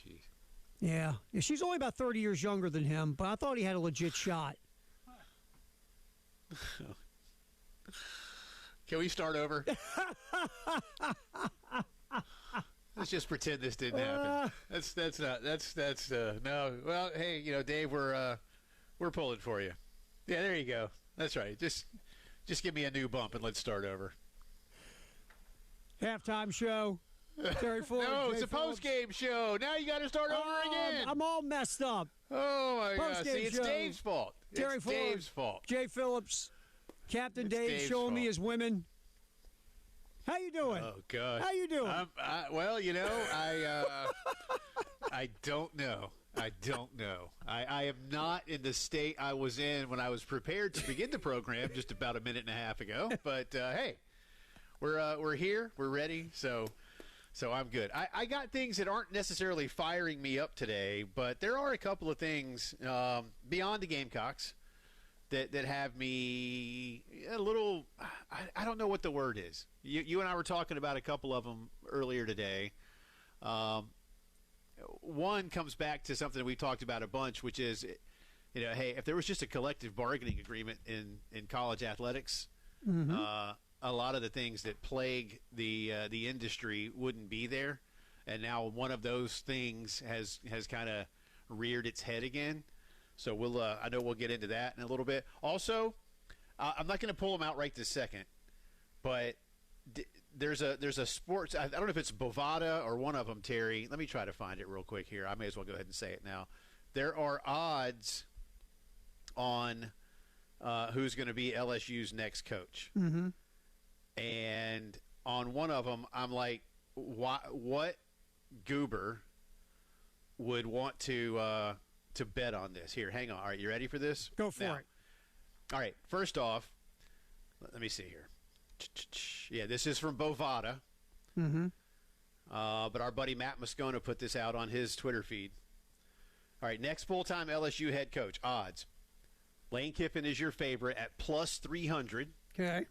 Jeez. Yeah. She's only about 30 years younger than him, but I thought he had a legit shot. Can we start over? Let's just pretend this didn't happen. No. Well, hey, Dave, we're pulling for you. Yeah, there you go. That's right. Just give me a new bump and let's start over. Halftime show. Terry Ford. No, it's Jay a Phillips. post-game show. Now you got to start over again. I'm all messed up. Oh, my God. Post-game See, it's show. Dave's fault. Terry It's Ford, Dave's fault. Jay Phillips, Captain It's Dave Dave's showing me fault. his women. How you doing? Oh, God. How you doing? Well, I don't know. I am not in the state I was in when I was prepared to begin the program just about a minute and a half ago. But, hey, we're here. We're ready. So I'm good. I got things that aren't necessarily firing me up today, but there are a couple of things beyond the Gamecocks that have me a little – I don't know what the word is. You and I were talking about a couple of them earlier today. One comes back to something we talked about a bunch, which is, hey, if there was just a collective bargaining agreement in college athletics, a lot of the things that plague the industry wouldn't be there, and now one of those things has kind of reared its head again. So I know we'll get into that in a little bit. Also, I'm not going to pull them out right this second, but there's a sports. I don't know if it's Bovada or one of them, Terry. Let me try to find it real quick here. I may as well go ahead and say it now. There are odds on who's going to be LSU's next coach. Mm-hmm. And on one of them, I'm like, what goober would want to bet on this? Here, hang on. All right, you ready for this? Go for it. All right, first off, let me see here. Yeah, this is from Bovada. Mm-hmm. But our buddy Matt Moscona put this out on his Twitter feed. All right, next full-time LSU head coach, odds. Lane Kiffin is your favorite at plus 300. Okay.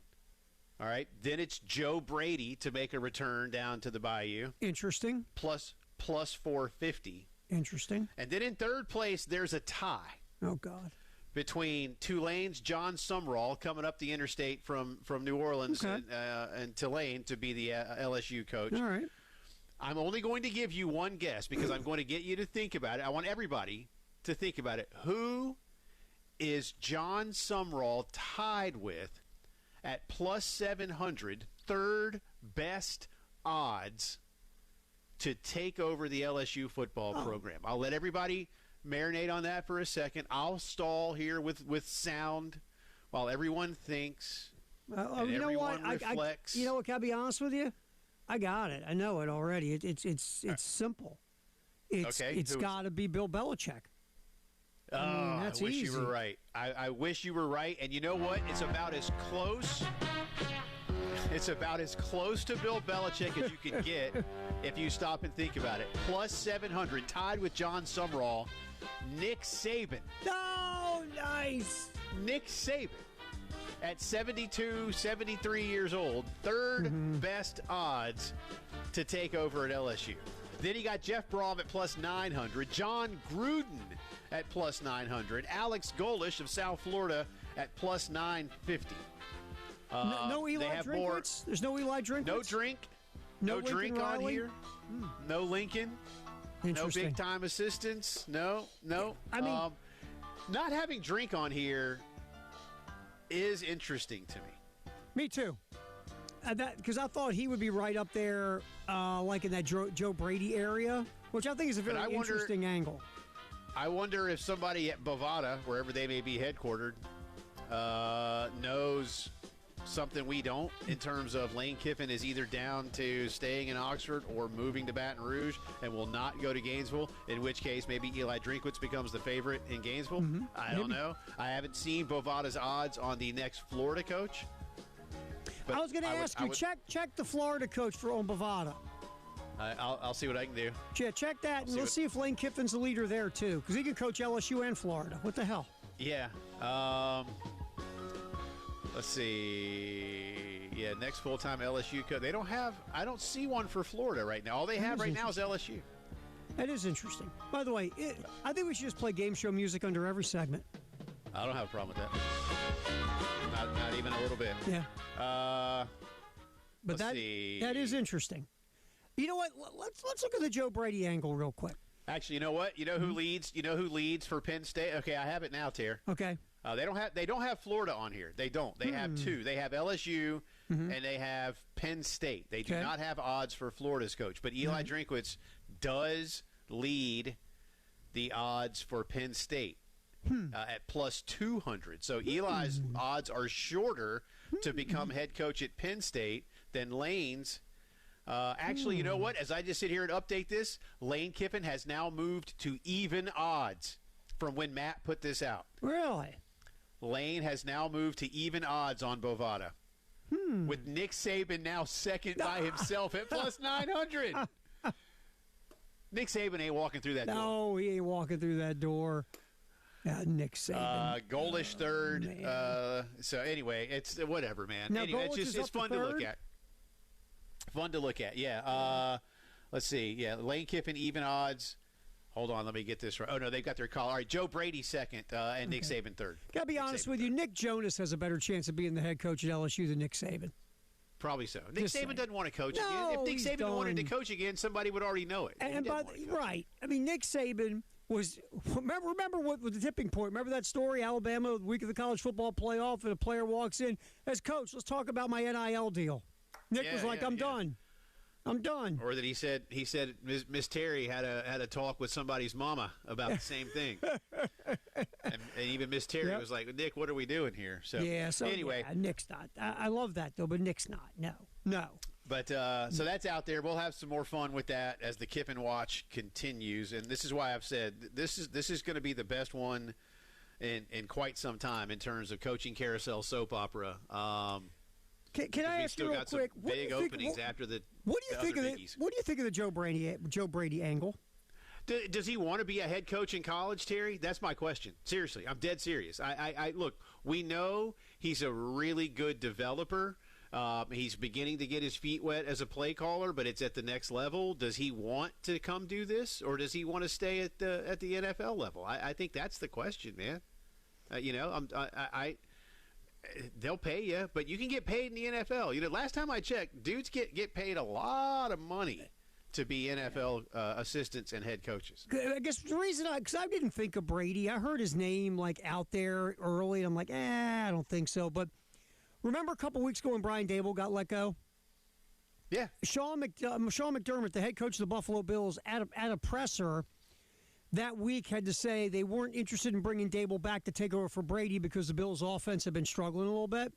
All right, then it's Joe Brady to make a return down to the Bayou. Interesting. Plus 450. Interesting. And then in third place, there's a tie. Oh, God. Between Tulane's John Sumrall coming up the interstate from New Orleans and Tulane to be the LSU coach. All right. I'm only going to give you one guess because I'm going to get you to think about it. I want everybody to think about it. Who is John Sumrall tied with at plus 700, third best odds to take over the LSU football program? I'll let everybody marinate on that for a second. I'll stall here with sound while everyone thinks and everyone reflects. You know what? Can I be honest with you? I got it. I know it already. It's simple. It's got to be Bill Belichick. I wish easy. you were right. I wish you were right. And you know what? It's about as close. It's about as close to Bill Belichick as you can get if you stop and think about it. Plus 700, tied with John Sumrall, Nick Saban. Oh, nice. Nick Saban at 72, 73 years old, third best odds to take over at LSU. Then you got Jeff Brom at plus 900, John Gruden at plus 900, Alex Golish of South Florida at plus 950. No Eli Drinkwitz? There's no Eli Drinkwitz? No drink. No drink on here. No Lincoln. No big-time assistance. No. I mean, not having drink on here is interesting to me. Me too. Because I thought he would be right up there, like in that Joe Brady area, which I think is a very interesting angle. I wonder if somebody at Bovada, wherever they may be headquartered, knows something we don't in terms of Lane Kiffin is either down to staying in Oxford or moving to Baton Rouge and will not go to Gainesville, in which case maybe Eli Drinkwitz becomes the favorite in Gainesville. I don't know. I haven't seen Bovada's odds on the next Florida coach. I was going to ask you, check the Florida coach for Bovada. I'll see what I can do. Yeah, check that, and let's see if Lane Kiffin's the leader there, too, because he could coach LSU and Florida. What the hell? Yeah. Let's see. Yeah, next full-time LSU coach. They don't have – I don't see one for Florida right now. All they have right now is LSU. That is interesting. By the way, I think we should just play game show music under every segment. I don't have a problem with that. Not even a little bit. Yeah. But Let's see. That is interesting. You know what? Let's look at the Joe Brady angle real quick. Actually, you know what? You know who leads? You know who leads for Penn State? Okay, I have it now, Ter. Okay. They don't have Florida on here. They don't. They have two. They have LSU and they have Penn State. They do not have odds for Florida's coach, but Eli Drinkwitz does lead the odds for Penn State at plus 200. So Eli's odds are shorter to become head coach at Penn State than Lane's. Actually, you know what? As I just sit here and update this, Lane Kiffin has now moved to even odds from when Matt put this out. Really? Lane has now moved to even odds on Bovada. With Nick Saban now second by himself at plus 900. Nick Saban ain't walking through that door. No, he ain't walking through that door. Nick Saban. Goldish third. So anyway, it's whatever, man. Now, anyway, it's fun to look third? at. Fun to look at, yeah. Let's see. Yeah, Lane Kiffin, even odds. Hold on, let me get this right. Oh, no, they've got their call. All right, Joe Brady second and Nick Saban third. Got to be honest with you, Nick Jonas has a better chance of being the head coach at LSU than Nick Saban. Probably so. Nick Saban doesn't want to coach again. If Nick Saban wanted to coach again, somebody would already know it. Right. I mean, Nick Saban was remember what was the tipping point? Remember that story, Alabama, the week of the college football playoff, and a player walks in as coach. Let's talk about my NIL deal. Nick was like, "I'm done. I'm done." Or that he said Miss Terry had a talk with somebody's mama about the same thing, and even Miss Terry was like, "Nick, what are we doing here?" So anyway, Nick's not. I love that though, but Nick's not. No. But so that's out there. We'll have some more fun with that as the Kiffin Watch continues, and this is why I've said this is going to be the best one in quite some time in terms of coaching carousel soap opera. Can I ask you real quick? Big openings after the. What do you think of it? What do you think of the Joe Brady angle? Does he want to be a head coach in college, Terry? That's my question. Seriously, I'm dead serious. I look. We know he's a really good developer. He's beginning to get his feet wet as a play caller, but it's at the next level. Does he want to come do this, or does he want to stay at the NFL level? I think that's the question, man. They'll pay you, but you can get paid in the NFL. Last time I checked, dudes get paid a lot of money to be NFL assistants and head coaches. I guess the reason because I didn't think of Brady. I heard his name out there early, and I'm like, I don't think so. But remember a couple weeks ago when Brian Dable got let go? Yeah. Sean McDermott, the head coach of the Buffalo Bills, at a presser that week had to say they weren't interested in bringing Dable back to take over for Brady because the Bills' offense had been struggling a little bit.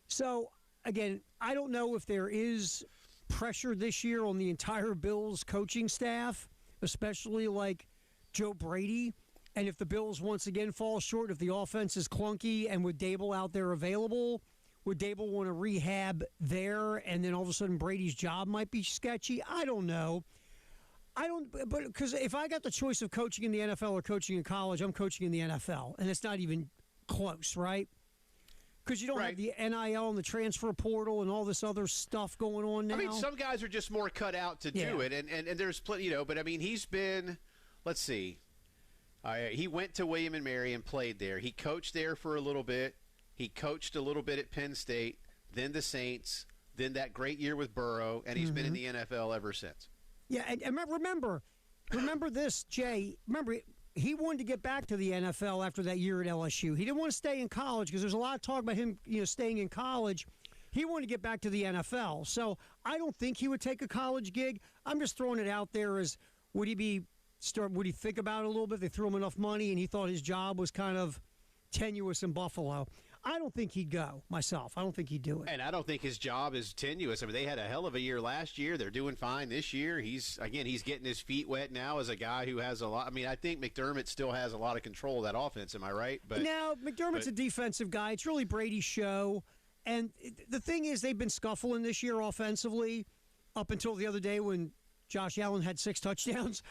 So, again, I don't know if there is pressure this year on the entire Bills coaching staff, especially like Joe Brady, and if the Bills once again fall short, if the offense is clunky and with Dable out there available, would Dable want to rehab there and then all of a sudden Brady's job might be sketchy? I don't know. But because if I got the choice of coaching in the NFL or coaching in college, I'm coaching in the NFL, and it's not even close, right? Because you don't have the NIL and the transfer portal and all this other stuff going on now. I mean, some guys are just more cut out to do it, and there's plenty, but I mean, he's been, let's see, he went to William and Mary and played there. He coached there for a little bit. He coached a little bit at Penn State, then the Saints, then that great year with Burrow, and he's been in the NFL ever since. Yeah, and remember this, Jay. Remember, he wanted to get back to the NFL after that year at LSU. He didn't want to stay in college because there's a lot of talk about him, staying in college. He wanted to get back to the NFL. So I don't think he would take a college gig. I'm just throwing it out there as would he think about it a little bit? They threw him enough money and he thought his job was kind of tenuous in Buffalo. I don't think he'd go myself. I don't think he'd do it. And I don't think his job is tenuous. I mean, they had a hell of a year last year. They're doing fine this year. He's getting his feet wet now as a guy who has a lot. I mean, I think McDermott still has a lot of control of that offense. Am I right? But now McDermott's a defensive guy. It's really Brady's show. And the thing is, they've been scuffling this year offensively up until the other day when Josh Allen had 6 touchdowns.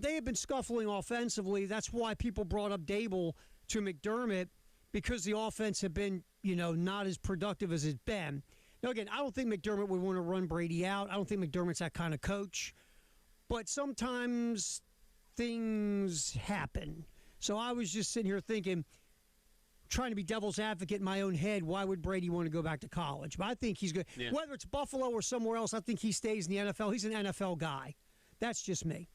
They have been scuffling offensively. That's why people brought up Dable to McDermott, because the offense had been, not as productive as it's been. Now, again, I don't think McDermott would want to run Brady out. I don't think McDermott's that kind of coach. but sometimes things happen. So I was just sitting here thinking, trying to be devil's advocate in my own head, why would Brady want to go back to college? But I think he's good. Yeah. Whether it's Buffalo or somewhere else, I think he stays in the NFL. He's an NFL guy. That's just me.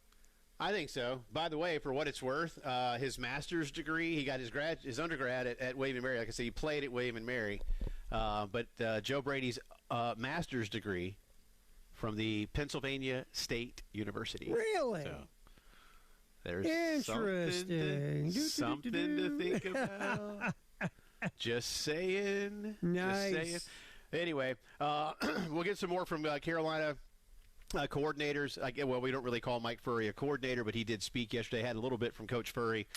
I think so. By the way, for what it's worth, his master's degree, he got his undergrad at William & Mary. Like I said, he played at William & Mary. But Joe Brady's master's degree from the Pennsylvania State University. Really? So there's interesting. Something to think about. Just saying. Nice. Just saying. Anyway, we'll get some more from Carolina coordinators. Well, we don't really call Mike Furry a coordinator, but he did speak yesterday. Had a little bit from Coach Furry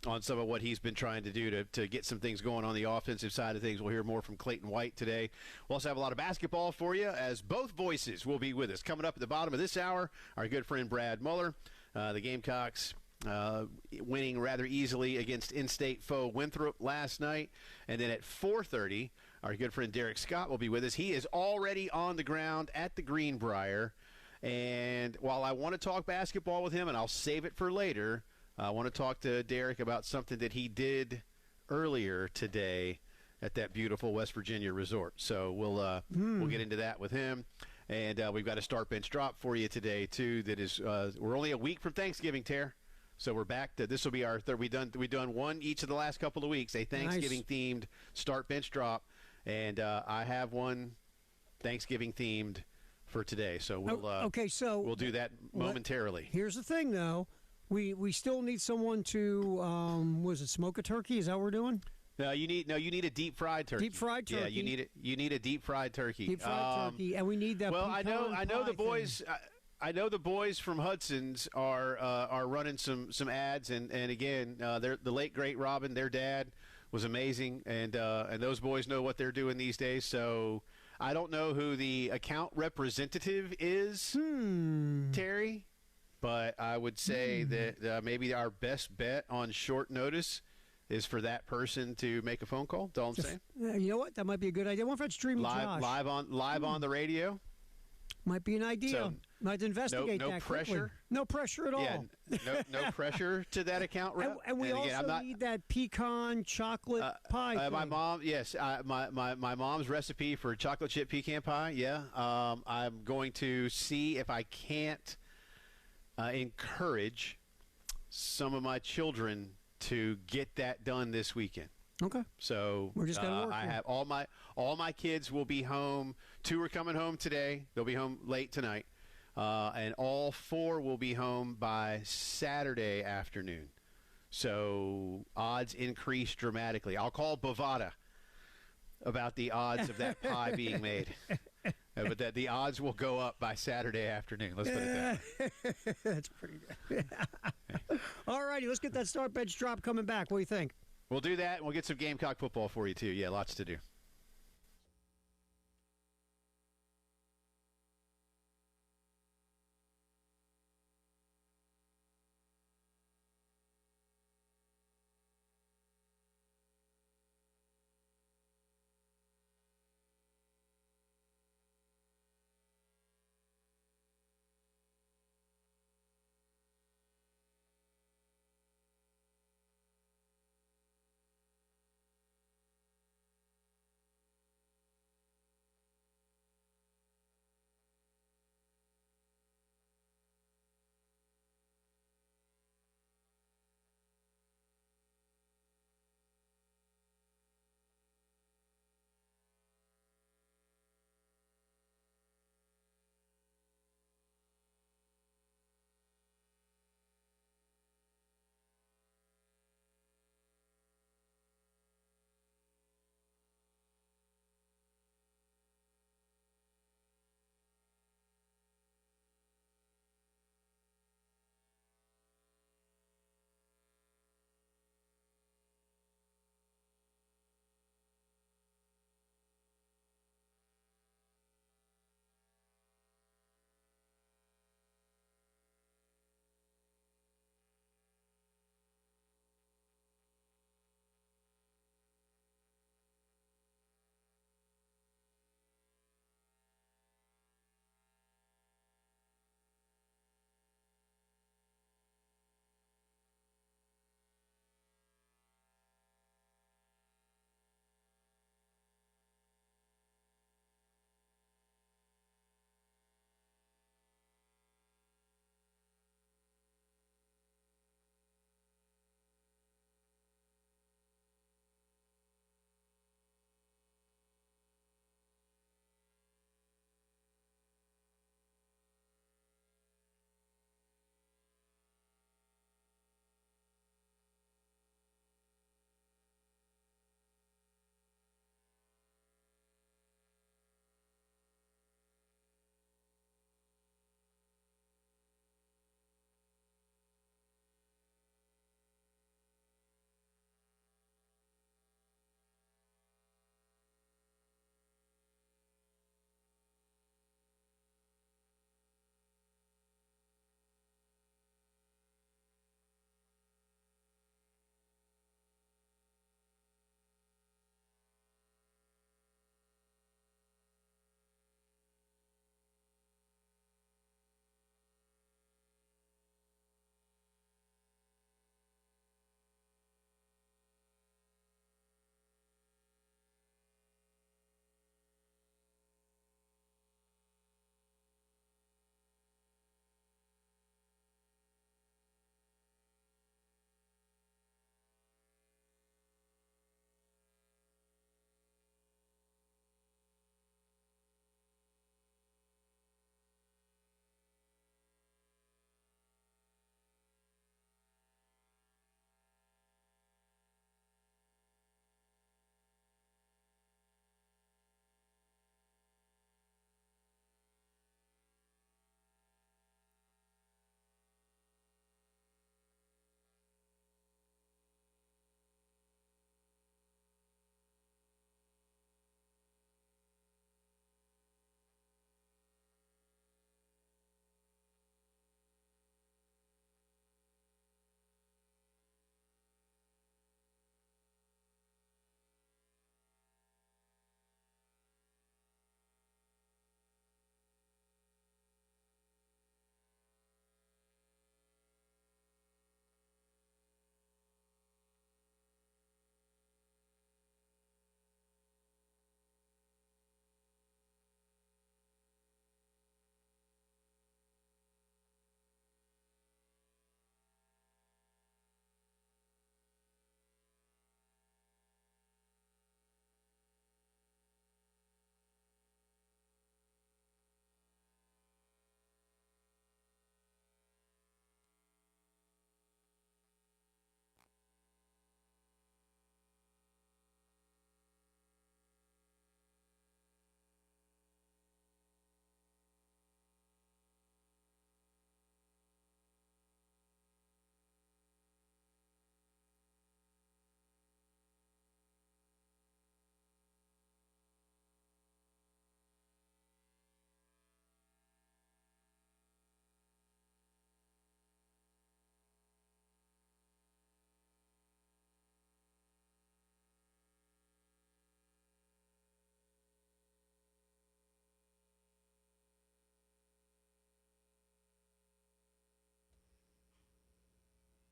on some of what he's been trying to do to get some things going on the offensive side of things. We'll hear more from Clayton White today. We'll also have a lot of basketball for you, as both voices will be with us. Coming up at the bottom of this hour, our good friend Brad Muller. The Gamecocks winning rather easily against in-state foe Winthrop last night. And then at 4:30, our good friend Derek Scott will be with us. He is already on the ground at the Greenbrier. And while I want to talk basketball with him, and I'll save it for later, I want to talk to Derek about something that he did earlier today at that beautiful West Virginia resort. So we'll get into that with him. And we've got a start bench drop for you today, too. That is, we're only a week from Thanksgiving, Tare. So we're back to, this will be our third. We've done one each of the last couple of weeks, a Thanksgiving-themed start bench drop. And I have one Thanksgiving-themed for today. So we'll do that momentarily. Here's the thing, though. We still need someone to, smoke a turkey? Is that what we're doing? No, you need a deep fried turkey. Deep fried turkey. Yeah, you need a deep fried turkey. Deep fried turkey, and we need that. Well, I know the boys. I know the boys from Hudson's are running some ads, and again, the late great Robin, their dad, was amazing, and those boys know what they're doing these days. So I don't know who the account representative is, Terry, but I would say that maybe our best bet on short notice is for that person to make a phone call. That's all I'm saying. You know what? That might be a good idea. What if it's streaming Josh? Live on the radio. Might be an idea. So, might investigate no that pressure. Quickly. No pressure at all. Yeah, no pressure to that account rep. And we also need that pecan chocolate pie. My mom, yes, my mom's recipe for chocolate chip pecan pie. Yeah, I'm going to see if I can't encourage some of my children to get that done this weekend. Okay. So we're just gonna work. I have all my kids will be home. 2 are coming home today. They'll be home late tonight, and all 4 will be home by Saturday afternoon. So odds increase dramatically. I'll call Bovada about the odds of that pie being made. But that the odds will go up by Saturday afternoon. Let's put it that way. That's pretty good. All righty, let's get that start bench drop coming back. What do you think? We'll do that, and we'll get some Gamecock football for you, too. Yeah, lots to do.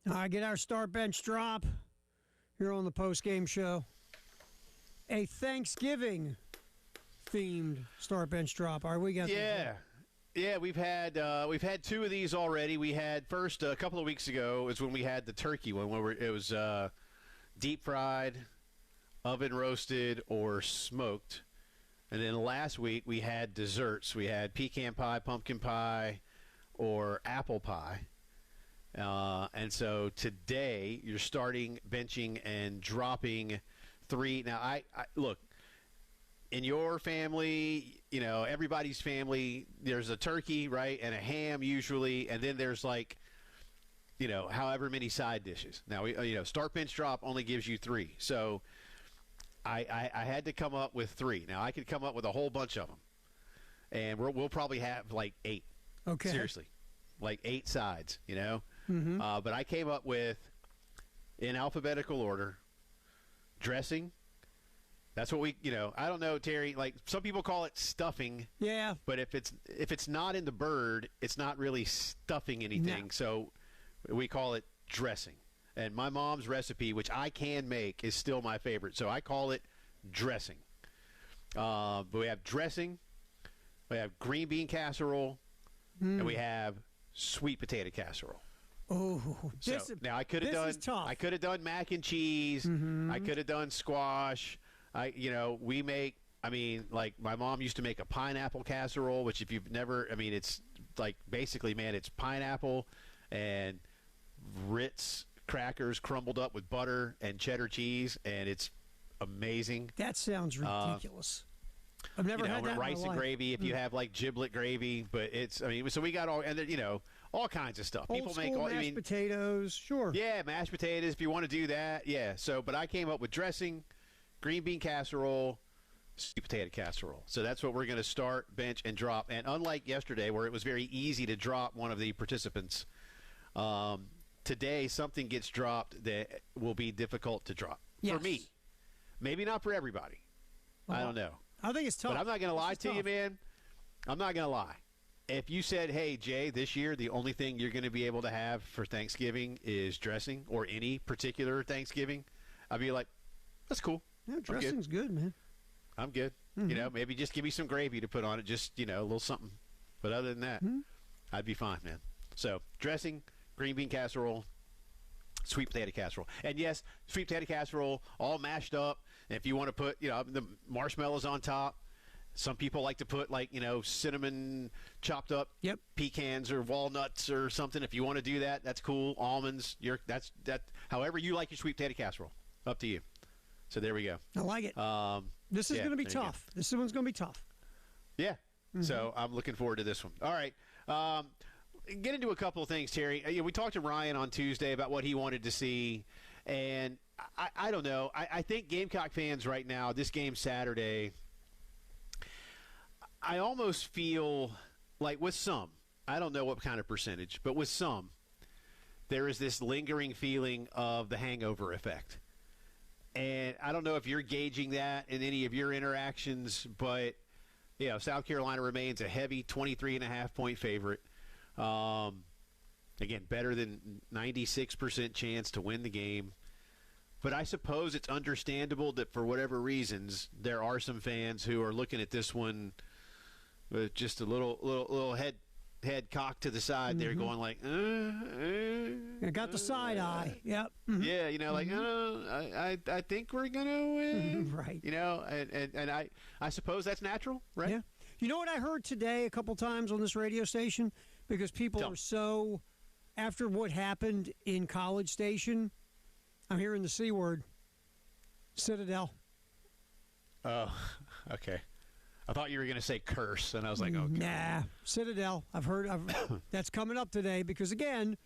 All right, get our start bench drop here on the post-game show. A Thanksgiving themed start bench drop. All right, we got Yeah, we've had two of these already. We had first a couple of weeks ago is when we had the turkey one, where it was deep fried, oven roasted, or smoked. And then last week we had desserts. We had pecan pie, pumpkin pie, or apple pie. And so today you're starting benching and dropping 3. Now I look, in your family, everybody's family, there's a turkey, right, and a ham usually, and then there's however many side dishes. Now start bench drop only gives you 3. So I had to come up with 3. Now I could come up with a whole bunch of them, and we'll probably have 8. Okay. Seriously, 8 sides. Mm-hmm. But I came up with, in alphabetical order, dressing. That's what we, I don't know, Terry. Some people call it stuffing. Yeah. But if it's not in the bird, it's not really stuffing anything. No. So we call it dressing. And my mom's recipe, which I can make, is still my favorite. So I call it dressing. But we have dressing, we have green bean casserole, and we have sweet potato casserole. Oh, Now I could have done. Tough. I could have done mac and cheese. Mm-hmm. I could have done squash. We make. My mom used to make a pineapple casserole, which if you've never, it's basically, man, it's pineapple and Ritz crackers crumbled up with butter and cheddar cheese, and it's amazing. That sounds ridiculous. I've never had that. Rice in my and life. gravy if you have giblet gravy, but it's. So we got all, and then, all kinds of stuff. Old school mashed potatoes, sure. Yeah, mashed potatoes if you want to do that. Yeah. So, but I came up with dressing, green bean casserole, sweet potato casserole. So that's what we're going to start, bench, and drop. And unlike yesterday, where it was very easy to drop one of the participants, today something gets dropped that will be difficult to drop for me. Maybe not for everybody. I don't know. I think it's tough. But I'm not going to lie to you, man. I'm not going to lie. If you said, hey, Jay, this year the only thing you're going to be able to have for Thanksgiving is dressing, or any particular Thanksgiving, I'd be like, that's cool. Yeah, dressing's good, man. I'm good. Mm-hmm. Maybe just give me some gravy to put on it, just, a little something. But other than that, I'd be fine, man. So, dressing, green bean casserole, sweet potato casserole. And yes, sweet potato casserole, all mashed up. And if you want to put, the marshmallows on top, some people like to put cinnamon chopped up pecans or walnuts or something. If you want to do that, that's cool. Almonds, however you like your sweet potato casserole. Up to you. So there we go. I like it. This is going to be tough. This one's going to be tough. Yeah. So I'm looking forward to this one. All right. Get into a couple of things, Terry. We talked to Ryan on Tuesday about what he wanted to see. And I don't know. I think Gamecock fans right now, this game Saturday, I almost feel like with some, I don't know what kind of percentage, but with some, there is this lingering feeling of the hangover effect. And I don't know if you're gauging that in any of your interactions, but South Carolina remains a heavy 23.5-point favorite. Again, better than 96% chance to win the game. But I suppose it's understandable that for whatever reasons, there are some fans who are looking at this one with just a little head cocked to the side. They're going like, I got the side eye. Yep. Yeah, I think we're gonna win. Right. And I suppose that's natural, right? Yeah. You know what I heard today a couple times on this radio station? Because people are so, after what happened in College Station, I'm hearing the C word, Citadel. Oh, okay. I thought you were going to say curse, and I was like, okay. Nah, Citadel. I've heard that's coming up today because, again,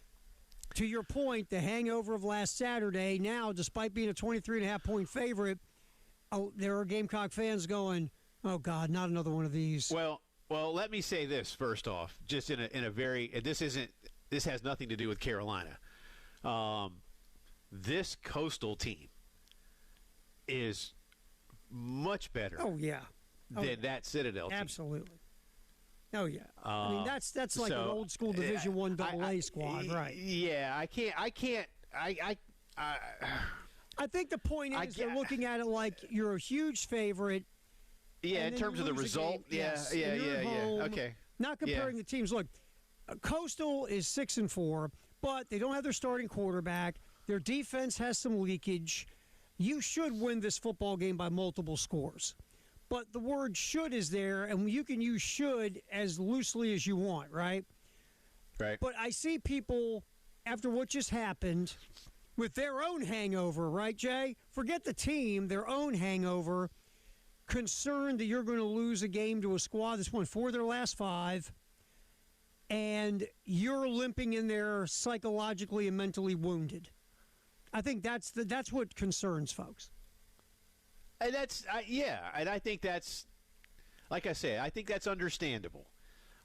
to your point, the hangover of last Saturday, now, despite being a 23.5-point favorite, there are Gamecock fans going, oh, God, not another one of these. Well, let me say this first off, just in a very – this has nothing to do with Carolina. This Coastal team is much better. Oh, yeah. Than that Citadel team. Absolutely. Oh yeah, I mean that's like an old school Division I AA squad, right? Yeah, I can't. I think the point is they're looking at it like you're a huge favorite. Yeah, in terms of the result. Yeah. Okay. Not comparing the teams. Look, Coastal is 6-4, but they don't have their starting quarterback. Their defense has some leakage. You should win this football game by multiple scores. But the word should is there, and you can use should as loosely as you want, right? Right. But I see people, after what just happened, with their own hangover, right, Jay? Forget the team, their own hangover, concerned that you're going to lose a game to a squad that's won 4 of their last 5, and you're limping in there psychologically and mentally wounded. I think that's what concerns folks. And and I think that's, like I said, I think that's understandable.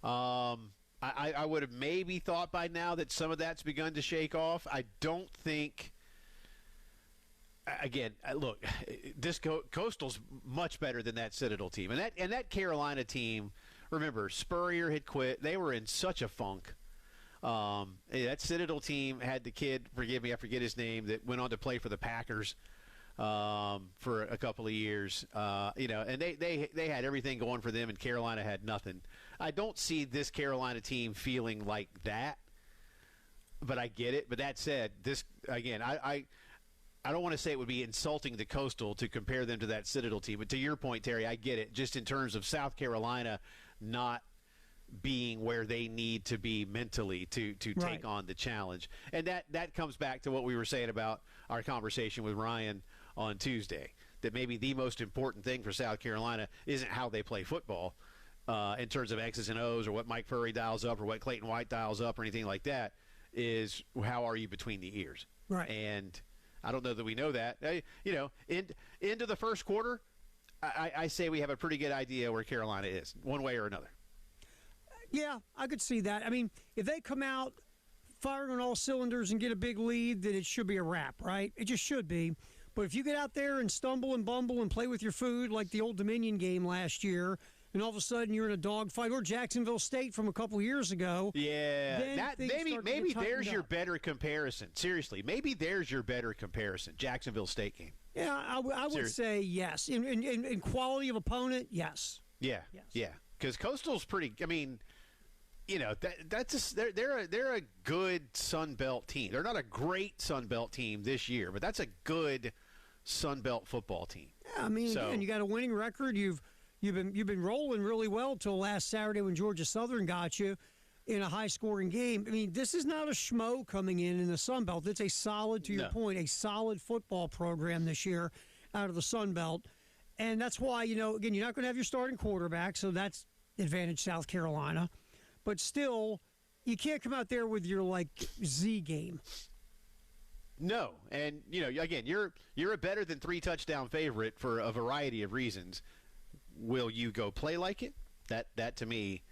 I would have maybe thought by now that some of that's begun to shake off. I don't think. Again, look, this Coastal's much better than that Citadel team, and that Carolina team. Remember, Spurrier had quit. They were in such a funk. That Citadel team had the kid. Forgive me, I forget his name. That went on to play for the Packers for a couple of years. And they had everything going for them, and Carolina had nothing. I don't see this Carolina team feeling like that, but I get it. But that said, this again, I don't want to say it would be insulting to Coastal to compare them to that Citadel team. But to your point, Terry, I get it. Just in terms of South Carolina not being where they need to be mentally to take on the challenge. And that comes back to what we were saying about our conversation with Ryan on Tuesday, that maybe the most important thing for South Carolina isn't how they play football in terms of X's and O's or what Mike Furry dials up or what Clayton White dials up or anything like that, is how are you between the ears? Right. And I don't know that we know that. Into the first quarter, I say we have a pretty good idea where Carolina is, one way or another. Yeah, I could see that. I mean, if they come out firing on all cylinders and get a big lead, then it should be a wrap, right? It just should be. But if you get out there and stumble and bumble and play with your food like the Old Dominion game last year, and all of a sudden you're in a dogfight, or Jacksonville State from a couple years ago. Yeah, maybe there's your better comparison. Seriously, maybe there's your better comparison. Jacksonville State game. Yeah, I would say yes. In quality of opponent, yes. Yeah, yes. Yeah. Because Coastal's pretty. I mean, they're a good Sun Belt team. They're not a great Sun Belt team this year, but that's a good Sun Belt football team. Yeah, I mean, again, you got a winning record. You've been rolling really well till last Saturday when Georgia Southern got you in a high-scoring game. I mean, this is not a schmo coming in the Sun Belt. It's a solid, to your point, a solid football program this year out of the Sun Belt. And that's why, again, you're not going to have your starting quarterback, so that's advantage South Carolina. But still, you can't come out there with your, Z game. No, and, again, you're a better than 3-touchdown favorite for a variety of reasons. Will you go play like it? That to me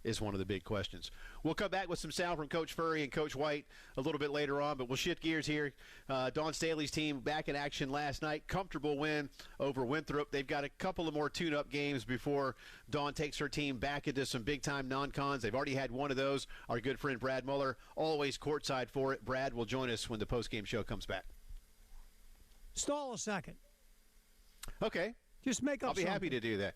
is one of the big questions. We'll come back with some sound from Coach Furry and Coach White a little bit later on, but we'll shift gears here. Dawn Staley's team back in action last night. Comfortable win over Winthrop. They've got a couple of more tune-up games before Dawn takes her team back into some big-time non-cons. They've already had one of those. Our good friend Brad Muller, always courtside for it. Brad will join us when the postgame show comes back. Stall a second. Okay. Just make up something. I'll be happy to do that.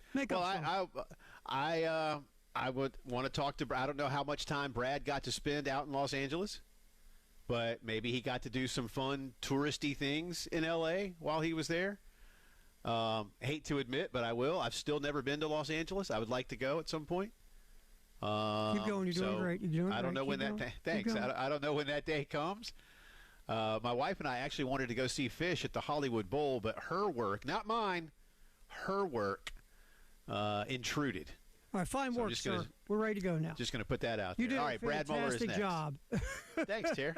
I would want to talk to Brad. I don't know how much time Brad got to spend out in Los Angeles, but maybe he got to do some fun touristy things in L.A. while he was there. Hate to admit, but I will. I've still never been to Los Angeles. I would like to go at some point. Keep going. You're doing great. You're doing I don't know when that thanks. I don't know when that day comes. My wife and I actually wanted to go see Fish at the Hollywood Bowl, but her work, not mine, her work intruded. All right, fine work, sir. We're ready to go now. Just going to put that out there. You did All right, Brad Muller is next. Fantastic job. Thanks, Terry.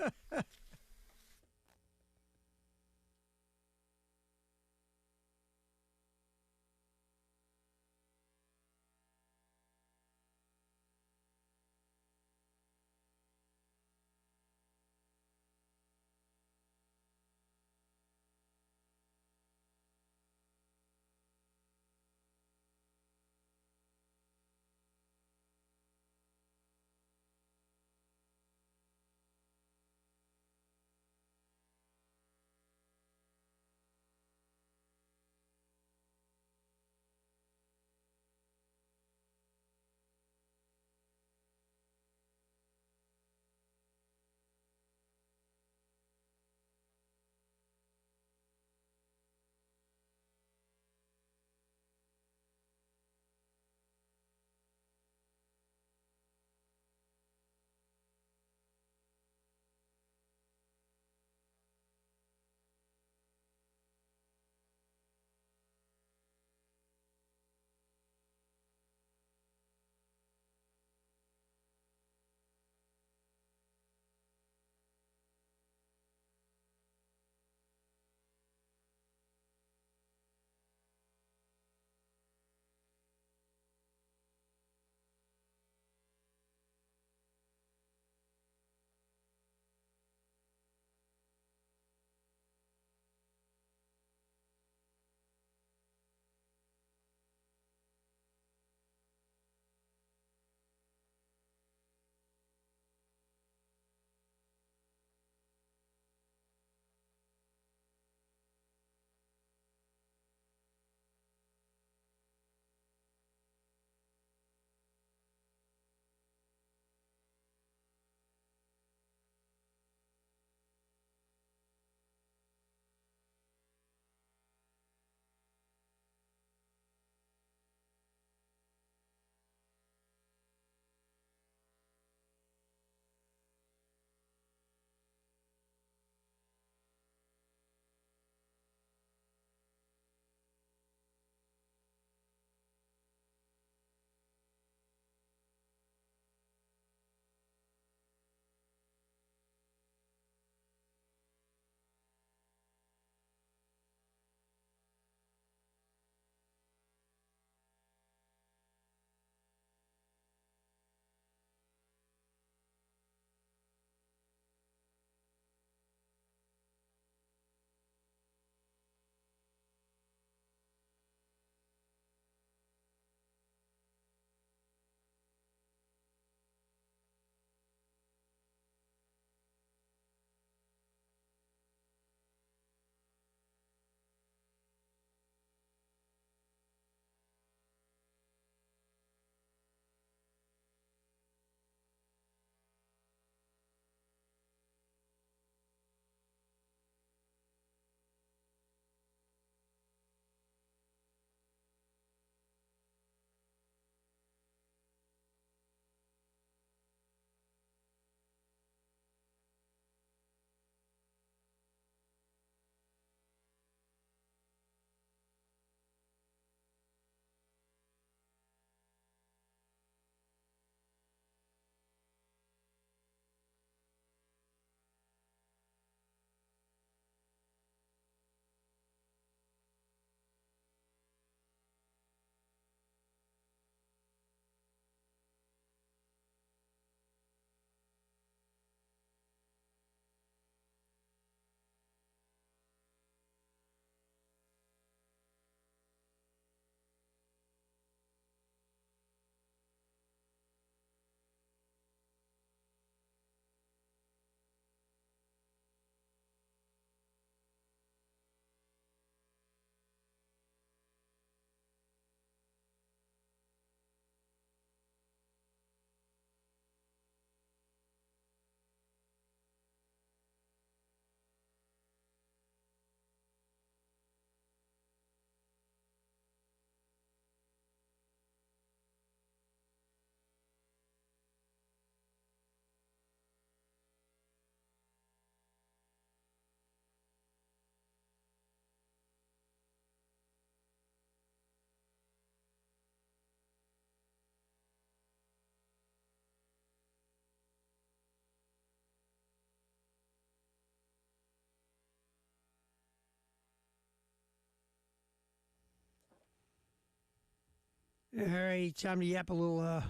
All right, time to yap a little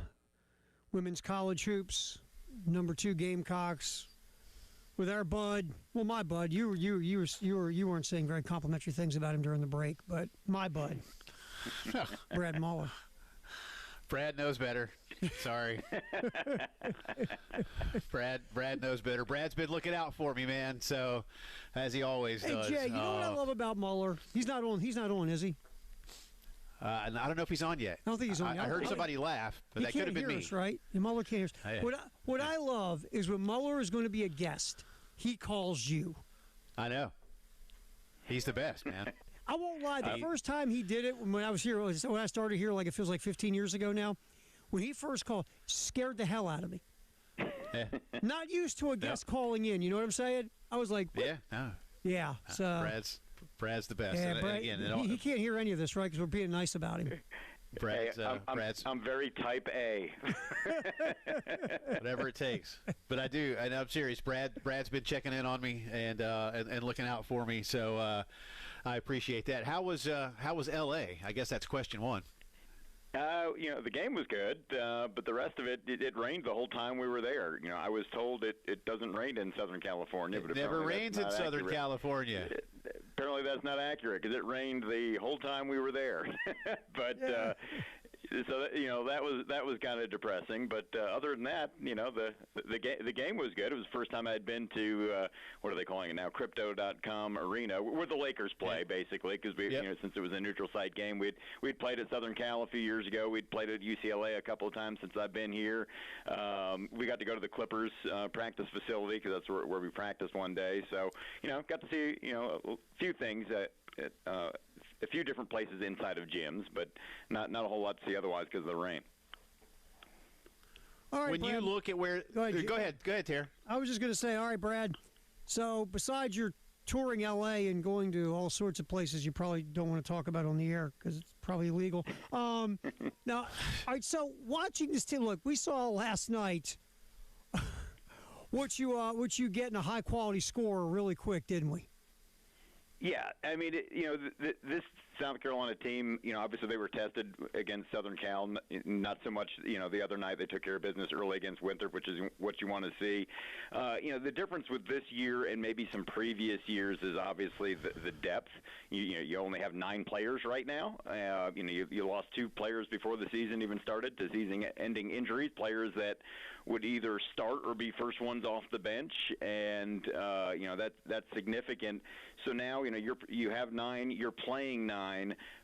women's college hoops. Number 2 Gamecocks with our bud. Well, my bud. You weren't saying very complimentary things about him during the break, but my bud, Brad Muller. Brad knows better. Sorry. Brad knows better. Brad's been looking out for me, man. So, as he always does. Hey, Jay, you know what I love about Muller? He's not on, is he? And I don't know if he's on yet. I don't think he's on yet. I heard somebody laugh, but that could have been me. Us, right? And Muller can't hear us. What I love is when Muller is going to be a guest, he calls you. I know. He's the best, man. I won't lie. The first time he did it, when I was here, when I started here, like it feels like 15 years ago now, when he first called, scared the hell out of me. Yeah. Not used to a guest calling in. You know what I'm saying? I was like, what? Yeah, no. Yeah. So, Brad's the best. Yeah, Brad, he can't hear any of this, right? Because we're being nice about him. I'm very type A. Whatever it takes. But I'm serious. Brad's been checking in on me and looking out for me. So I appreciate that. How was L.A.? I guess that's question one. The game was good, but the rest of it rained the whole time we were there. I was told it doesn't rain in Southern California. But it never rains in Southern California. Apparently that's not accurate because it rained the whole time we were there. But so that was kind of depressing. But other than that, the game was good. It was the first time I had been to what are they calling it now? Crypto.com Arena, where the Lakers play, basically. Because since it was a neutral site game, we'd played at Southern Cal a few years ago. We'd played at UCLA a couple of times since I've been here. We got to go to the Clippers practice facility because that's where we practiced one day. So got to see a few things a few different places inside of gyms, but not a whole lot to see otherwise because of the rain. All right, when Brad, you look at where – go ahead, Terry. I was just going to say, all right, Brad, so besides your touring L.A. and going to all sorts of places you probably don't want to talk about on the air because it's probably illegal. Now, all right, so watching this team, look, we saw last night what you get in a high-quality score really quick, didn't we? Yeah, I mean, this South Carolina team, obviously they were tested against Southern Cal, not so much, the other night they took care of business early against Winthrop, which is what you want to see. The difference with this year and maybe some previous years is obviously the depth. You only have 9 players right now. You lost 2 players before the season even started to season-ending injuries, players that would either start or be first ones off the bench, and that's significant. So now you have 9, you're playing 9.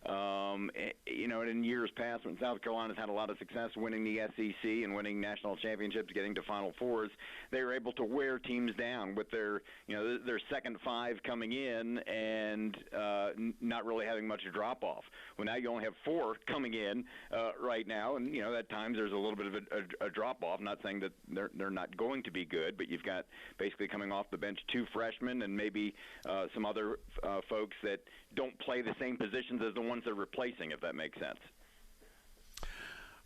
And in years past, when South Carolina's had a lot of success winning the SEC and winning national championships, getting to Final Fours, they were able to wear teams down with their second 5 coming in and not really having much drop off. Well, now you only have 4 coming in right now, and at times there's a little bit of a drop off. Not saying that they're not going to be good, but you've got basically coming off the bench 2 freshmen and maybe some other folks that don't play the same positions as the ones they're replacing, if that makes sense.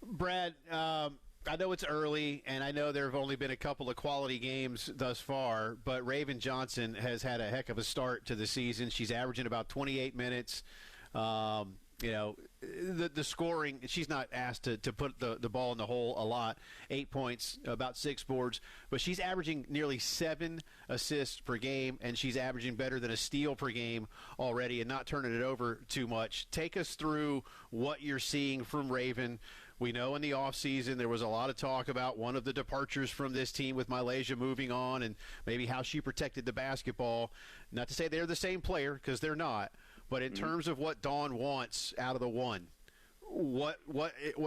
Brad, I know it's early, and I know there have only been a couple of quality games thus far, but Raven Johnson has had a heck of a start to the season. She's averaging about 28 minutes. The scoring, she's not asked to put the ball in the hole a lot. 8 points, about 6 boards, but she's averaging nearly 7 assists per game, and she's averaging better than a steal per game already and not turning it over too much. Take us through what you're seeing from Raven. We know in the offseason there was a lot of talk about one of the departures from this team with Malaysia moving on and maybe how she protected the basketball. Not to say they're the same player, because they're not. But in terms of what Dawn wants out of the one, what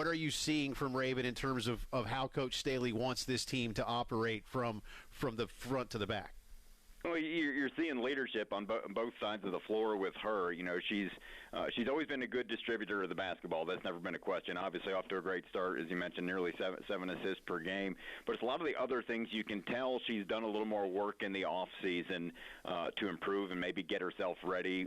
are you seeing from Raven in terms of how Coach Staley wants this team to operate from the front to the back? Well, you're seeing leadership on both sides of the floor with her. She's always been a good distributor of the basketball. That's never been a question. Obviously, off to a great start, as you mentioned, nearly seven assists per game. But it's a lot of the other things you can tell she's done a little more work in the off season to improve and maybe get herself ready,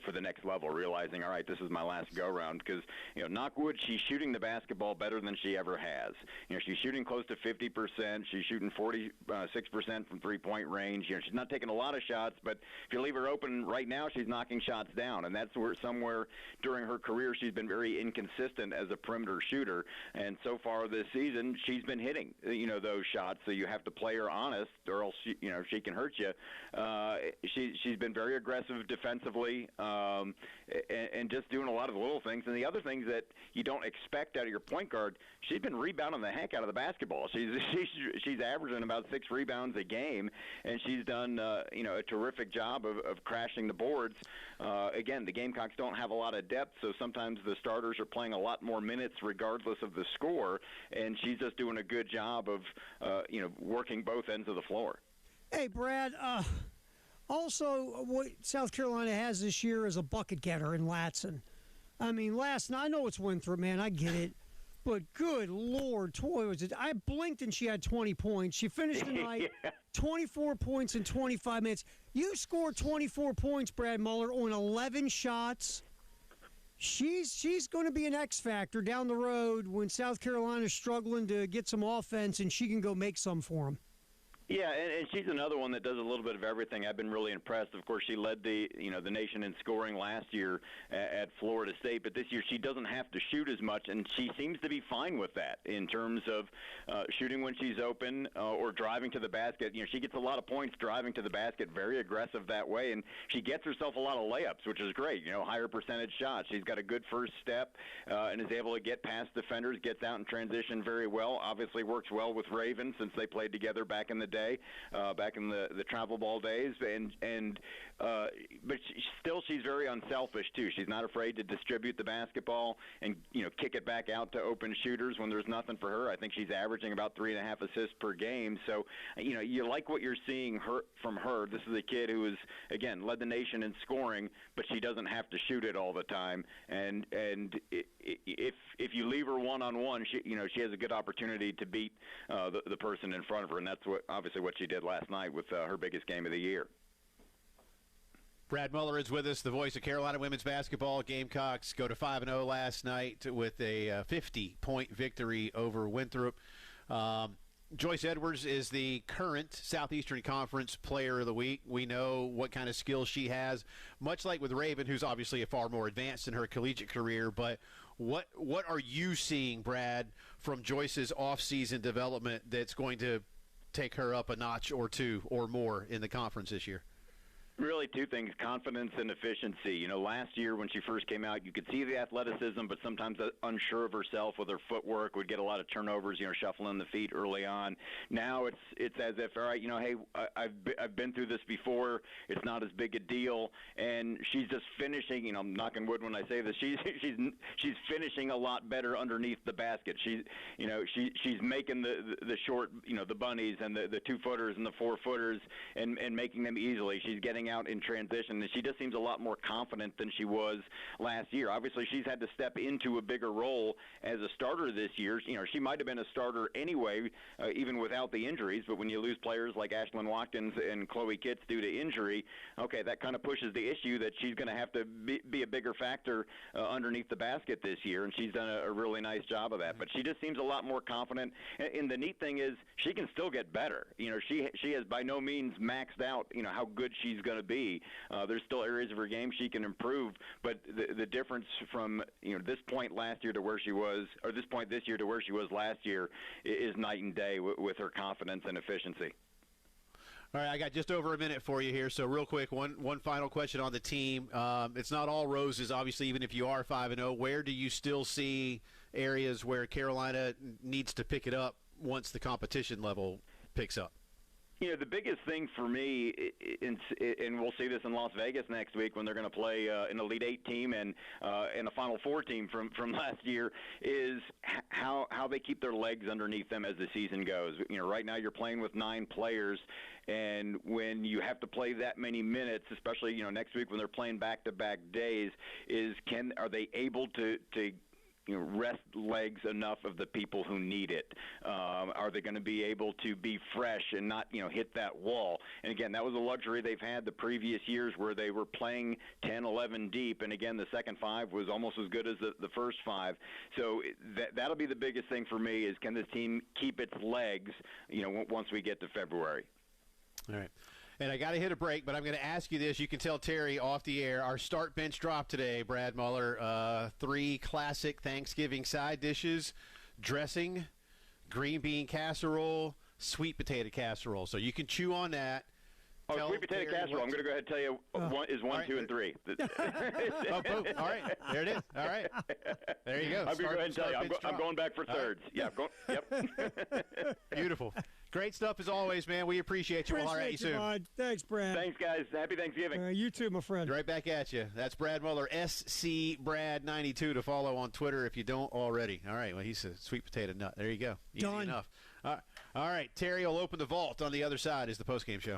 for the next level. Realizing, all right, this is my last go round, because knock wood, she's shooting the basketball better than she ever has. She's shooting close to 50%. She's shooting 46% from 3-point range. She's not taking taking a lot of shots, but if you leave her open right now, she's knocking shots down, and that's where somewhere during her career she's been very inconsistent as a perimeter shooter. And so far this season, she's been hitting, those shots. So you have to play her honest, or else she can hurt you. She's been very aggressive defensively, and just doing a lot of little things. And the other things that you don't expect out of your point guard, she's been rebounding the heck out of the basketball. She's averaging about 6 rebounds a game, and she's done a terrific job of crashing the boards. Again, the Gamecocks don't have a lot of depth, so sometimes the starters are playing a lot more minutes regardless of the score, and she's just doing a good job of working both ends of the floor. Hey, Brad, also what South Carolina has this year is a bucket getter in Latson. I mean, last night, I know it's Winthrop, man, I get it. But good Lord, I blinked and she had 20 points. She finished the night 24 points in 25 minutes. You scored 24 points, Brad Muller, on 11 shots. She's going to be an X factor down the road when South Carolina's struggling to get some offense, and she can go make some for them. Yeah, and she's another one that does a little bit of everything. I've been really impressed. Of course, she led the nation in scoring last year at Florida State, but this year she doesn't have to shoot as much, and she seems to be fine with that in terms of shooting when she's open or driving to the basket. She gets a lot of points driving to the basket, very aggressive that way, and she gets herself a lot of layups, which is great. Higher percentage shots. She's got a good first step and is able to get past defenders, gets out in transition very well. Obviously works well with Raven since they played together back in the day. Back in the travel ball days, but she's very unselfish too. She's not afraid to distribute the basketball and kick it back out to open shooters when there's nothing for her. I think she's averaging about 3.5 assists per game. So you like what you're seeing from her. This is a kid who has again led the nation in scoring, but she doesn't have to shoot it all the time. And if you leave her one-on-one, she has a good opportunity to beat the person in front of her, and that's obviously what she did last night with her biggest game of the year. Brad Muller is with us, the voice of Carolina women's basketball. Gamecocks go to 5-0 last night with a 50-point victory over Winthrop. Joyce Edwards is the current Southeastern Conference Player of the Week. We know what kind of skills she has, much like with Raven, who's obviously far more advanced in her collegiate career. But what are you seeing, Brad, from Joyce's off-season development that's going to take her up a notch or two or more in the conference this year? Really two things, confidence and efficiency. Last year when she first came out, you could see the athleticism, but sometimes unsure of herself with her footwork, would get a lot of turnovers, shuffling the feet early on. Now it's as if, all right, hey, I've been through this before. It's not as big a deal, and she's just finishing. I'm knocking wood when I say this. She's finishing a lot better underneath the basket. She's making the short, the bunnies and the 2-footers and the 4-footers and making them easily. She's getting out in transition, and she just seems a lot more confident than she was last year. Obviously, she's had to step into a bigger role as a starter this year. She might have been a starter anyway, even without the injuries, but when you lose players like Ashlyn Watkins and Chloe Kitts due to injury, okay, that kind of pushes the issue that she's going to have to be a bigger factor underneath the basket this year, and she's done a really nice job of that. But she just seems a lot more confident, and the neat thing is she can still get better. She has by no means maxed out, how good she's going to be. There's still areas of her game she can improve, but the difference from this point last year to where she was, or this point this year to where she was last year, is night and day with her confidence and efficiency. All right, I got just over a minute for you here, so real quick, one final question on the team. It's not all roses, obviously, even if you are 5-0. Where do you still see areas where Carolina needs to pick it up once the competition level picks up? The biggest thing for me, and we'll see this in Las Vegas next week when they're going to play an Elite Eight team and a Final Four team from last year, is how they keep their legs underneath them as the season goes. Right now you're playing with 9 players, and when you have to play that many minutes, especially next week when they're playing back-to-back days, are they able to rest legs enough of the people who need it? Are they going to be able to be fresh and not, hit that wall? And again, that was a luxury they've had the previous years where they were playing 10, 11 deep, and again, the second 5 was almost as good as the first 5. So that'll be the biggest thing for me, is can this team keep its legs, once we get to February? All right. And I got to hit a break, but I'm going to ask you this. You can tell Terry off the air. Our start bench drop today, Brad Muller. 3 classic Thanksgiving side dishes: dressing, green bean casserole, sweet potato casserole. So you can chew on that. Oh, sweet potato casserole. I'm going to go ahead and tell you one, right. 2, and 3. Oh, boom. All right. There it is. All right. There you go. I'm going to go ahead and tell you. I'm going back for thirds. Right. Yeah. Yep. Beautiful. Great stuff as always, man. We appreciate you. We'll holler at you soon. Bud. Thanks, Brad. Thanks, guys. Happy Thanksgiving. You too, my friend. Right back at you. That's Brad Muller, SC Brad92 to follow on Twitter if you don't already. All right. Well, he's a sweet potato nut. There you go. Easy Done. enough. All right. Terry will open the vault on the other side is the postgame show.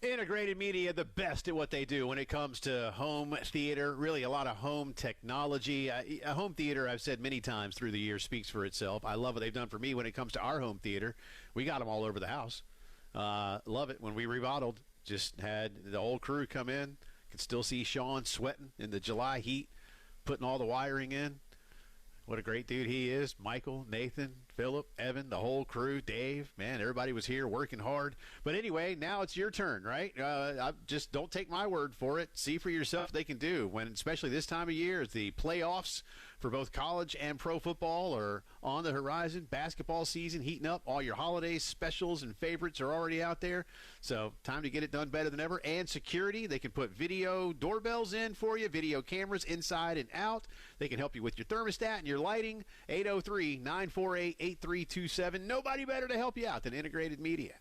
Integrated Media, the best at what they do when it comes to home theater, really a lot of home technology. A home theater, I've said many times through the years, speaks for itself. I love what they've done for me when it comes to our home theater. We got them all over the house. Love it. When we remodeled, just had the whole crew come in. Could still see Sean sweating in the July heat, putting all the wiring in. What a great dude he is. Michael, Nathan, Philip, Evan, the whole crew, Dave, man, everybody was here working hard. But anyway, now it's your turn, right? Just don't take my word for it. See for yourself what they can do when, especially this time of year, as the playoffs for both college and pro football are on the horizon. Basketball season heating up. All your holiday specials and favorites are already out there. So time to get it done better than ever. And security, they can put video doorbells in for you, video cameras inside and out. They can help you with your thermostat and your lighting. 803-948-8327. Nobody better to help you out than Integrated Media.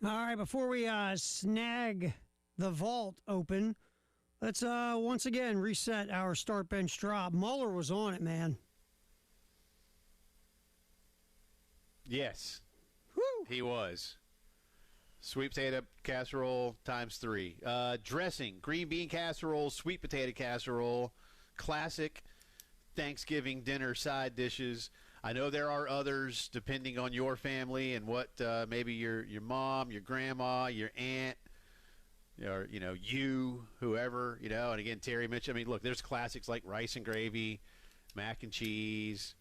All right, before we snag the vault open, let's once again reset our start bench drop. Mueller was on it, man. Yes, Woo! he was. Sweet potato casserole times 3. Dressing, green bean casserole, sweet potato casserole, classic Thanksgiving dinner side dishes. I know there are others depending on your family and what maybe your mom, your grandma, your aunt, or you, whoever, and again Terry mentioned. I mean, look, there's classics like rice and gravy, mac and cheese,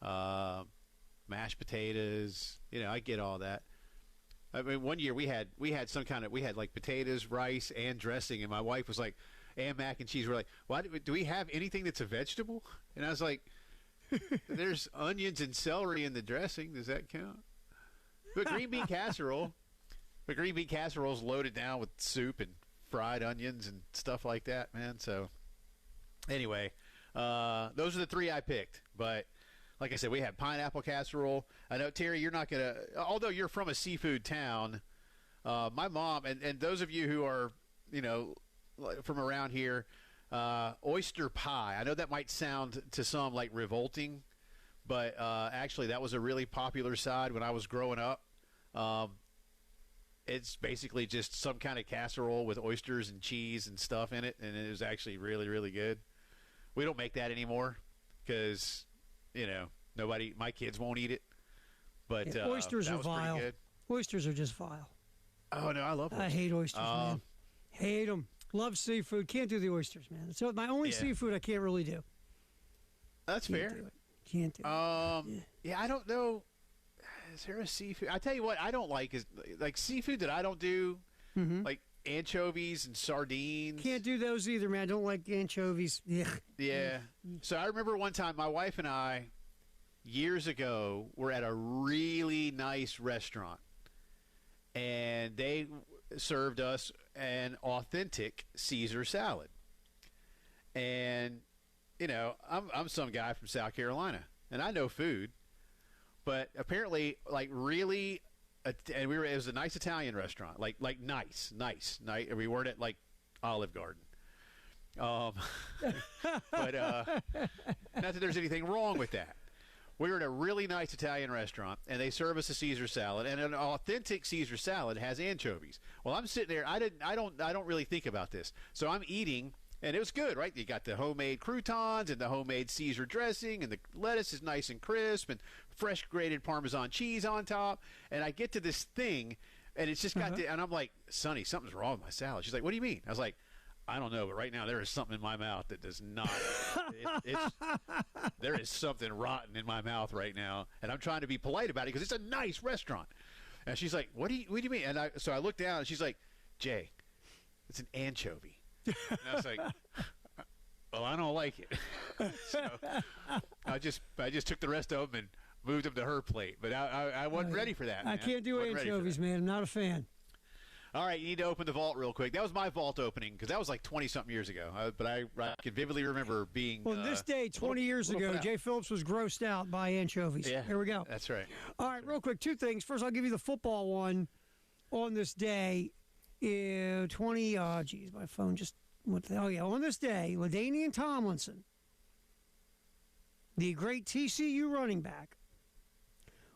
mashed potatoes. I get all that. I mean, one year we had like potatoes, rice, and dressing, and my wife was like, and mac and cheese. We're like, why do we have anything that's a vegetable? And I was like, there's onions and celery in the dressing. Does that count? But green bean casserole. But green bean casserole is loaded down with soup and fried onions and stuff like that, man. So anyway, those are the 3 I picked. But like I said, we had pineapple casserole. I know, Terry, you're not going to – although you're from a seafood town, my mom – and those of you who are, from around here, oyster pie. I know that might sound to some like revolting, but actually that was a really popular side when I was growing up. It's basically just some kind of casserole with oysters and cheese and stuff in it, and it was actually really, really good. We don't make that anymore because – my kids won't eat it. But oysters that are was vile. pretty good. Oysters are just vile. Oh no, I love oysters. I hate oysters, man. Hate them. Love seafood. Can't do the oysters, man. So my only seafood I can't really do. That's Can't fair. do it. Can't do it. Yeah, I don't know. Is there a seafood? I tell you what, I don't like is like seafood that I don't do, like anchovies and sardines. Can't do those either, man. Don't like anchovies. Yeah. Yeah. So I remember one time my wife and I, years ago, were at a really nice restaurant, and they served us an authentic Caesar salad. And I'm some guy from South Carolina, and I know food, but apparently, like really. And it was a nice Italian restaurant, like nice. And we weren't at like Olive Garden. But not that there's anything wrong with that. We were at a really nice Italian restaurant, and they serve us a Caesar salad, and an authentic Caesar salad has anchovies. Well, I'm sitting there. I don't really think about this, so I'm eating. And it was good, right? You got the homemade croutons and the homemade Caesar dressing, and the lettuce is nice and crisp, and fresh grated Parmesan cheese on top. And I get to this thing, and it's just got and I'm like, Sonny, something's wrong with my salad. She's like, what do you mean? I was like, I don't know, but right now there is something in my mouth that does not. There is something rotten in my mouth right now, and I'm trying to be polite about it because it's a nice restaurant. And she's like, what do you mean? And so I look down, and she's like, Jay, it's an anchovy. And I was like, well, I don't like it. So I just took the rest of them and moved them to her plate. But I wasn't ready for that, man. I can't do anchovies, man. I'm not a fan. All right, you need to open the vault real quick. That was my vault opening because that was like 20-something years ago. But I can vividly remember being – Well, this day, 20 years ago, Jay Phillips was grossed out by anchovies. Yeah, here we go. That's right. All right, real quick, 2 things. First, I'll give you the football one on this day. 20, my phone just went. On this day, LaDainian Tomlinson, the great TCU running back,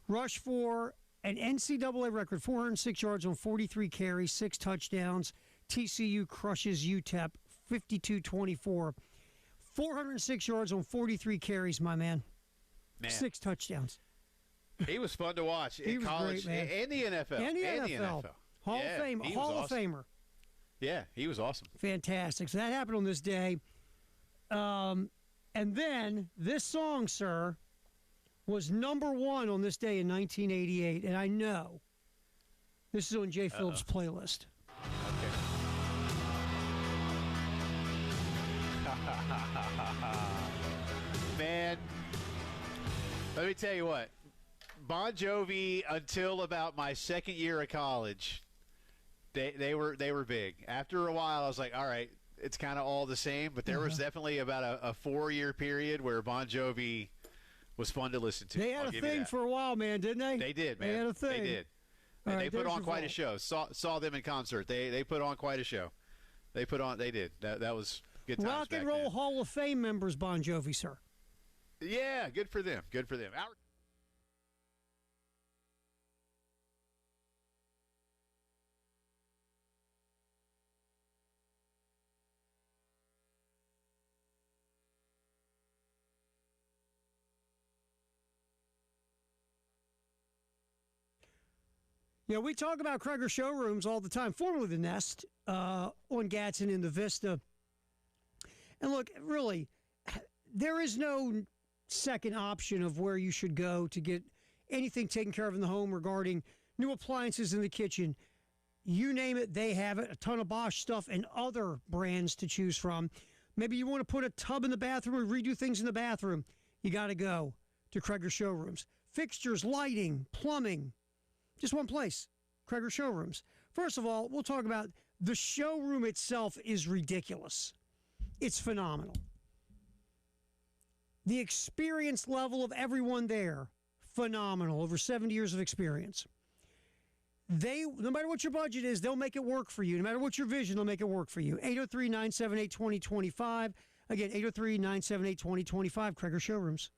rushed for an NCAA record, 406 yards on 43 carries, 6 touchdowns. TCU crushes UTEP 52-24. 406 yards on 43 carries, my man. 6 touchdowns. He was fun to watch in college great, and the NFL. And the NFL. Hall of Famer. Yeah, he was awesome. Fantastic. So that happened on this day. And then this song, sir, was number 1 on this day in 1988. And I know this is on Jay Phillips' playlist. Okay. Man, let me tell you what. Bon Jovi, until about my second year of college, they were big. After a while, I was like, all right, it's kind of all the same. But there was definitely about a 4-year period where Bon Jovi was fun to listen to. They had a thing for a while, man, didn't they? They did, man. They had a thing. They did. All And right, they put there's on your quite a vault. show. Saw them in concert. They put on quite a show. They did. That was good times Rock back and Roll then. Hall of Fame members, Bon Jovi, sir. Yeah, good for them. Good for them. Yeah, we talk about Kreger Showrooms all the time, formerly the Nest, on Gadsden in the Vista. And look, really, there is no second option of where you should go to get anything taken care of in the home regarding new appliances in the kitchen. You name it, they have it. A ton of Bosch stuff and other brands to choose from. Maybe you want to put a tub in the bathroom or redo things in the bathroom. You got to go to Kreger Showrooms. Fixtures, lighting, plumbing. Just one place, Kreger Showrooms. First of all, we'll talk about the showroom itself is ridiculous. It's phenomenal. The experience level of everyone there, phenomenal. Over 70 years of experience. No matter what your budget is, they'll make it work for you. No matter what your vision, they'll make it work for you. 803-978-2025. Again, 803-978-2025, Kreger Showrooms.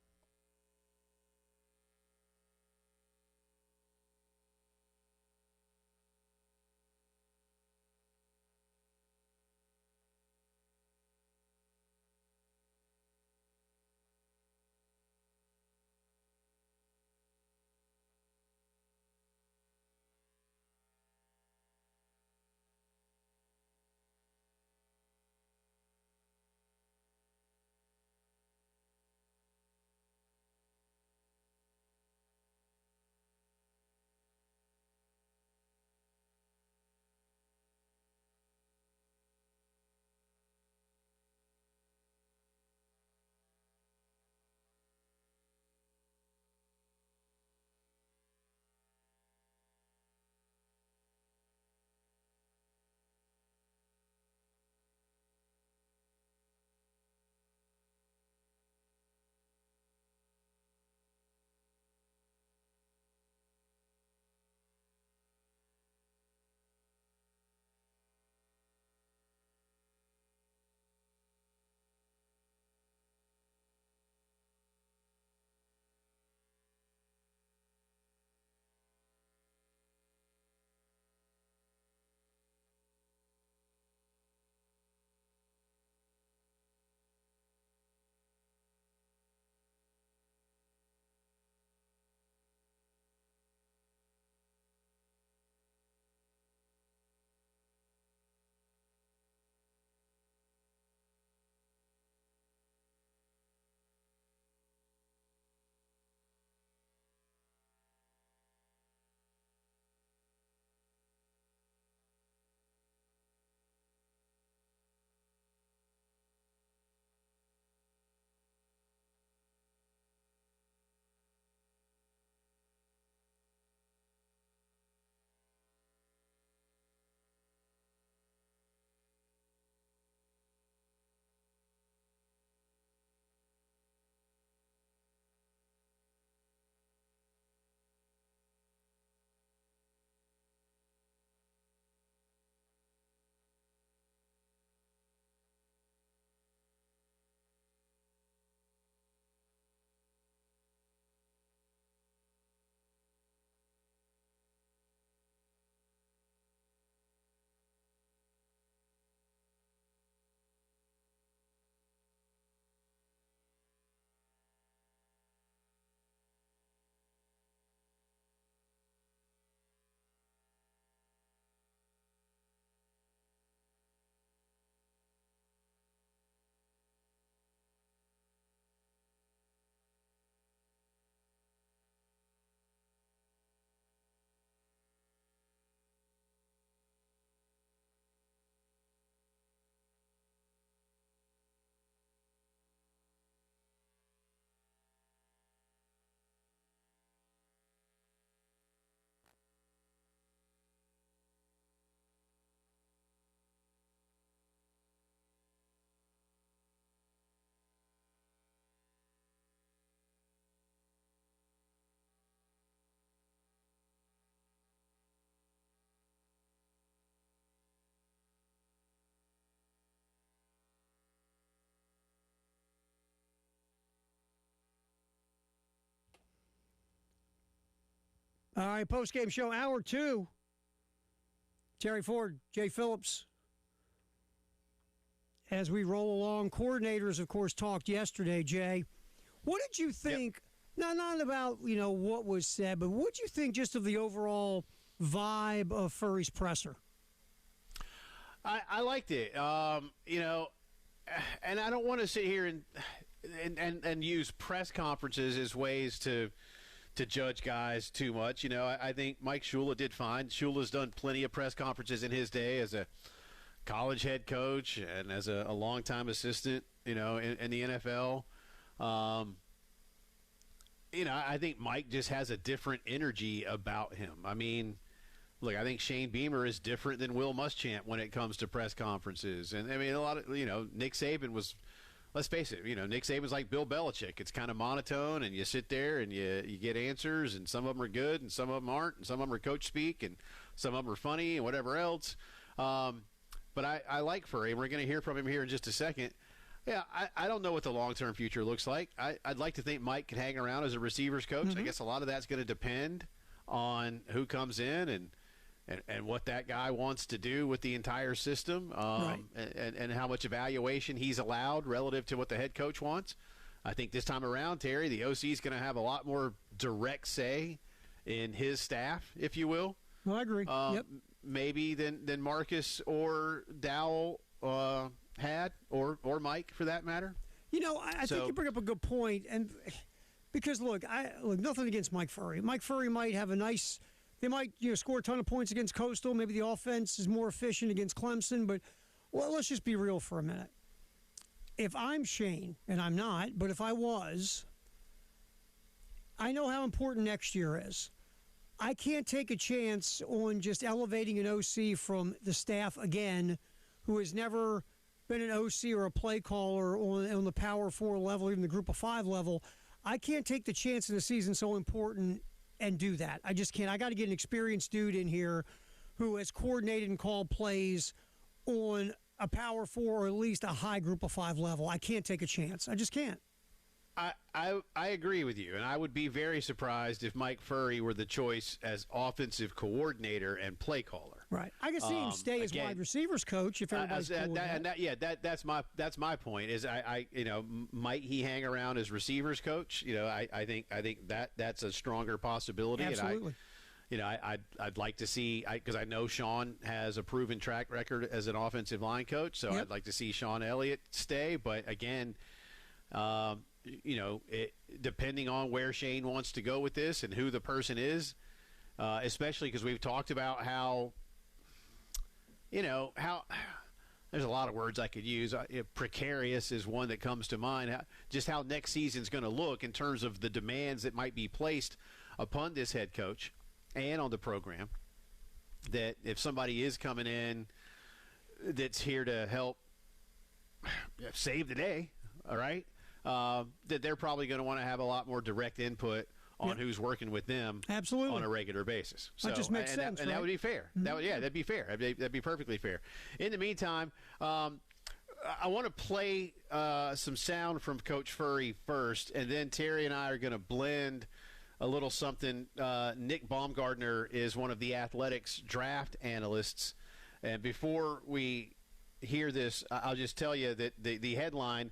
All right, post-game show, hour 2. Terry Ford, Jay Phillips. As we roll along, coordinators, of course, talked yesterday, Jay. What did you think, not about, what was said, but what did you think just of the overall vibe of Furry's presser? I liked it. And I don't want to sit here and use press conferences as ways to judge guys too much. I think Mike Shula did fine. Shula's done plenty of press conferences in his day as a college head coach and as a longtime assistant, in the NFL. I think Mike just has a different energy about him. I mean, look, I think Shane Beamer is different than Will Muschamp when it comes to press conferences. And, I mean, a lot of, Nick Saban was, let's face it, Nick Saban's like Bill Belichick. It's kind of monotone, and you sit there and you get answers, and some of them are good and some of them aren't, and some of them are coach speak, and some of them are funny and whatever else. But I like Furry, and we're going to hear from him here in just a second. Yeah, I don't know what the long-term future looks like. I'd like to think Mike can hang around as a receivers coach. Mm-hmm. I guess a lot of that's going to depend on who comes in and what that guy wants to do with the entire system, right. and how much evaluation he's allowed relative to what the head coach wants. I think this time around, Terry, the OC is going to have a lot more direct say in his staff, if you will. Well, I agree. Yep. Maybe than Marcus or Dowell had, or Mike for that matter. I think you bring up a good point, and because look, nothing against Mike Furry. Mike Furry might have they might score a ton of points against Coastal. Maybe the offense is more efficient against Clemson, but let's just be real for a minute. If I'm Shane, and I'm not, but if I was, I know how important next year is. I can't take a chance on just elevating an OC from the staff again, who has never been an OC or a play caller on the Power 4 level, even the Group of 5 level. I can't take the chance in a season so important and do that. I just can't. I got to get an experienced dude in here who has coordinated and called plays on a Power 4 or at least a high Group of 5 level. I can't take a chance. I just can't. I agree with you, and I would be very surprised if Mike Furry were the choice as offensive coordinator and play caller. Right. I can see him stay as wide receivers coach if everybody's cool with that. That's my point. Is might he hang around as receivers coach? I think that's a stronger possibility. Absolutely. And I'd like to see, because I know Sean has a proven track record as an offensive line coach, so yep. I'd like to see Sean Elliott stay. But again, depending on where Shane wants to go with this and who the person is, especially because we've talked about how there's a lot of words I could use. Precarious is one that comes to mind. Just how next season's going to look in terms of the demands that might be placed upon this head coach and on the program. That if somebody is coming in that's here to help save the day, all right, that they're probably going to want to have a lot more direct input on who's working with them absolutely on a regular basis. So, that just makes sense, and right? that would be fair. Mm-hmm. That'd be fair. That'd be perfectly fair. In the meantime, I want to play some sound from Coach Furry first, and then Terry and I are going to blend a little something. Nick Baumgardner is one of the Athletics draft analysts, and before we hear this, I'll just tell you that the headline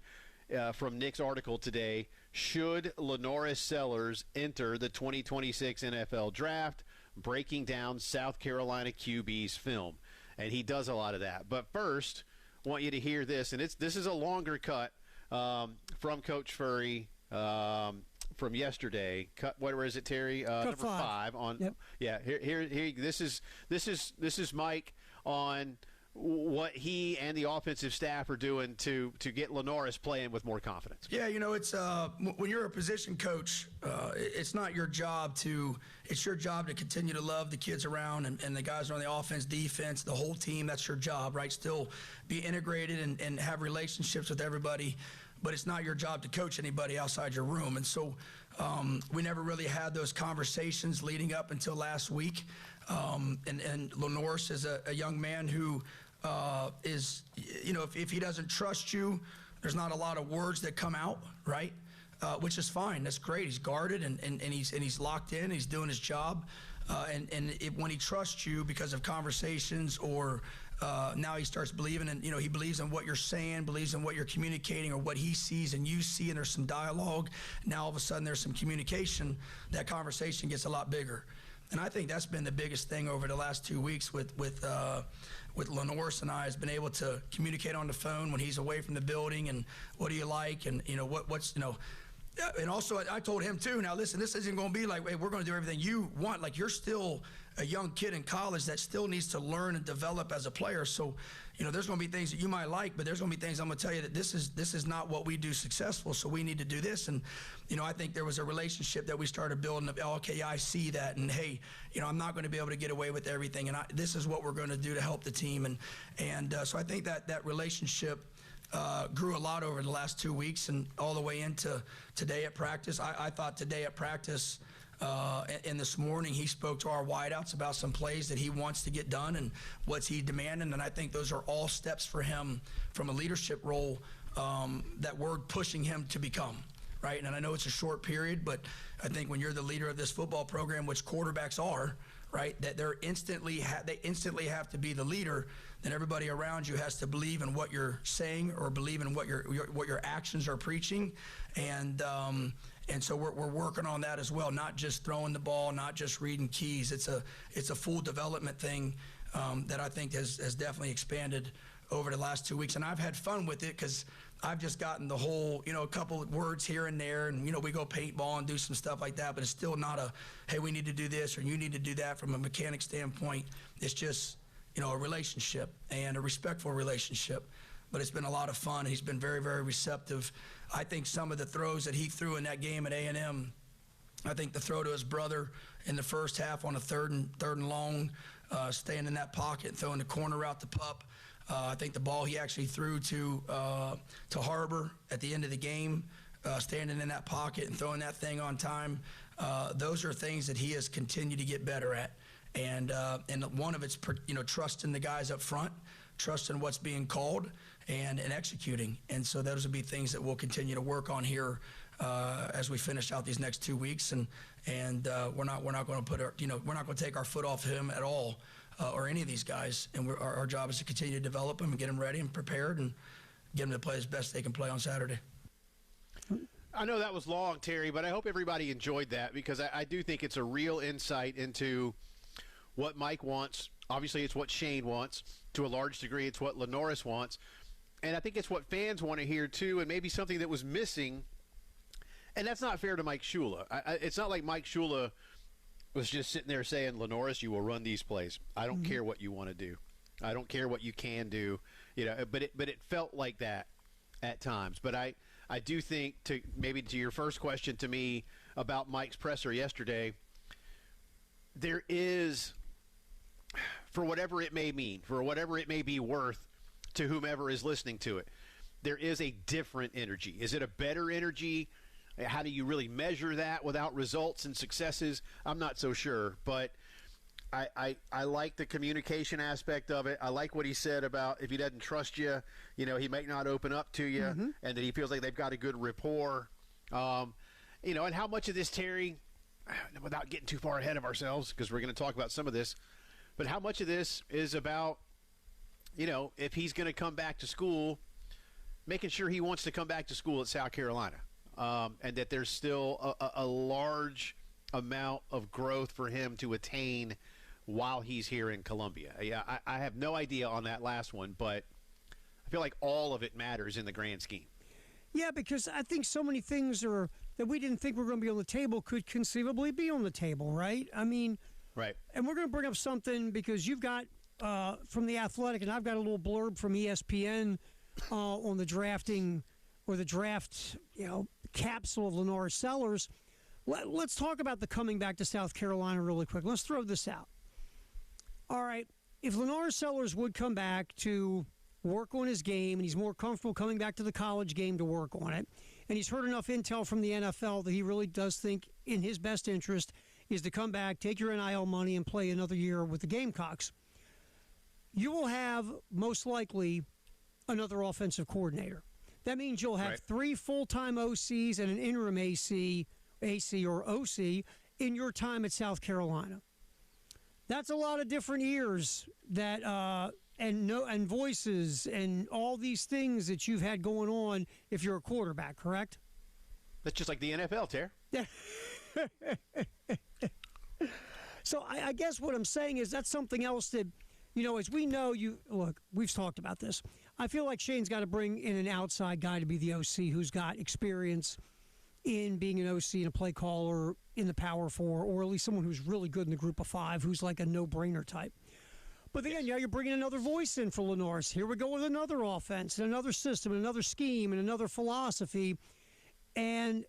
from Nick's article today: should Lenoris Sellers enter the 2026 NFL Draft? Breaking down South Carolina QB's film. And he does a lot of that. But first, I want you to hear this, and this is a longer cut from Coach Furry from yesterday. Where is it, Terry? Number 5 on. Yep. Yeah. Here. This is Mike on what he and the offensive staff are doing to get Lenoris playing with more confidence. Yeah, it's when you're a position coach, it's not your job it's your job to continue to love the kids around and the guys on the offense, defense, the whole team. That's your job, right? Still be integrated and have relationships with everybody, but it's not your job to coach anybody outside your room. And so we never really had those conversations leading up until last week. And Lenoris is a young man who is, if he doesn't trust you, there's not a lot of words that come out, right? Which is fine. That's great. He's guarded and he's locked in. He's doing his job. When he trusts you because of conversations or now he starts believing, and he believes in what you're saying, believes in what you're communicating, or what he sees and you see, and there's some dialogue. Now all of a sudden there's some communication. That conversation gets a lot bigger, and I think that's been the biggest thing over the last 2 weeks with Lenoris and I, has been able to communicate on the phone when he's away from the building, and what do you like, and what's. And also, I told him too, now listen, this isn't going to be like, hey, we're going to do everything you want. Like, you're still a young kid in college that still needs to learn and develop as a player. So, there's going to be things that you might like, but there's going to be things I'm going to tell you that this is not what we do successful, so we need to do this. And, I think there was a relationship that we started building of, okay, I see that, and hey, I'm not going to be able to get away with everything, and this is what we're going to do to help the team. And so I think that relationship grew a lot over the last 2 weeks and all the way into today at practice. I thought today at practice and this morning he spoke to our wideouts about some plays that he wants to get done and what's he demanding. And I think those are all steps for him from a leadership role that we're pushing him to become. Right. And I know it's a short period, but I think when you're the leader of this football program, which quarterbacks are, right, that they instantly have to be the leader, then everybody around you has to believe in what you're saying or believe in what your actions are preaching. And so we're working on that as well, not just throwing the ball, not just reading keys. It's a full development thing that I think has definitely expanded over the last 2 weeks. And I've had fun with it because I've just gotten the whole, a couple of words here and there, and, we go paintball and do some stuff like that, but it's still not a, hey, we need to do this or you need to do that from a mechanic standpoint. It's just, a relationship and a respectful relationship. But it's been a lot of fun. He's been very, very receptive. I think some of the throws that he threw in that game at A&M, I think the throw to his brother in the first half on a third and long, staying in that pocket, throwing the corner out the pup. I think the ball he actually threw to Harbor at the end of the game, standing in that pocket and throwing that thing on time. Those are things that he has continued to get better at. And one of it's, trusting the guys up front, trusting what's being called, and executing. And so those will be things that we'll continue to work on here as we finish out these next 2 weeks. And we're not going to put we're not going to take our foot off him at all. Or any of these guys, and our job is to continue to develop them and get them ready and prepared and get them to play as best they can play on Saturday. I know that was long, Terry, but I hope everybody enjoyed that because I do think it's a real insight into what Mike wants. Obviously, it's what Shane wants. To a large degree, it's what Lenoris wants. And I think it's what fans want to hear, too, and maybe something that was missing. And that's not fair to Mike Shula. It's not like Mike Shula was just sitting there saying, Lenoris, you will run these plays. I don't care what you want to do. I don't care what you can do. But it felt like that at times. But I do think, to your first question to me about Mike's presser yesterday, there is, for whatever it may mean, for whatever it may be worth to whomever is listening to it, there is a different energy. Is it a better energy? How do you really measure that without results and successes? I'm not so sure, but I like the communication aspect of it. I like what he said about if he doesn't trust you, he might not open up to you, and that he feels like they've got a good rapport. And how much of this, Terry, without getting too far ahead of ourselves, because we're going to talk about some of this, but how much of this is about, if he's going to come back to school, making sure he wants to come back to school at South Carolina. And that there's still a large amount of growth for him to attain while he's here in Columbia. Yeah, I have no idea on that last one, but I feel like all of it matters in the grand scheme. Yeah, because I think so many things that we didn't think were going to be on the table could conceivably be on the table, right? I mean, right. And we're going to bring up something because you've got from The Athletic, and I've got a little blurb from ESPN on the drafting or the draft, capsule of Lenoris Sellers. Let's talk about the coming back to South Carolina really quick. Let's throw this out. All right, if Lenoris Sellers would come back to work on his game and he's more comfortable coming back to the college game to work on it, and he's heard enough intel from the NFL that he really does think in his best interest is to come back, take your NIL money, and play another year with the Gamecocks, you will have most likely another offensive coordinator. That means you'll have 3 full-time OCs and an interim AC or OC in your time at South Carolina. That's a lot of different ears that and voices and all these things that you've had going on if you're a quarterback, correct? That's just like the NFL, Ter. Yeah. So I guess what I'm saying is that's something else that, as we know, we've talked about this. I feel like Shane's got to bring in an outside guy to be the OC who's got experience in being an OC and a play caller in the Power Four, or at least someone who's really good in the Group of Five, who's like a no-brainer type. But again, you're bringing another voice in for Lenore's. Here we go with another offense, and another system, and another scheme, and another philosophy. And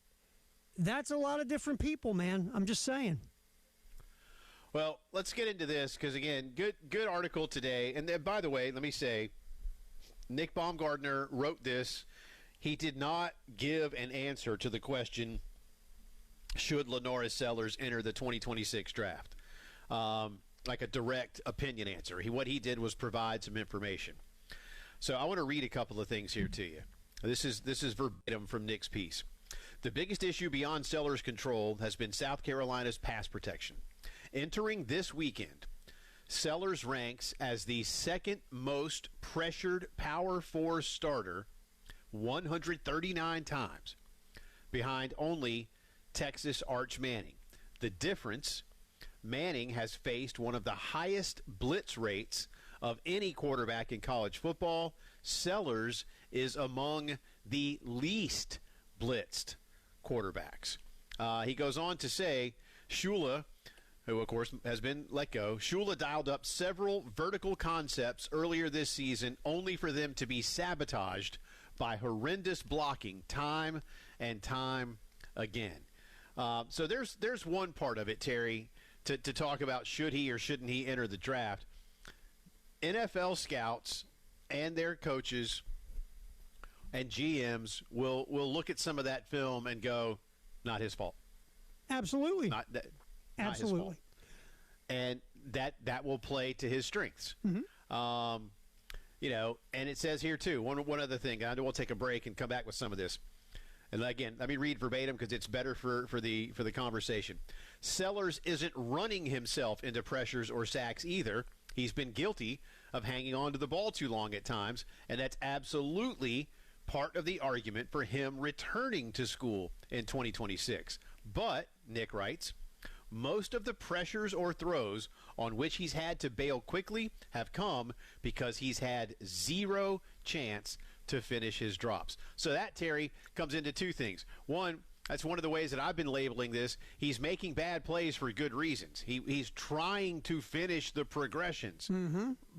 that's a lot of different people, man. I'm just saying. Well, let's get into this because, again, good article today. And then, by the way, let me say, Nick Baumgardner wrote this. He did not give an answer to the question, should Lenore's Sellers enter the 2026 draft? Like a direct opinion answer. What he did was provide some information. So I want to read a couple of things here to you. This is verbatim from Nick's piece. The biggest issue beyond Sellers' control has been South Carolina's pass protection. Entering this weekend, Sellers ranks as the second most pressured Power 4 starter 139 times, behind only Texas Arch Manning. The difference, Manning has faced one of the highest blitz rates of any quarterback in college football. Sellers is among the least blitzed quarterbacks. He goes on to say, Shula, who, of course, has been let go, Shula dialed up several vertical concepts earlier this season only for them to be sabotaged by horrendous blocking time and time again. So there's one part of it, Terry, to talk about should he or shouldn't he enter the draft. NFL scouts and their coaches and GMs will look at some of that film and go, not his fault. Absolutely. Not Absolutely. his fault. And that will play to his strengths. Mm-hmm. And it says here too, one other thing. I know we'll take a break and come back with some of this. And again, let me read verbatim because it's better for the conversation. Sellers isn't running himself into pressures or sacks either. He's been guilty of hanging on to the ball too long at times, and that's absolutely part of the argument for him returning to school in 2026. But, Nick writes, most of the pressures or throws on which he's had to bail quickly have come because he's had zero chance to finish his drops. So that, Terry, comes into two things. One, that's one of the ways that I've been labeling this. He's making bad plays for good reasons. He's trying to finish the progressions,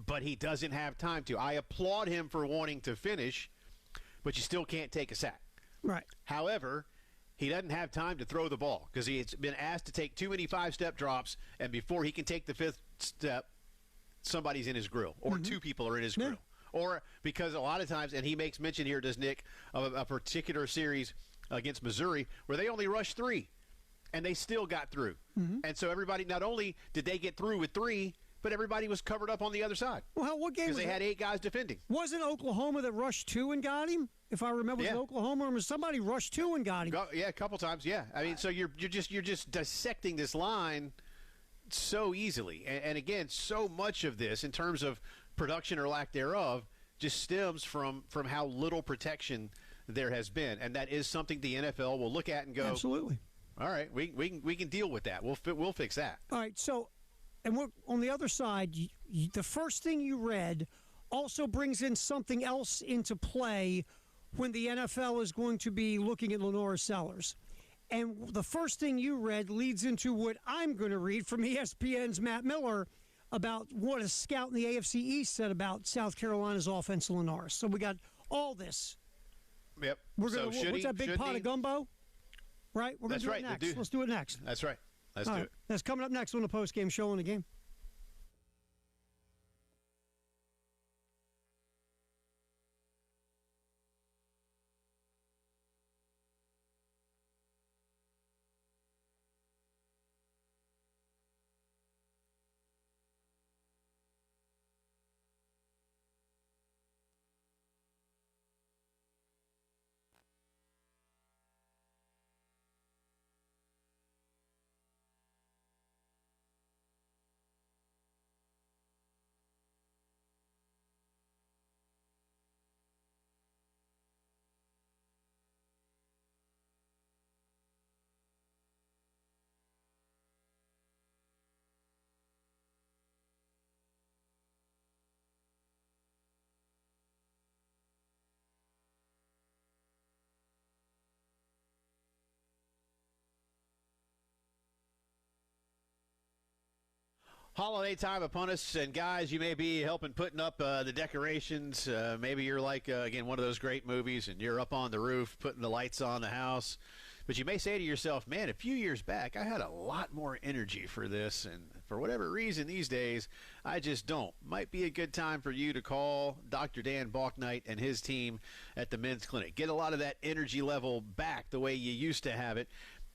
but he doesn't have time to. I applaud him for wanting to finish, but you still can't take a sack. Right. However, he doesn't have time to throw the ball because he's been asked to take too many five-step drops, and before he can take the fifth step, somebody's in his grill, or two people are in his grill. Or because a lot of times, and he makes mention here, does Nick, of a particular series against Missouri where they only rushed 3, and they still got through. And so everybody, not only did they get through with 3, but everybody was covered up on the other side. Well, what game was because they had 8 guys defending. Wasn't Oklahoma that rushed 2 and got him? If I remember, was it Oklahoma, or was somebody rushed 2 and got him? Yeah, a couple times. Yeah, I mean, so you're just dissecting this line so easily, and again, so much of this in terms of production or lack thereof just stems from how little protection there has been, and that is something the NFL will look at and go, absolutely. All right, we can deal with that. We'll fix that. All right, so. And on the other side, the first thing you read also brings in something else into play when the NFL is going to be looking at Lenore Sellers. And the first thing you read leads into what I'm going to read from ESPN's Matt Miller about what a scout in the AFC East said about South Carolina's offense, Lenore. So we got all this. Yep. What's that big pot of gumbo? Right? We're going to do it next. Let's do it next. That's right. Let's do it. That's coming up next on the post-game show in the game. Holiday time upon us, and guys, you may be helping putting up the decorations. Maybe you're like, again, one of those great movies, and you're up on the roof putting the lights on the house. But you may say to yourself, man, a few years back, I had a lot more energy for this, and for whatever reason these days, I just don't. Might be a good time for you to call Dr. Dan Balknight and his team at the Men's Clinic. Get a lot of that energy level back the way you used to have it.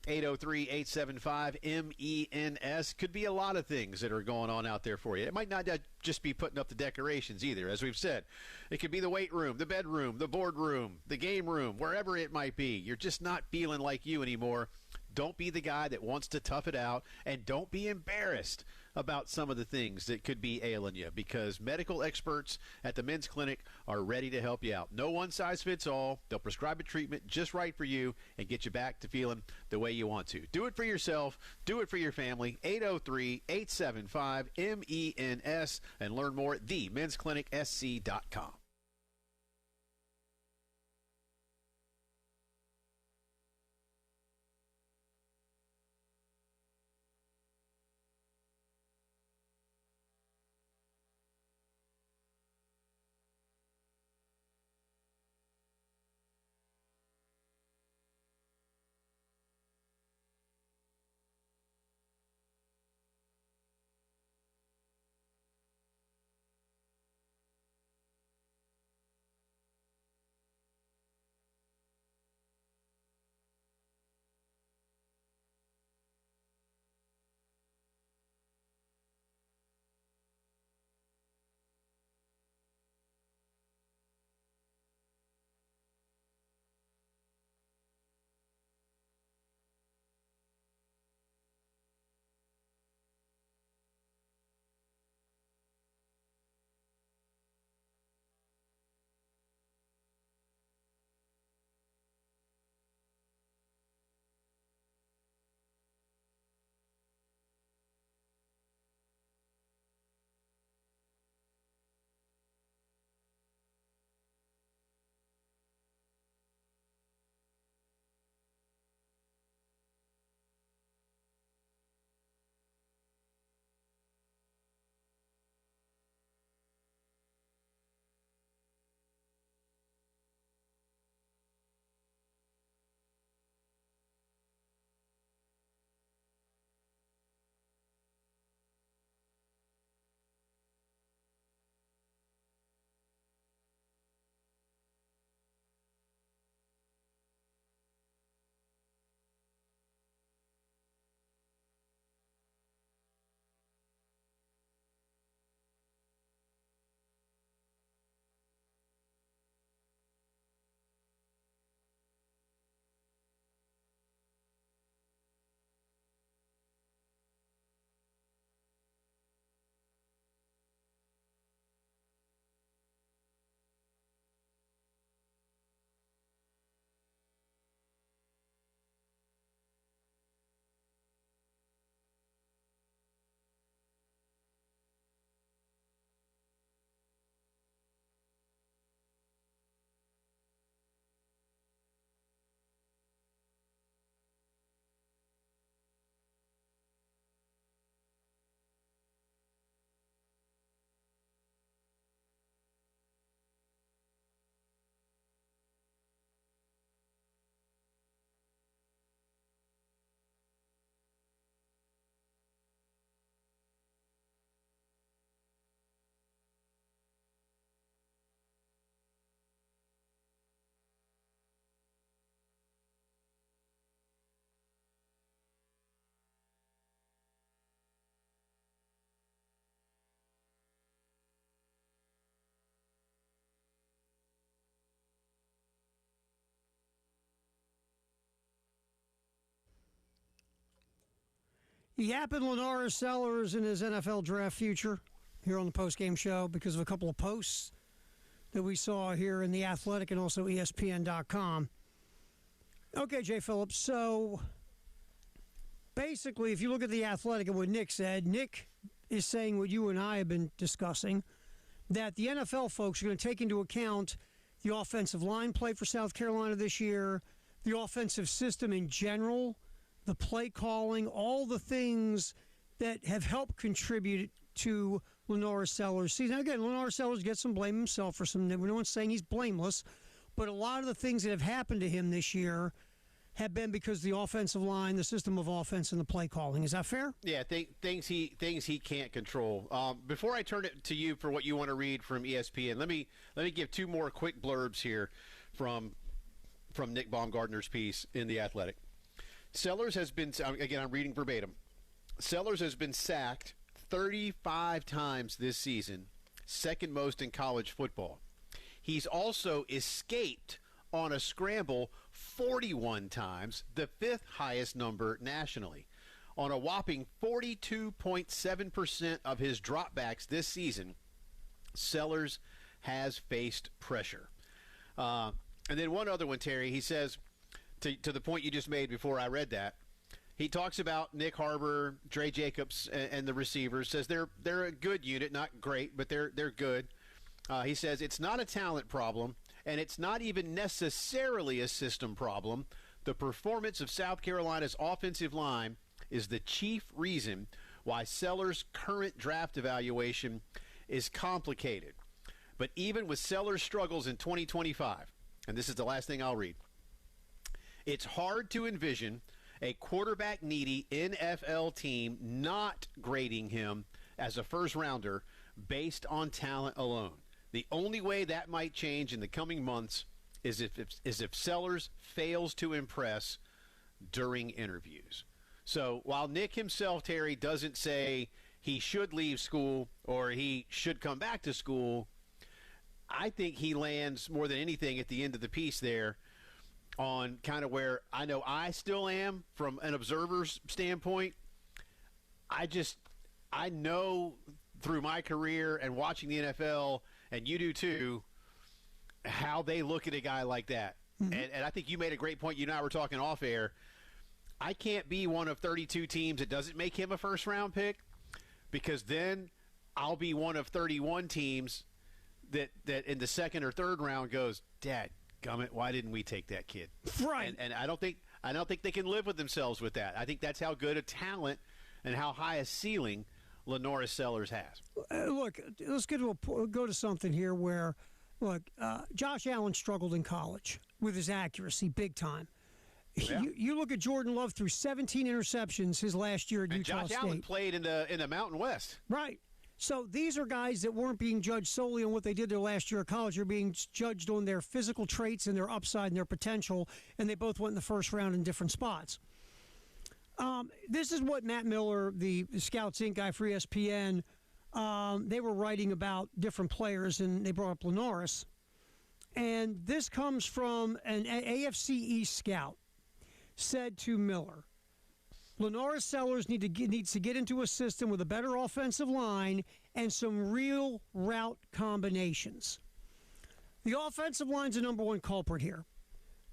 803-875-MENS. Could be a lot of things that are going on out there for you. It might not just be putting up the decorations either. As we've said, it could be the weight room, the bedroom, the boardroom, the game room, wherever it might be. You're just not feeling like you anymore. Don't be the guy that wants to tough it out, and don't be embarrassed about some of the things that could be ailing you, because medical experts at the Men's Clinic are ready to help you out. No one size fits all. They'll prescribe a treatment just right for you and get you back to feeling the way you want to. Do it for yourself. Do it for your family. 803-875-MENS, and learn more at themensclinicsc.com. Yapping Lenora Sellers in his NFL draft future here on the postgame show because of a couple of posts that we saw here in The Athletic and also ESPN.com. Okay, Jay Phillips, so basically if you look at The Athletic and what Nick said, Nick is saying what you and I have been discussing, that the NFL folks are going to take into account the offensive line play for South Carolina this year, the offensive system in general, the play calling, all the things that have helped contribute to Lenora Sellers' season. Again, Lenora Sellers gets some blame himself for some. No one's saying he's blameless, but a lot of the things that have happened to him this year have been because of the offensive line, the system of offense, and the play calling. Is that fair? Yeah, things he can't control. Before I turn it to you for what you want to read from ESPN, let me give two more quick blurbs here from Nick Baumgartner's piece in The Athletic. Sellers has been, again, I'm reading verbatim. Sellers has been sacked 35 times this season, second most in college football. He's also escaped on a scramble 41 times, the fifth highest number nationally. On a whopping 42.7% of his dropbacks this season, Sellers has faced pressure. And then one other one, Terry, he says, to the point you just made before I read that, he talks about Nick Harbor, Dre Jacobs, and the receivers, says they're a good unit, not great, but they're good. He says it's not a talent problem, and it's not even necessarily a system problem. The performance of South Carolina's offensive line is the chief reason why Sellers' current draft evaluation is complicated. But even with Sellers' struggles in 2025, and this is the last thing I'll read, it's hard to envision a quarterback-needy NFL team not grading him as a first-rounder based on talent alone. The only way that might change in the coming months is if Sellers fails to impress during interviews. So while Nick himself, Terry, doesn't say he should leave school or he should come back to school, I think he lands more than anything at the end of the piece there on kind of where I know I still am from an observer's standpoint. I know through my career and watching the NFL, and you do too, how they look at a guy like that. Mm-hmm. And I think you made a great point. You and I were talking off air. I can't be one of 32 teams that doesn't make him a first-round pick, because then I'll be one of 31 teams that in the second or third round goes, Dad, gummit, why didn't we take that kid? Right. And I don't think they can live with themselves with that. I think that's how good a talent and how high a ceiling Lenora Sellers has. Look, let's go to something here where, look, Josh Allen struggled in college with his accuracy big time. Yeah. You look at Jordan Love through 17 interceptions his last year at Utah State. Josh Allen played in the Mountain West. Right. So these are guys that weren't being judged solely on what they did their last year of college. They're being judged on their physical traits and their upside and their potential, and they both went in the first round in different spots. This is what Matt Miller, the Scouts Inc. guy for ESPN, they were writing about different players, and they brought up Lenoris. And this comes from an AFC East scout, said to Miller, Lenora Sellers needs to get into a system with a better offensive line and some real route combinations. The offensive line's the number one culprit here,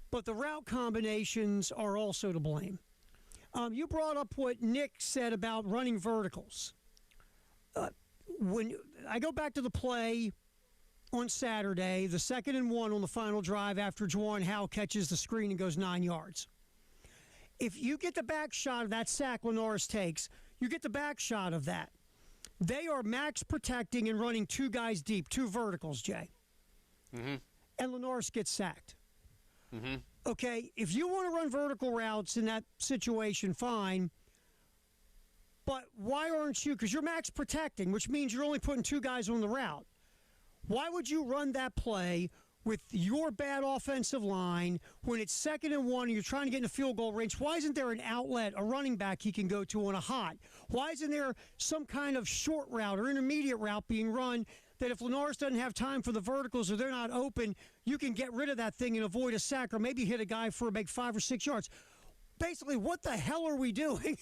but the route combinations are also to blame. You brought up what Nick said about running verticals. When I go back to the play on Saturday, the 2nd and 1 on the final drive after Juwan Howe catches the screen and goes 9 yards. If you get the back shot of that sack Lenoris takes, you get the back shot of that. They are max protecting and running two guys deep, two verticals, Jay. Mm-hmm. And Lenoris gets sacked. Mm-hmm. Okay, if you want to run vertical routes in that situation, fine. But why aren't you? Because you're max protecting, which means you're only putting two guys on the route. Why would you run that play with your bad offensive line when it's 2nd and 1 and you're trying to get in a field goal range? Why isn't there an outlet, a running back he can go to on a hot? Why isn't there some kind of short route or intermediate route being run that if Lenoris doesn't have time for the verticals or they're not open, you can get rid of that thing and avoid a sack or maybe hit a guy for maybe 5 or 6 yards? Basically, what the hell are we doing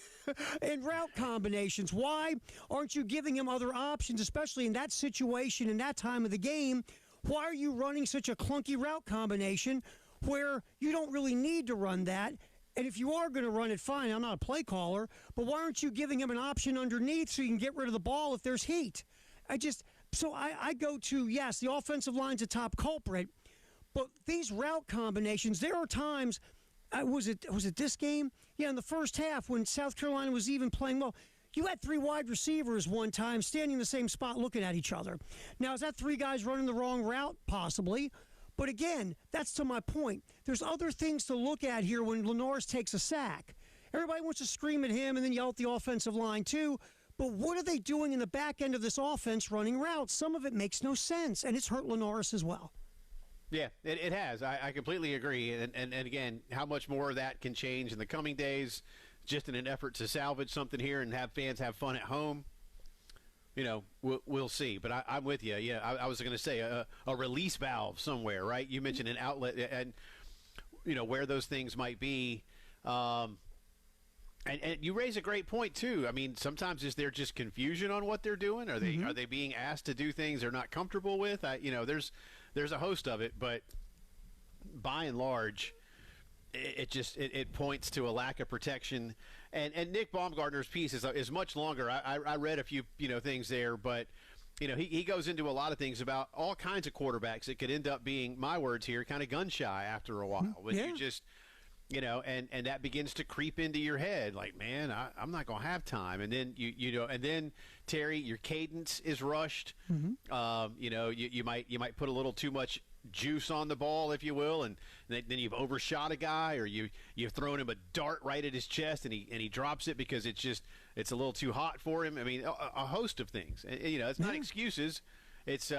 in route combinations? Why aren't you giving him other options, especially in that situation, in that time of the game? Why are you running such a clunky route combination where you don't really need to run that? And if you are going to run it, fine. I'm not a play caller. But why aren't you giving him an option underneath so you can get rid of the ball if there's heat? I go to, yes, the offensive line's a top culprit. But these route combinations, there are times, was it this game? Yeah, in the first half when South Carolina was even playing well, You had 3 wide receivers one time standing in the same spot looking at each other. Now, is that 3 guys running the wrong route? Possibly. But again, that's to my point. There's other things to look at here when Lenoris takes a sack. Everybody wants to scream at him and then yell at the offensive line too. But what are they doing in the back end of this offense running routes? Some of it makes no sense, and it's hurt Lenoris as well. Yeah, it has. I completely agree. And again, how much more of that can change in the coming days just in an effort to salvage something here and have fans have fun at home? We'll see. But I'm with you. Yeah, I was going to say a release valve somewhere, right? You mentioned an outlet and, where those things might be. And you raise a great point, too. I mean, sometimes is there just confusion on what they're doing? Are they being asked to do things they're not comfortable with? There's a host of it, but by and large, it points to a lack of protection. And Nick Baumgartner's piece is much longer. I read a few things there, but he goes into a lot of things about all kinds of quarterbacks that could end up being, my words here, kind of gun shy after a while. When you just and that begins to creep into your head, like, man, I'm not going to have time. And then and then Terry, your cadence is rushed. You might put a little too much juice on the ball, if you will, and then you've overshot a guy, or you've thrown him a dart right at his chest, and he drops it because it's a little too hot for him. I mean, a host of things. It's not excuses. It's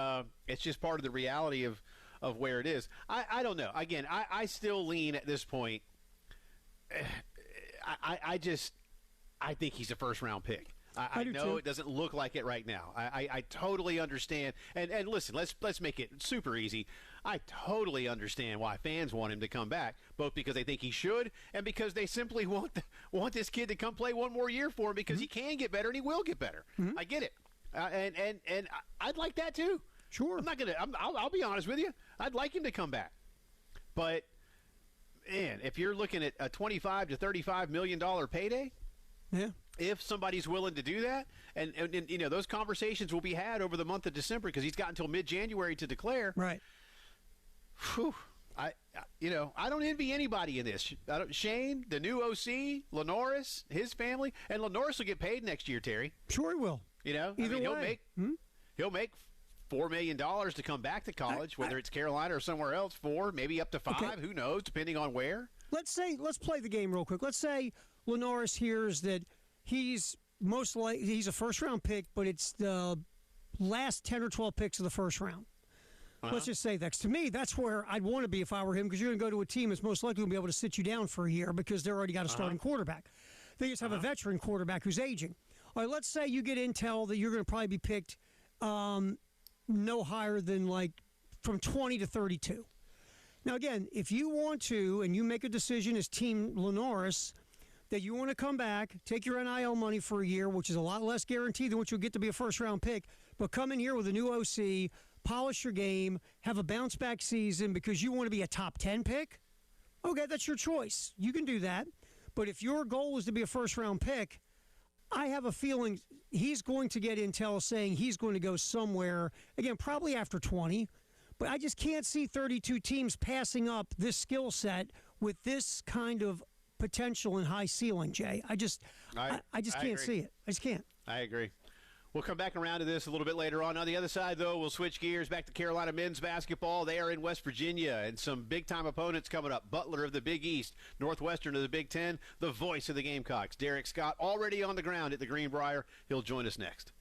just part of the reality of where it is. I don't know. Again, I still lean at this point. I think he's a first-round pick. I know too. It doesn't look like it right now. I totally understand. And listen, let's make it super easy. I totally understand why fans want him to come back, both because they think he should and because they simply want this kid to come play one more year for him because he can get better and he will get better. I get it. And I'd like that too. Sure. I'll be honest with you. I'd like him to come back. But man, if you're looking at a $25 to $35 million payday, if somebody's willing to do that, and those conversations will be had over the month of December because he's got until mid-January to declare. Right. Whew, I don't envy anybody in this. Shane, the new OC, Lenoris, his family, and Lenoris will get paid next year, Terry. Sure he will. He'll make $4 million to come back to college, whether it's Carolina or somewhere else. 4, maybe up to 5. Okay. Who knows? Depending on where. Let's play the game real quick. Let's say Lenoris hears that he's a first-round pick, but it's the last 10 or 12 picks of the first round. Let's just say that. To me, that's where I'd want to be if I were him, because you're going to go to a team that's most likely going to be able to sit you down for a year because they're already got a starting quarterback. They just have a veteran quarterback who's aging. All right, let's say you get intel that you're going to probably be picked no higher than from 20 to 32. Now, again, if you want to and you make a decision as Team Lenoris that you want to come back, take your NIL money for a year, which is a lot less guaranteed than what you'll get to be a first-round pick, but come in here with a new OC, polish your game, have a bounce-back season because you want to be a top 10 pick, okay, that's your choice. You can do that. But if your goal is to be a first-round pick, I have a feeling he's going to get intel saying he's going to go somewhere, again, probably after 20, but I just can't see 32 teams passing up this skill set with this kind of potential and high ceiling, Jay. I just can't see it. I just can't. I agree. We'll come back around to this a little bit later on. On the other side, though, we'll switch gears back to Carolina men's basketball. They are in West Virginia, and some big-time opponents coming up. Butler of the Big East, Northwestern of the Big Ten, the voice of the Gamecocks. Derek Scott already on the ground at the Greenbrier. He'll join us next.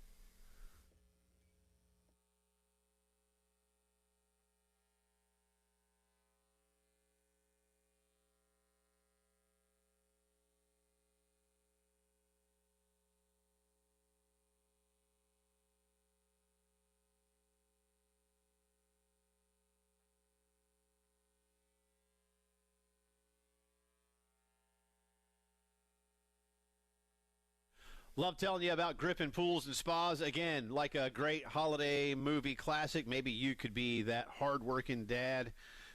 Love telling you about Griffin Pools and Spas. Again, like a great holiday movie classic, maybe you could be that hardworking dad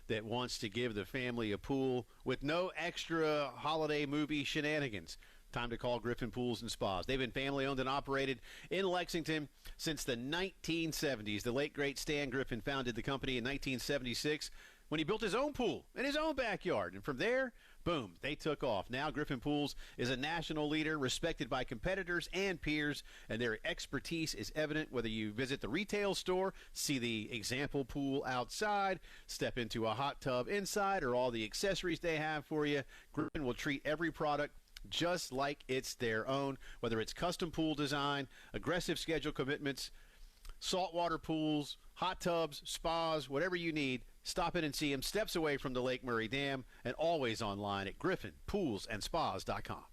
that wants to give the family a pool with no extra holiday movie shenanigans. Time to call Griffin Pools and Spas. They've been family-owned and operated in Lexington since the 1970s. The late, great Stan Griffin founded the company in 1976 when he built his own pool in his own backyard. And from there, Boom, they took off. Now Griffin Pools is a national leader, respected by competitors and peers, and their expertise is evident whether you visit the retail store, see the example pool outside, step into a hot tub inside, or all the accessories they have for you. Griffin will treat every product just like it's their own, whether it's custom pool design, aggressive schedule commitments, saltwater pools, hot tubs, spas, whatever you need. Stop in and see him steps away from the Lake Murray Dam and always online at griffinpoolsandspas.com.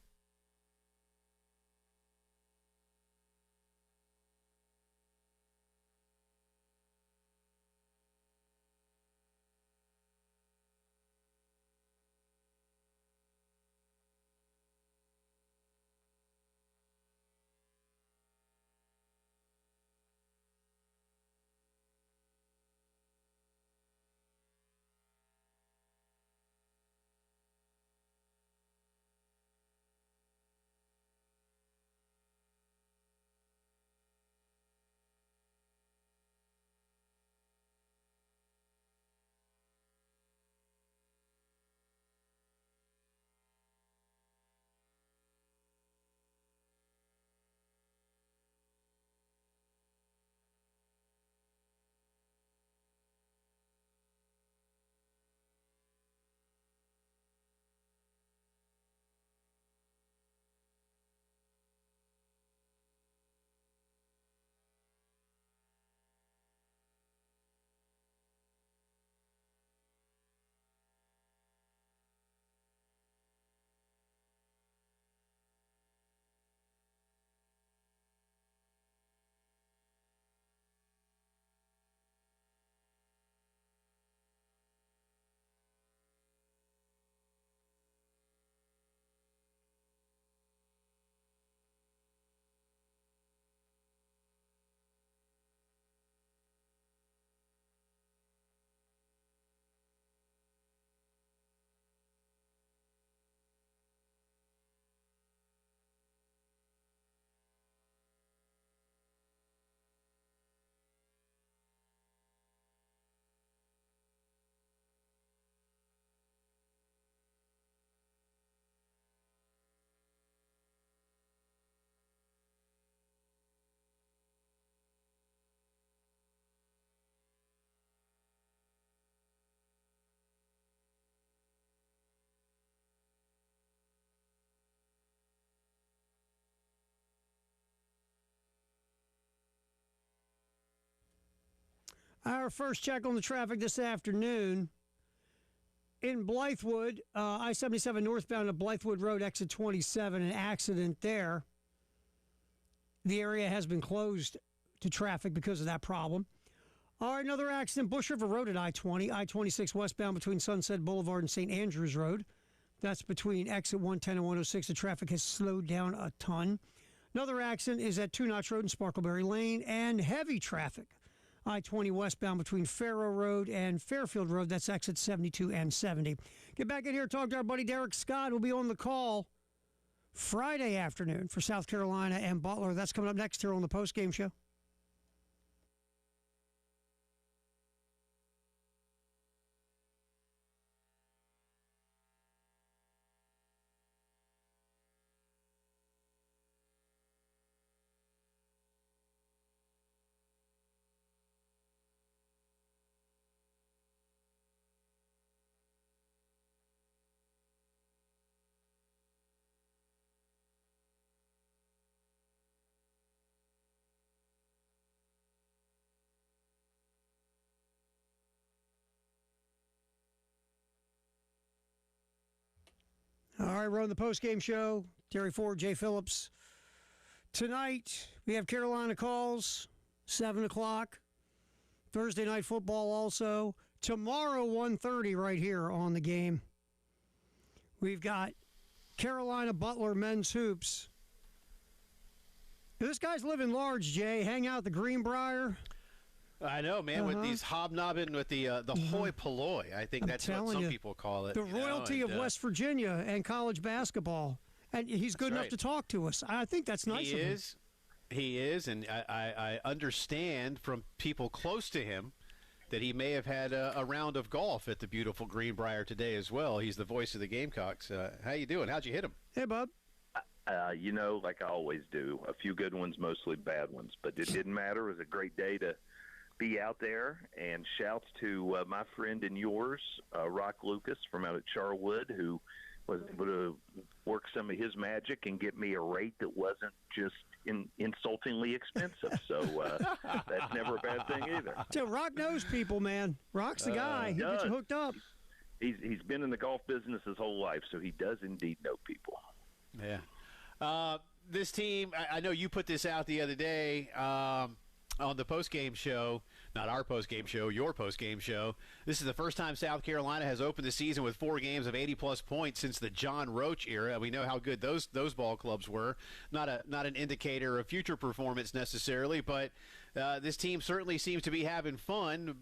Our first check on the traffic this afternoon in Blythewood, I-77 northbound at Blythewood Road, exit 27, an accident there. The area has been closed to traffic because of that problem. All right, another accident, Bush River Road at I-20, I-26 westbound between Sunset Boulevard and St. Andrews Road. That's between exit 110 and 106. The traffic has slowed down a ton. Another accident is at Two Notch Road and Sparkleberry Lane, and heavy traffic. I-20 westbound between Faro Road and Fairfield Road. That's exit 72 and 70. Get back in here, talk to our buddy Derek Scott, who'll be on the call Friday afternoon for South Carolina and Butler. That's coming up next here on the postgame show. All right, we're on the postgame show. Terry Ford, Jay Phillips. Tonight, we have Carolina calls, 7 o'clock. Thursday night football also. Tomorrow, 1:30 right here on the game. We've got Carolina Butler men's hoops. This guy's living large, Jay. Hang out at the Greenbrier. I know, man, with these hobnobbing with the hoi polloi. I think that's what some people call it. The royalty of West Virginia and college basketball. And he's good enough to talk to us. I think that's nice of him. He is, and I understand from people close to him that he may have had a round of golf at the beautiful Greenbrier today as well. He's the voice of the Gamecocks. How you doing? How'd you hit him? Hey, Bob. Like I always do, a few good ones, mostly bad ones. But it didn't matter. It was a great day to be out there. And shouts to my friend and yours, Rock Lucas from out at Charwood, who was able to work some of his magic and get me a rate that wasn't just insultingly expensive. So that's never a bad thing either. So Rock knows people, man. Rock's the guy. He'll get you hooked up. He's been in the golf business his whole life, so he does indeed know people. Yeah. This team, I know you put this out the other day on the postgame show, not our postgame show, your postgame show. This is the first time South Carolina has opened the season with 4 games of 80-plus points since the John Roach era. We know how good those ball clubs were. Not an indicator of future performance necessarily, but this team certainly seems to be having fun.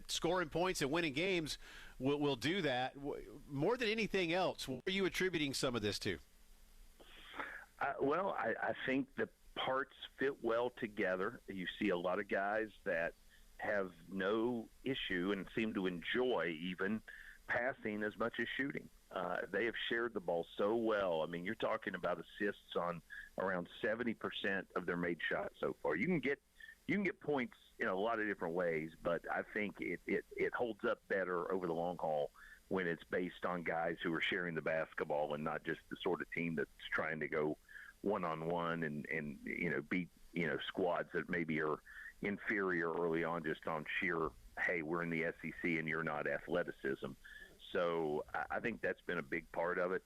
Scoring points and winning games will do that. More than anything else, what are you attributing some of this to? I think the parts fit well together. You see a lot of guys that have no issue and seem to enjoy even passing as much as shooting. They have shared the ball so well. I mean, you're talking about assists on around 70% of their made shots so far. You can get points in a lot of different ways, but I think it holds up better over the long haul when it's based on guys who are sharing the basketball and not just the sort of team that's trying to go one-on-one and beat squads that maybe are inferior early on just on sheer, hey, we're in the SEC and you're not, athleticism. So I think that's been a big part of it.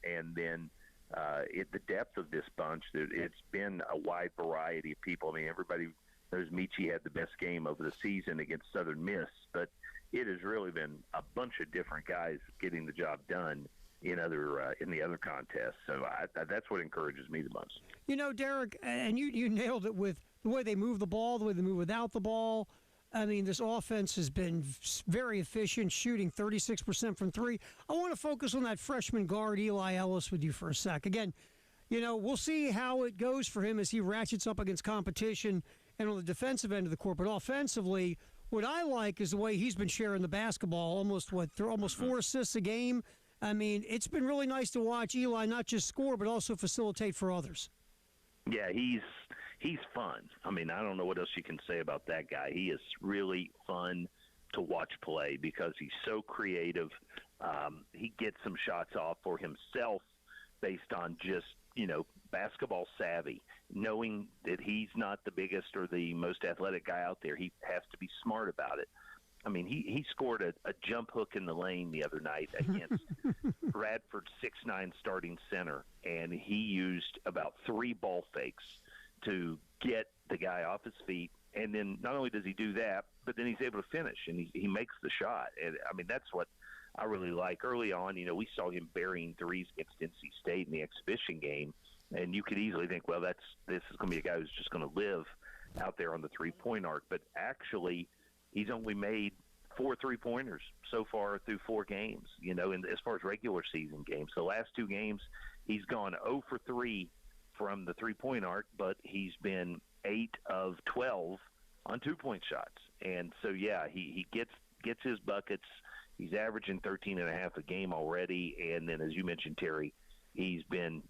And then the depth of this bunch, it's been a wide variety of people. I mean, everybody knows Michi had the best game of the season against Southern Miss, but it has really been a bunch of different guys getting the job done in the other contests. So that's what encourages me the most. Derek, and you nailed it with the way they move the ball, the way they move without the ball. I mean, this offense has been very efficient, shooting 36% from 3. I want to focus on that freshman guard, Eli Ellis, with you for a sec. Again, we'll see how it goes for him as he ratchets up against competition and on the defensive end of the court. But offensively, what I like is the way he's been sharing the basketball, almost 4 assists a game. I mean, it's been really nice to watch Eli not just score, but also facilitate for others. Yeah, he's fun. I mean, I don't know what else you can say about that guy. He is really fun to watch play because he's so creative. He gets some shots off for himself based on just, basketball savvy, knowing that he's not the biggest or the most athletic guy out there. He has to be smart about it. I mean, he scored a jump hook in the lane the other night against Radford's 6'9" starting center, and he used about 3 ball fakes to get the guy off his feet. And then not only does he do that, but then he's able to finish, and he makes the shot. And, I mean, that's what I really like. Early on, we saw him burying threes against NC State in the exhibition game, and you could easily think, well, this is going to be a guy who's just going to live out there on the three-point arc. But actually, he's only made 4 3-pointers so far through 4 games, as far as regular season games. The last 2 games, he's gone 0 for 3 from the three-point arc, but he's been 8 of 12 on 2-point shots. And so, yeah, he gets his buckets. He's averaging 13.5 a game already. And then, as you mentioned, Terry, he's been,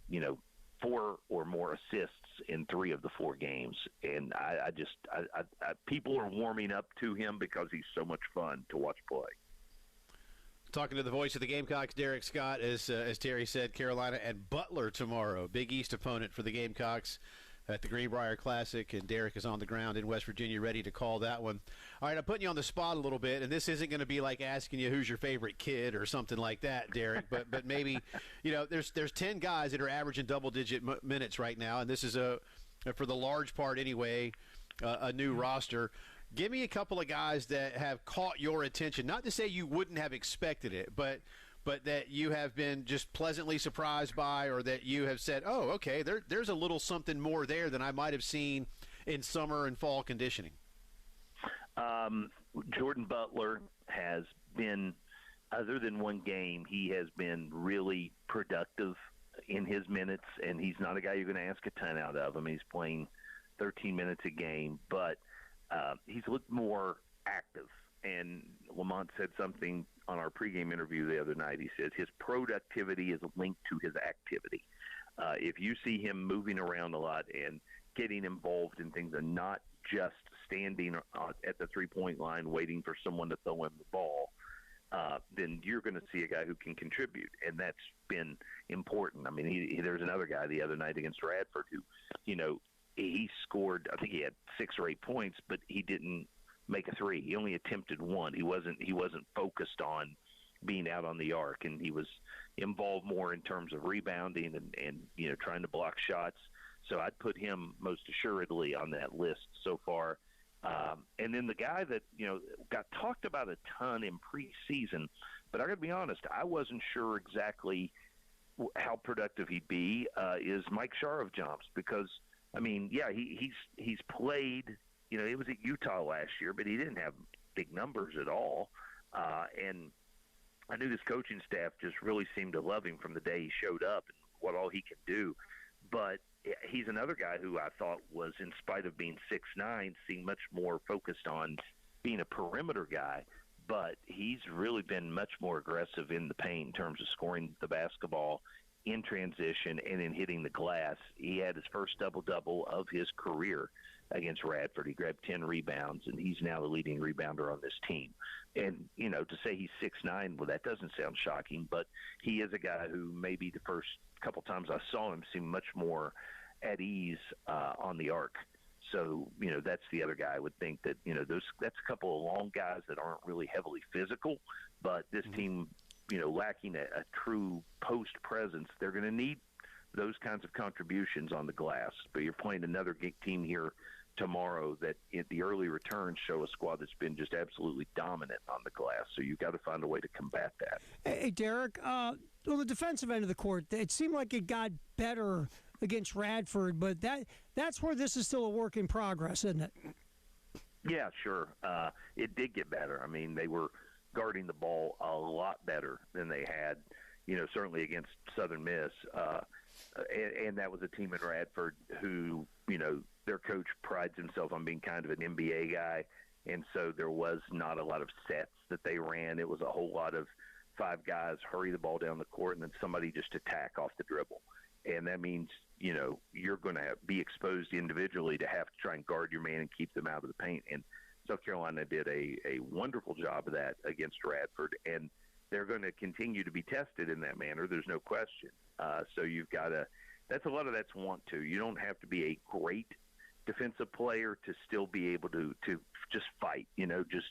4 or more assists in 3 of the 4 games. And I people are warming up to him because he's so much fun to watch play. Talking to the voice of the Gamecocks, Derek Scott, as Terry said, Carolina and Butler tomorrow. Big East opponent for the Gamecocks at the Greenbrier Classic, and Derek is on the ground in West Virginia ready to call that one. All right, I'm putting you on the spot a little bit, and this isn't going to be like asking you who's your favorite kid or something like that, Derek, but maybe, there's 10 guys that are averaging double-digit minutes right now, and this is, for the large part anyway, a new roster. Give me a couple of guys that have caught your attention, not to say you wouldn't have expected it, but that you have been just pleasantly surprised by, or that you have said, oh, okay, there's a little something more there than I might have seen in summer and fall conditioning. Jordan Butler has been, other than 1 game, he has been really productive in his minutes, and he's not a guy you're going to ask a ton out of. I mean, he's playing 13 minutes a game, but he's looked more active. said something on our pregame interview the other night. He said his productivity is linked to his activity. If you see him moving around a lot and getting involved in things and not just standing at the three-point line waiting for someone to throw him the ball, then you're going to see a guy who can contribute, and that's been important. I mean, there's another guy the other night against Radford who, he scored, I think he had 6 or 8 points, but he didn't make a three. He only attempted one. He wasn't focused on being out on the arc, and he was involved more in terms of rebounding and trying to block shots. So I'd put him most assuredly on that list so far. And then the guy that, got talked about a ton in preseason, but I got to be honest, I wasn't sure exactly how productive he'd be, is Mike Sharovjomps, because, I mean, yeah, he's played, he was at Utah last year, but he didn't have big numbers at all. And I knew this coaching staff just really seemed to love him from the day he showed up and what all he can do. But he's another guy who I thought was, in spite of being 6'9", seemed much more focused on being a perimeter guy. But he's really been much more aggressive in the paint in terms of scoring the basketball in transition and in hitting the glass. He had his first double-double of his career against Radford. He grabbed 10 rebounds, and he's now the leading rebounder on this team. And, to say he's 6'9", well, that doesn't sound shocking, but he is a guy who maybe the first couple times I saw him seemed much more at ease on the arc. So, that's the other guy I would think that, that's a couple of long guys that aren't really heavily physical, but this team, lacking a true post presence, they're going to need those kinds of contributions on the glass. But you're playing another team here tomorrow that in the early returns show a squad that's been just absolutely dominant on the glass. So you've got to find a way to combat that. Hey, Derek, on the defensive end of the court, it seemed like it got better against Radford, but that's where this is still a work in progress, isn't it? Yeah, sure. It did get better. I mean, they were guarding the ball a lot better than they had, certainly against Southern Miss. And that was a team in Radford who, their coach prides himself on being kind of an NBA guy. And so there was not a lot of sets that they ran. It was a whole lot of 5 guys hurry the ball down the court and then somebody just attack off the dribble. And that means, you're going to be exposed individually to have to try and guard your man and keep them out of the paint. And South Carolina did a wonderful job of that against Radford. And they're going to continue to be tested in that manner. There's no question. So you've got to – that's a lot of that's want to. You don't have to be a great defensive player to still be able to just fight, just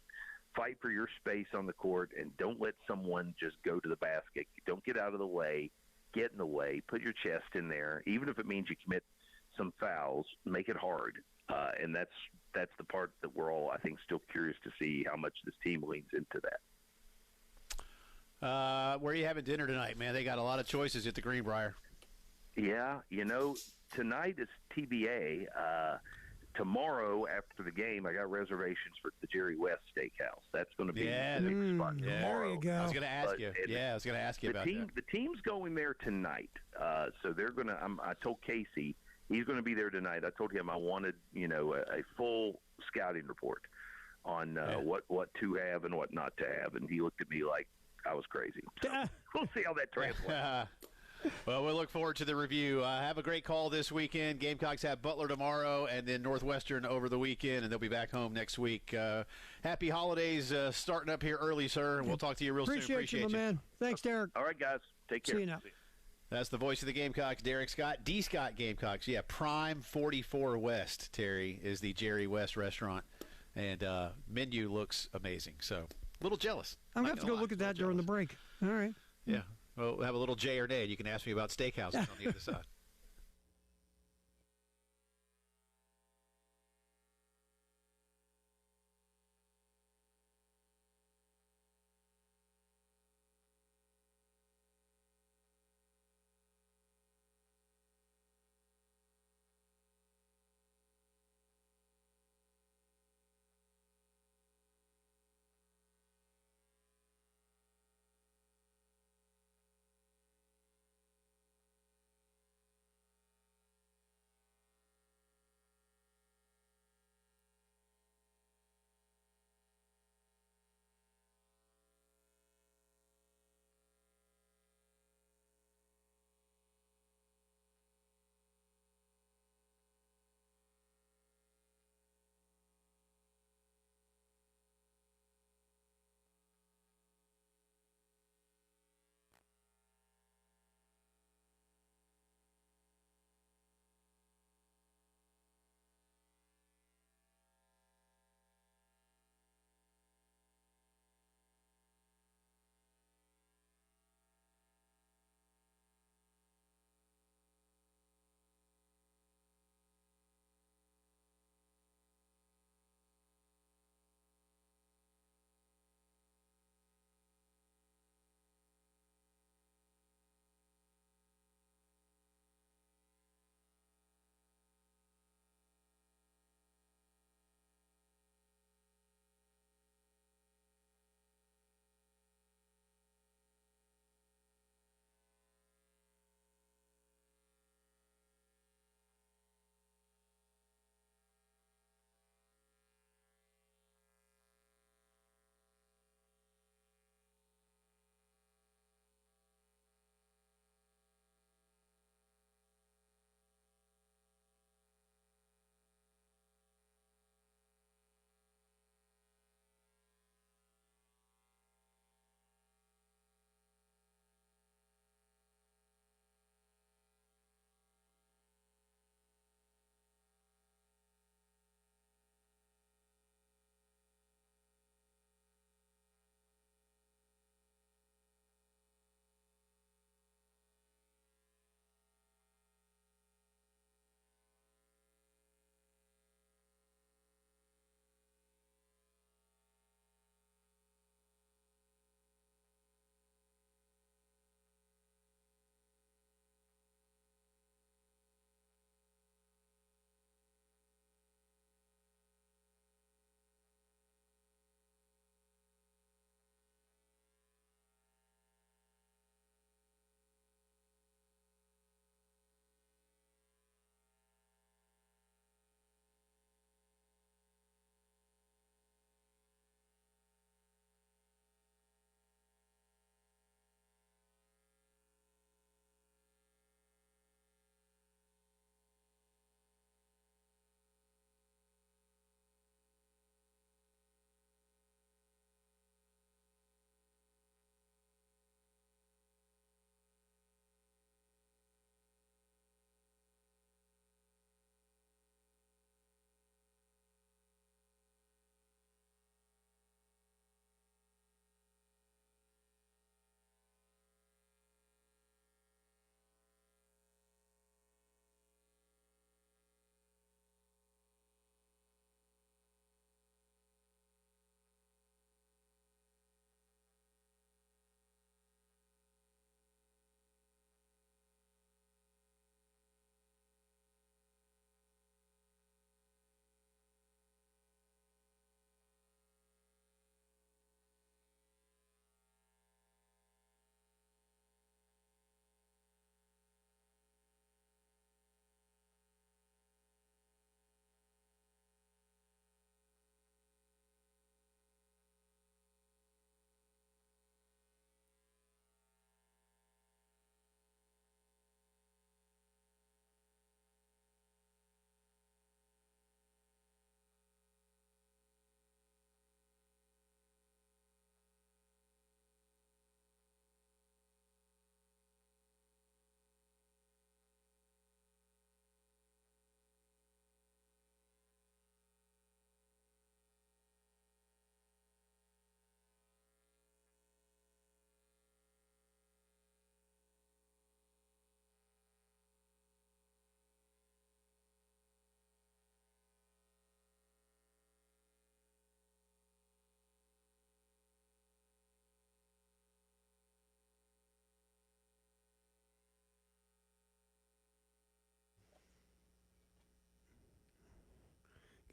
fight for your space on the court and don't let someone just go to the basket. Don't get out of the way. Get in the way. Put your chest in there. Even if it means you commit some fouls, make it hard. And that's the part that we're all, I think, still curious to see how much this team leans into that. Where are you having dinner tonight, man? They got a lot of choices at the Greenbrier. Yeah, tonight is TBA. Tomorrow after the game, I got reservations for the Jerry West Steakhouse. That's going to be the big spot tomorrow. There you go. I was going to ask you. I was going to ask you about that. The team's going there tonight, so they're going to. I told Casey he's going to be there tonight. I told him I wanted a full scouting report on what to have and what not to have, and he looked at me like I was crazy. So we'll see how that translates. Well, we'll look forward to the review. Have a great call this weekend. Gamecocks have Butler tomorrow and then Northwestern over the weekend, and they'll be back home next week. Happy holidays starting up here early, sir, and we'll talk to you real soon. Appreciate you, my man. Thanks, Derek. All right, guys. Take care. See you now. That's the voice of the Gamecocks, Derek Scott. D. Scott Gamecocks. Yeah, Prime 44 West, Terry, is the Jerry West restaurant. And menu looks amazing. So, a little jealous. I'm going to have to go look at that during the break. All right. Yeah. Well, we'll have a little J or nay. You can ask me about steakhouses on the other side.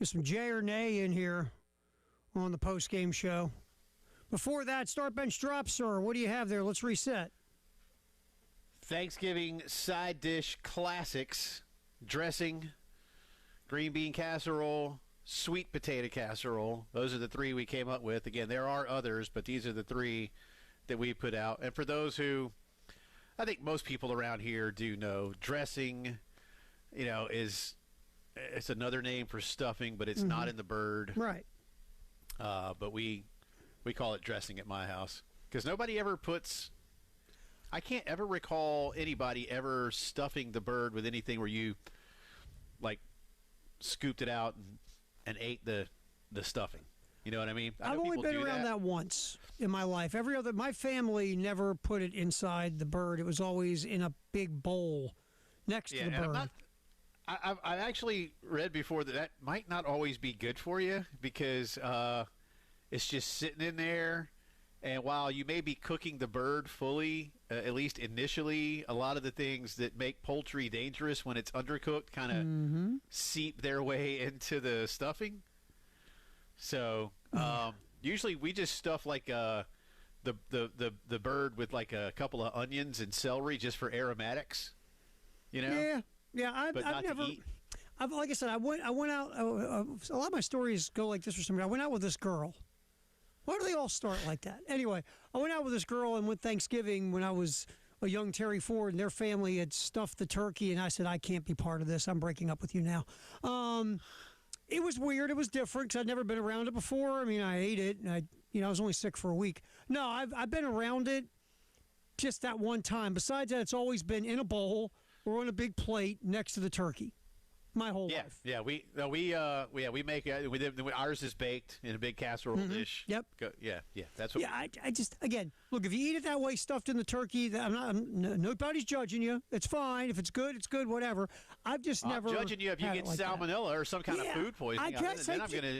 Get some Jay or Nay in here on the post-game show. Before that, start bench drop, sir. What do you have there? Let's reset. Thanksgiving side dish classics: dressing, green bean casserole, sweet potato casserole. Those are the three we came up with. Again, there are others, but these are the three that we put out. And for those who, I think most people around here do know, dressing, it's another name for stuffing, but it's not in the bird. Right. But we call it dressing at my house because nobody ever puts. I can't ever recall anybody ever stuffing the bird with anything where you, like, scooped it out and ate the stuffing. You know what I mean? I've only been around that once in my life. My family never put it inside the bird. It was always in a big bowl next to the bird. I've actually read before that might not always be good for you because it's just sitting in there. And while you may be cooking the bird fully, at least initially, a lot of the things that make poultry dangerous when it's undercooked kind of seep their way into the stuffing. So usually we just stuff like the bird with like a couple of onions and celery just for aromatics. Yeah. I've never. Like I said, I went out. A lot of my stories go like this for some reason. I went out with this girl. Why do they all start like that? Anyway, I went out with this girl and went Thanksgiving when I was a young Terry Ford, and their family had stuffed the turkey, and I said, I can't be part of this. I'm breaking up with you now. It was weird. It was different because I'd never been around it before. I mean, I ate it, and I was only sick for a week. No, I've been around it just that one time. Besides that, it's always been in a bowl or on a big plate next to the turkey. My whole life. Yeah, we make ours is baked in a big casserole dish. Yep. That's what. Yeah, I just again look, if you eat it that way, stuffed in the turkey, nobody's judging you. It's fine. If it's good, whatever. I've just never. I'm judging you if you get salmonella or some kind of food poisoning. I guess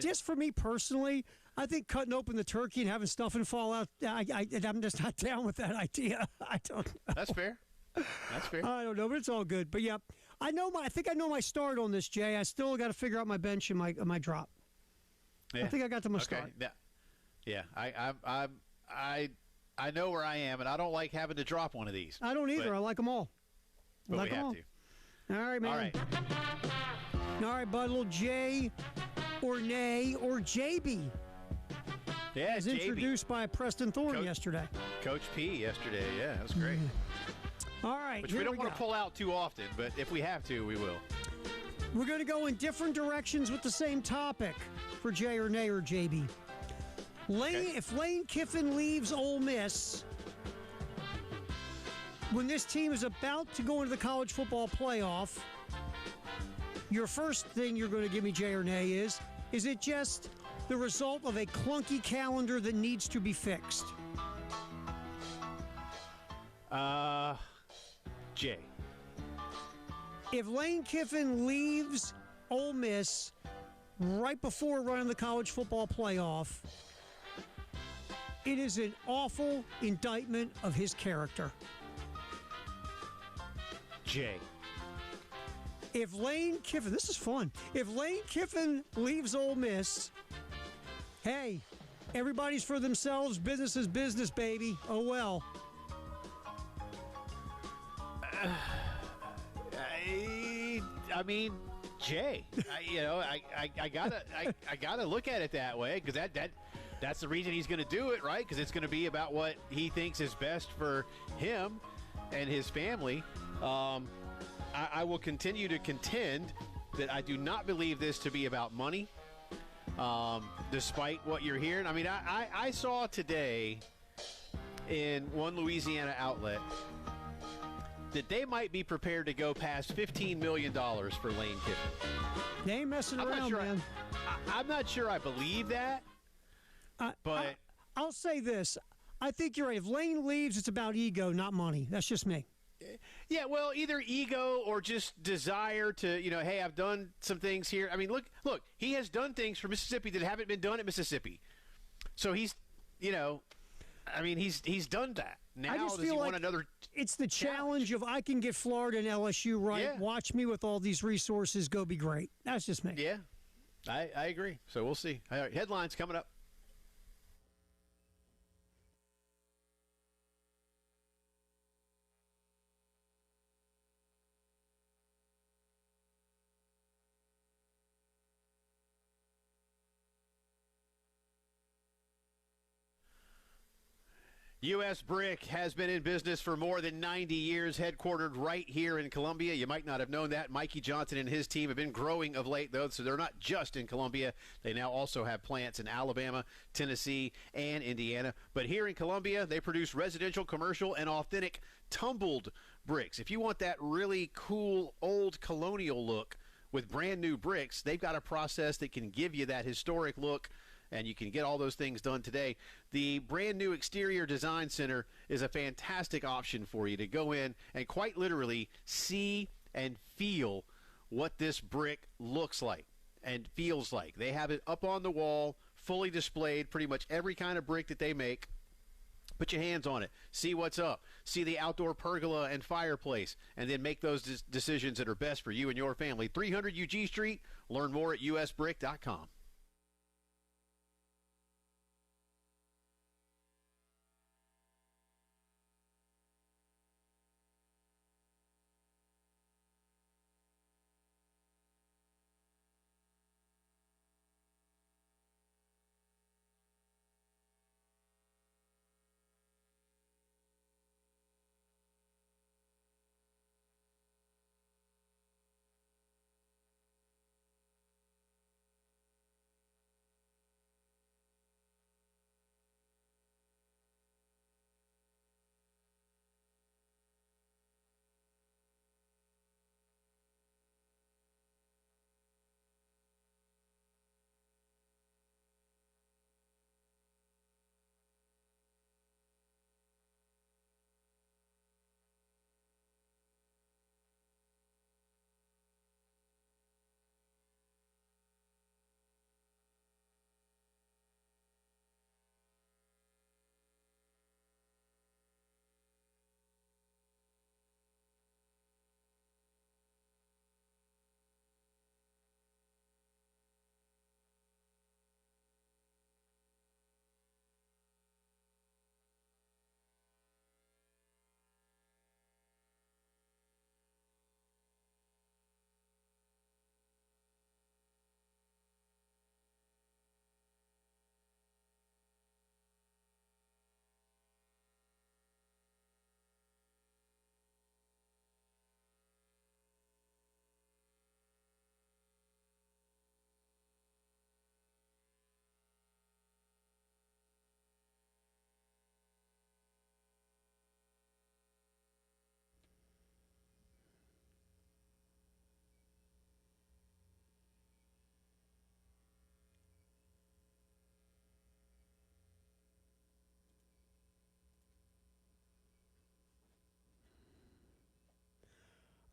just for me personally, I think cutting open the turkey and having stuffing fall out. I'm just not down with that idea. I don't know. That's fair. I don't know, but it's all good. But yeah. I think I know my start on this, Jay. I still got to figure out my bench and my drop. Yeah. I think I got to my start. Yeah. I know where I am, and I don't like having to drop one of these. I don't either. I like them all. But we have to. All right, man. All right, bud. Little Jay or Nay or JB. Yeah, was introduced by Preston Thorne yesterday. Coach P yesterday. Yeah, that was great. All right. Which we don't want to pull out too often, but if we have to, we will. We're going to go in different directions with the same topic for Jay or Nay or JB. If Lane Kiffin leaves Ole Miss, when this team is about to go into the college football playoff, your first thing you're going to give me, Jay or Nay, is it just the result of a clunky calendar that needs to be fixed? Jay. If Lane Kiffin leaves Ole Miss right before running the college football playoff, it is an awful indictment of his character. Jay. If Lane Kiffin, this is fun. If Lane Kiffin leaves Ole Miss, hey, everybody's for themselves. Business is business, baby. Oh, well. I mean, Jay. I gotta look at it that way because that's the reason he's going to do it, right? Because it's going to be about what he thinks is best for him and his family. I will continue to contend that I do not believe this to be about money, despite what you're hearing. I mean, I saw today in one Louisiana outlet that they might be prepared to go past $15 million for Lane Kiffin. They ain't messing around, man. I'm not sure I believe that, but I'll say this. I think you're right. If Lane leaves, it's about ego, not money. That's just me. Yeah, well, either ego or just desire to, hey, I've done some things here. I mean, look, he has done things for Mississippi that haven't been done at Mississippi. So he's done that. Now, I just does feel he like want another it's the challenge of I can get Florida and LSU right. Yeah. Watch me with all these resources. Go be great. That's just me. Yeah. I agree. So we'll see. All right, headlines coming up. U.S. Brick has been in business for more than 90 years, headquartered right here in Columbia. You might not have known that. Mikey Johnson and his team have been growing of late, though, so they're not just in Columbia. They now also have plants in Alabama, Tennessee, and Indiana. But here in Columbia, they produce residential, commercial, and authentic tumbled bricks. If you want that really cool, old colonial look with brand new bricks, they've got a process that can give you that historic look, and you can get all those things done today. The brand new Exterior Design Center is a fantastic option for you to go in and quite literally see and feel what this brick looks like and feels like. They have it up on the wall, fully displayed, pretty much every kind of brick that they make. Put your hands on it. See what's up. See the outdoor pergola and fireplace, and then make those decisions that are best for you and your family. 300 UG Street. Learn more at usbrick.com.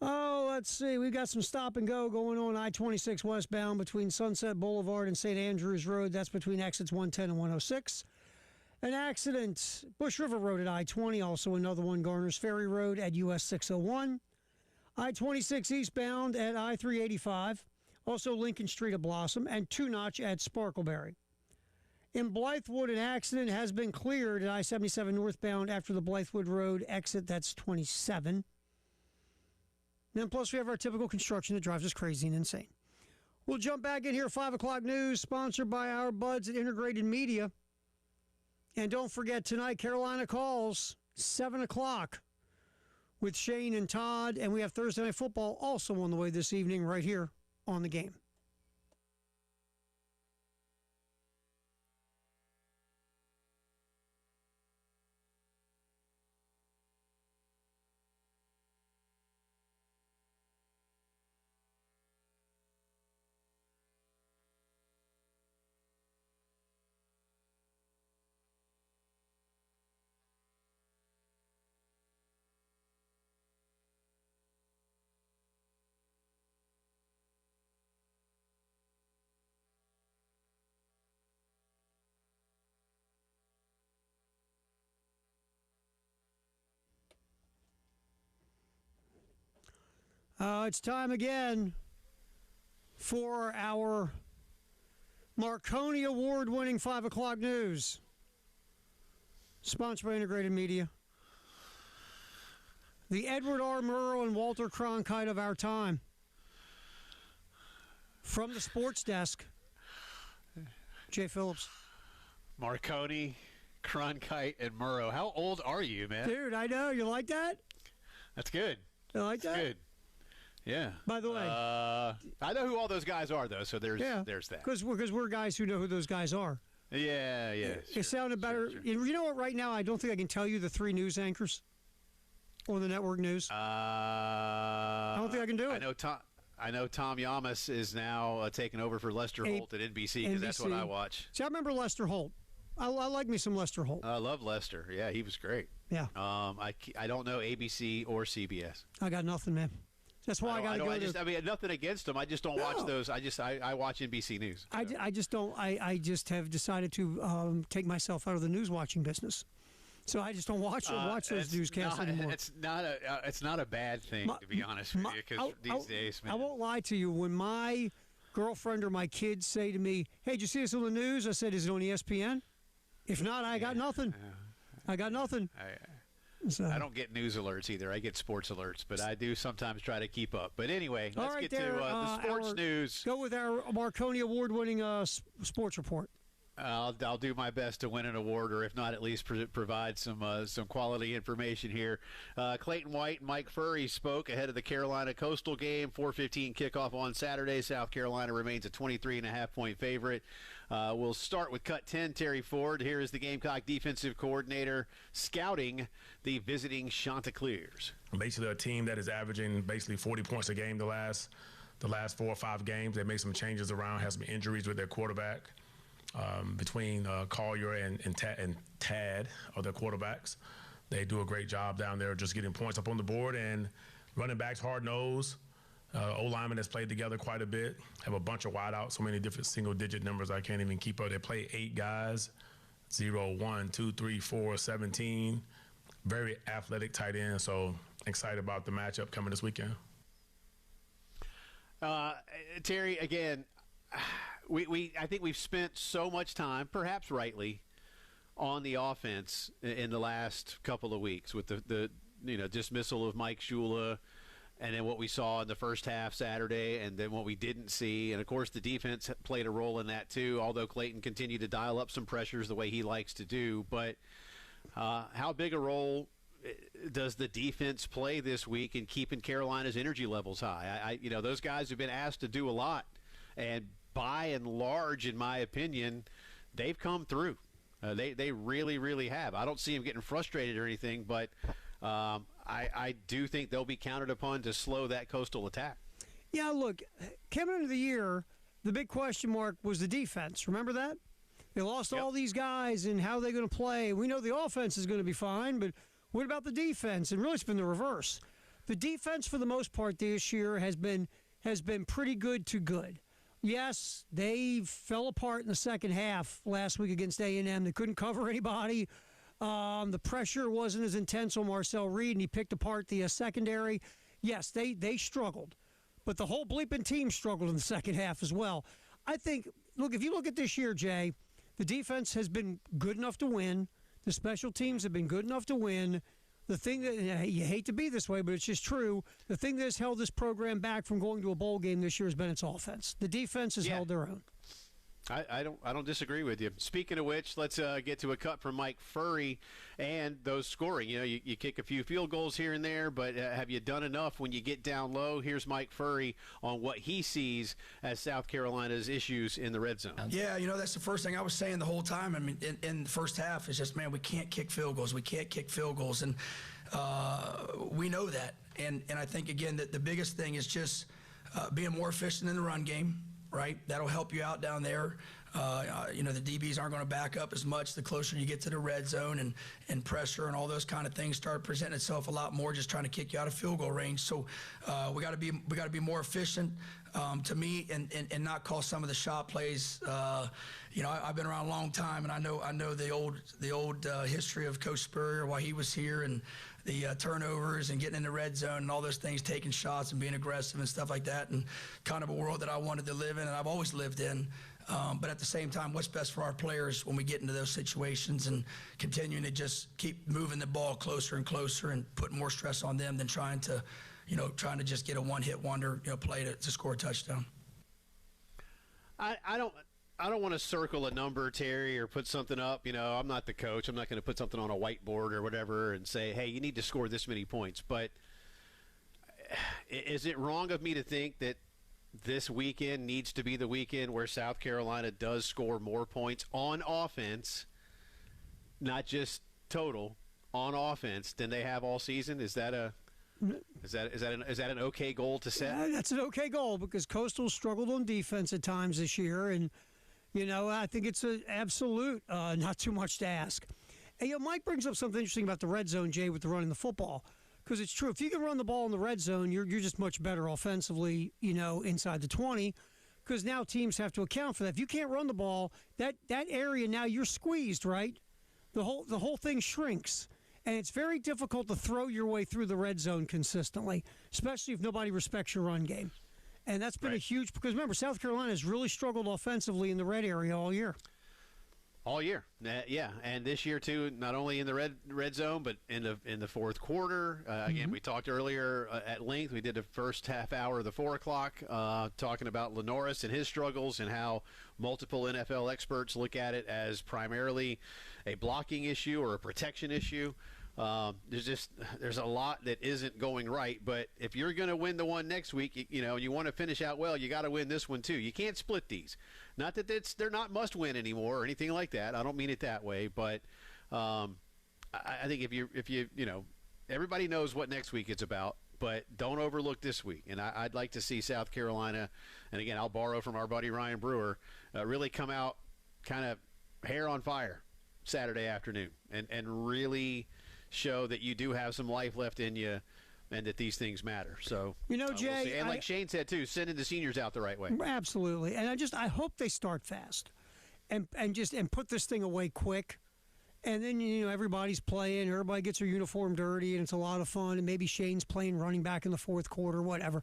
Oh, let's see. We've got some stop and go going on I-26 westbound between Sunset Boulevard and St. Andrews Road. That's between exits 110 and 106. An accident, Bush River Road at I-20. Also another one, Garner's Ferry Road at US 601. I-26 eastbound at I-385. Also Lincoln Street at Blossom. And Two Notch at Sparkleberry. In Blythewood, an accident has been cleared at I-77 northbound after the Blythewood Road exit. That's 27. And plus, we have our typical construction that drives us crazy and insane. We'll jump back in here, 5 o'clock news, sponsored by our buds at Integrated Media. And don't forget, tonight, Carolina Calls, 7 o'clock, with Shane and Todd. And we have Thursday Night Football also on the way this evening right here on The Game. It's time again for our Marconi Award-winning 5 o'clock news. Sponsored by Integrated Media. The Edward R. Murrow and Walter Cronkite of our time. From the sports desk, Jay Phillips. Marconi, Cronkite, and Murrow. How old are you, man? Dude, I know. You like that? That's good. You like that? Good. Yeah. By the way. I know who all those guys are, though, so there's that. Because we're guys who know who those guys are. Yeah. It sounded better. Sure. You know what? Right now, I don't think I can tell you the 3 news anchors on the network news. I don't think I can do it. I know Tom Yamas is now taking over for Lester Holt at NBC because that's what I watch. See, I remember Lester Holt. I like me some Lester Holt. I love Lester. Yeah, he was great. Yeah. I don't know ABC or CBS. I got nothing, man. That's why I got to go. I mean, nothing against them. I just don't watch those. I watch NBC News. I just don't. I just have decided to take myself out of the news watching business. So I just don't watch those newscasts anymore. It's not a bad thing, to be honest with you, because these days, man. I won't lie to you. When my girlfriend or my kids say to me, "Hey, did you see this on the news?" I said, "Is it on ESPN?" If not, I got nothing. I got nothing. I don't get news alerts either. I get sports alerts, but I do sometimes try to keep up. But anyway, let's get to the sports news. Go with our Marconi Award-winning sports report. I'll do my best to win an award, or if not, at least provide some quality information here. Clayton White and Mike Furry spoke ahead of the Carolina Coastal game. 4:15 kickoff on Saturday. South Carolina remains a 23.5-point favorite. We'll start with cut 10, Terry Ford. Here is the Gamecock defensive coordinator scouting the visiting Chanticleers. Basically a team that is averaging basically 40 points a game the last 4 or 5 games. They made some changes around, had some injuries with their quarterback. Between Collier and Tad are their quarterbacks. They do a great job down there just getting points up on the board, and running backs hard-nosed. O-lineman has played together quite a bit, have a bunch of wideouts, so many different single-digit numbers I can't even keep up. They play 8 guys, 0, 1, 2, 3, 4, 17. Very athletic tight end, so excited about the matchup coming this weekend. Terry, again, I think we've spent so much time, perhaps rightly, on the offense in the last couple of weeks with the dismissal of Mike Shula, and then what we saw in the first half Saturday, and then what we didn't see. And, of course, the defense played a role in that too, although Clayton continued to dial up some pressures the way he likes to do. But how big a role does the defense play this week in keeping Carolina's energy levels high? Those guys have been asked to do a lot, and by and large, in my opinion, they've come through. They really, really have. I don't see them getting frustrated or anything, but I do think they'll be counted upon to slow that Coastal attack. Yeah, look, coming into the year, the big question mark was the defense. Remember that? They lost all these guys, and how are they going to play? We know the offense is going to be fine, but what about the defense? And really, it's been the reverse. The defense, for the most part, this year has been pretty good to good. Yes, they fell apart in the second half last week against A&M. They couldn't cover anybody. The pressure wasn't as intense on Marcel Reed, and he picked apart the secondary. Yes, they struggled. But the whole bleeping team struggled in the second half as well. I think, look, if you look at this year, Jay, the defense has been good enough to win. The special teams have been good enough to win. The thing that, you hate to be this way, but it's just true, the thing that has held this program back from going to a bowl game this year has been its offense. The defense has held their own. I don't disagree with you. Speaking of which, let's get to a cut from Mike Furry and those scoring. You kick a few field goals here and there, but have you done enough when you get down low? Here's Mike Furry on what he sees as South Carolina's issues in the red zone. Yeah, that's the first thing I was saying the whole time. I mean, in the first half, it's just, man, we can't kick field goals. We can't kick field goals, and we know that. And I think, again, that the biggest thing is just being more efficient in the run game. Right, that'll help you out down there. The DBs aren't going to back up as much the closer you get to the red zone, and pressure and all those kind of things start presenting itself a lot more, just trying to kick you out of field goal range. So we got to be more efficient to me, and not call some of the shot plays. I've been around a long time, and I know the old history of Coach Spurrier, why he was here, and the turnovers and getting in the red zone and all those things, taking shots and being aggressive and stuff like that, and kind of a world that I wanted to live in and I've always lived in. But at the same time, what's best for our players when we get into those situations, and continuing to just keep moving the ball closer and closer and put more stress on them than trying to just get a one-hit wonder, play to score a touchdown. I don't want to circle a number, Terry, or put something up. I'm not the coach. I'm not going to put something on a whiteboard or whatever and say, hey, you need to score this many points. But is it wrong of me to think that this weekend needs to be the weekend where South Carolina does score more points on offense, not just total, on offense than they have all season? Is that an okay goal to set? Yeah, that's an okay goal because Coastal struggled on defense at times this year, and I think it's an absolute not too much to ask. And Mike brings up something interesting about the red zone, Jay, with the running the football. Because it's true. If you can run the ball in the red zone, you're just much better offensively, inside the 20, because now teams have to account for that. If you can't run the ball, that area now you're squeezed, right? The whole thing shrinks. And it's very difficult to throw your way through the red zone consistently, especially if nobody respects your run game. And that's been a huge, because remember, South Carolina has really struggled offensively in the red area all year. All year, yeah, and this year too. Not only in the red zone, but in the fourth quarter. Again, we talked earlier at length. We did the first half hour of the 4 o'clock talking about Lenoris and his struggles and how multiple NFL experts look at it as primarily a blocking issue or a protection issue. There's a lot that isn't going right. But if you're going to win the one next week, and you want to finish out well, you got to win this one too. You can't split these. Not that they're not must win anymore or anything like that. I don't mean it that way, but I think if you everybody knows what next week is about, but don't overlook this week. And I'd like to see South Carolina, and again, I'll borrow from our buddy Ryan Brewer, really come out kind of hair on fire Saturday afternoon and really show that you do have some life left in you and that these things matter. So, Jay, we'll and like Shane said too, sending the seniors out the right way. Absolutely. And I hope they start fast and put this thing away quick. And then, everybody's playing, everybody gets their uniform dirty, and it's a lot of fun. And maybe Shane's playing running back in the fourth quarter, whatever.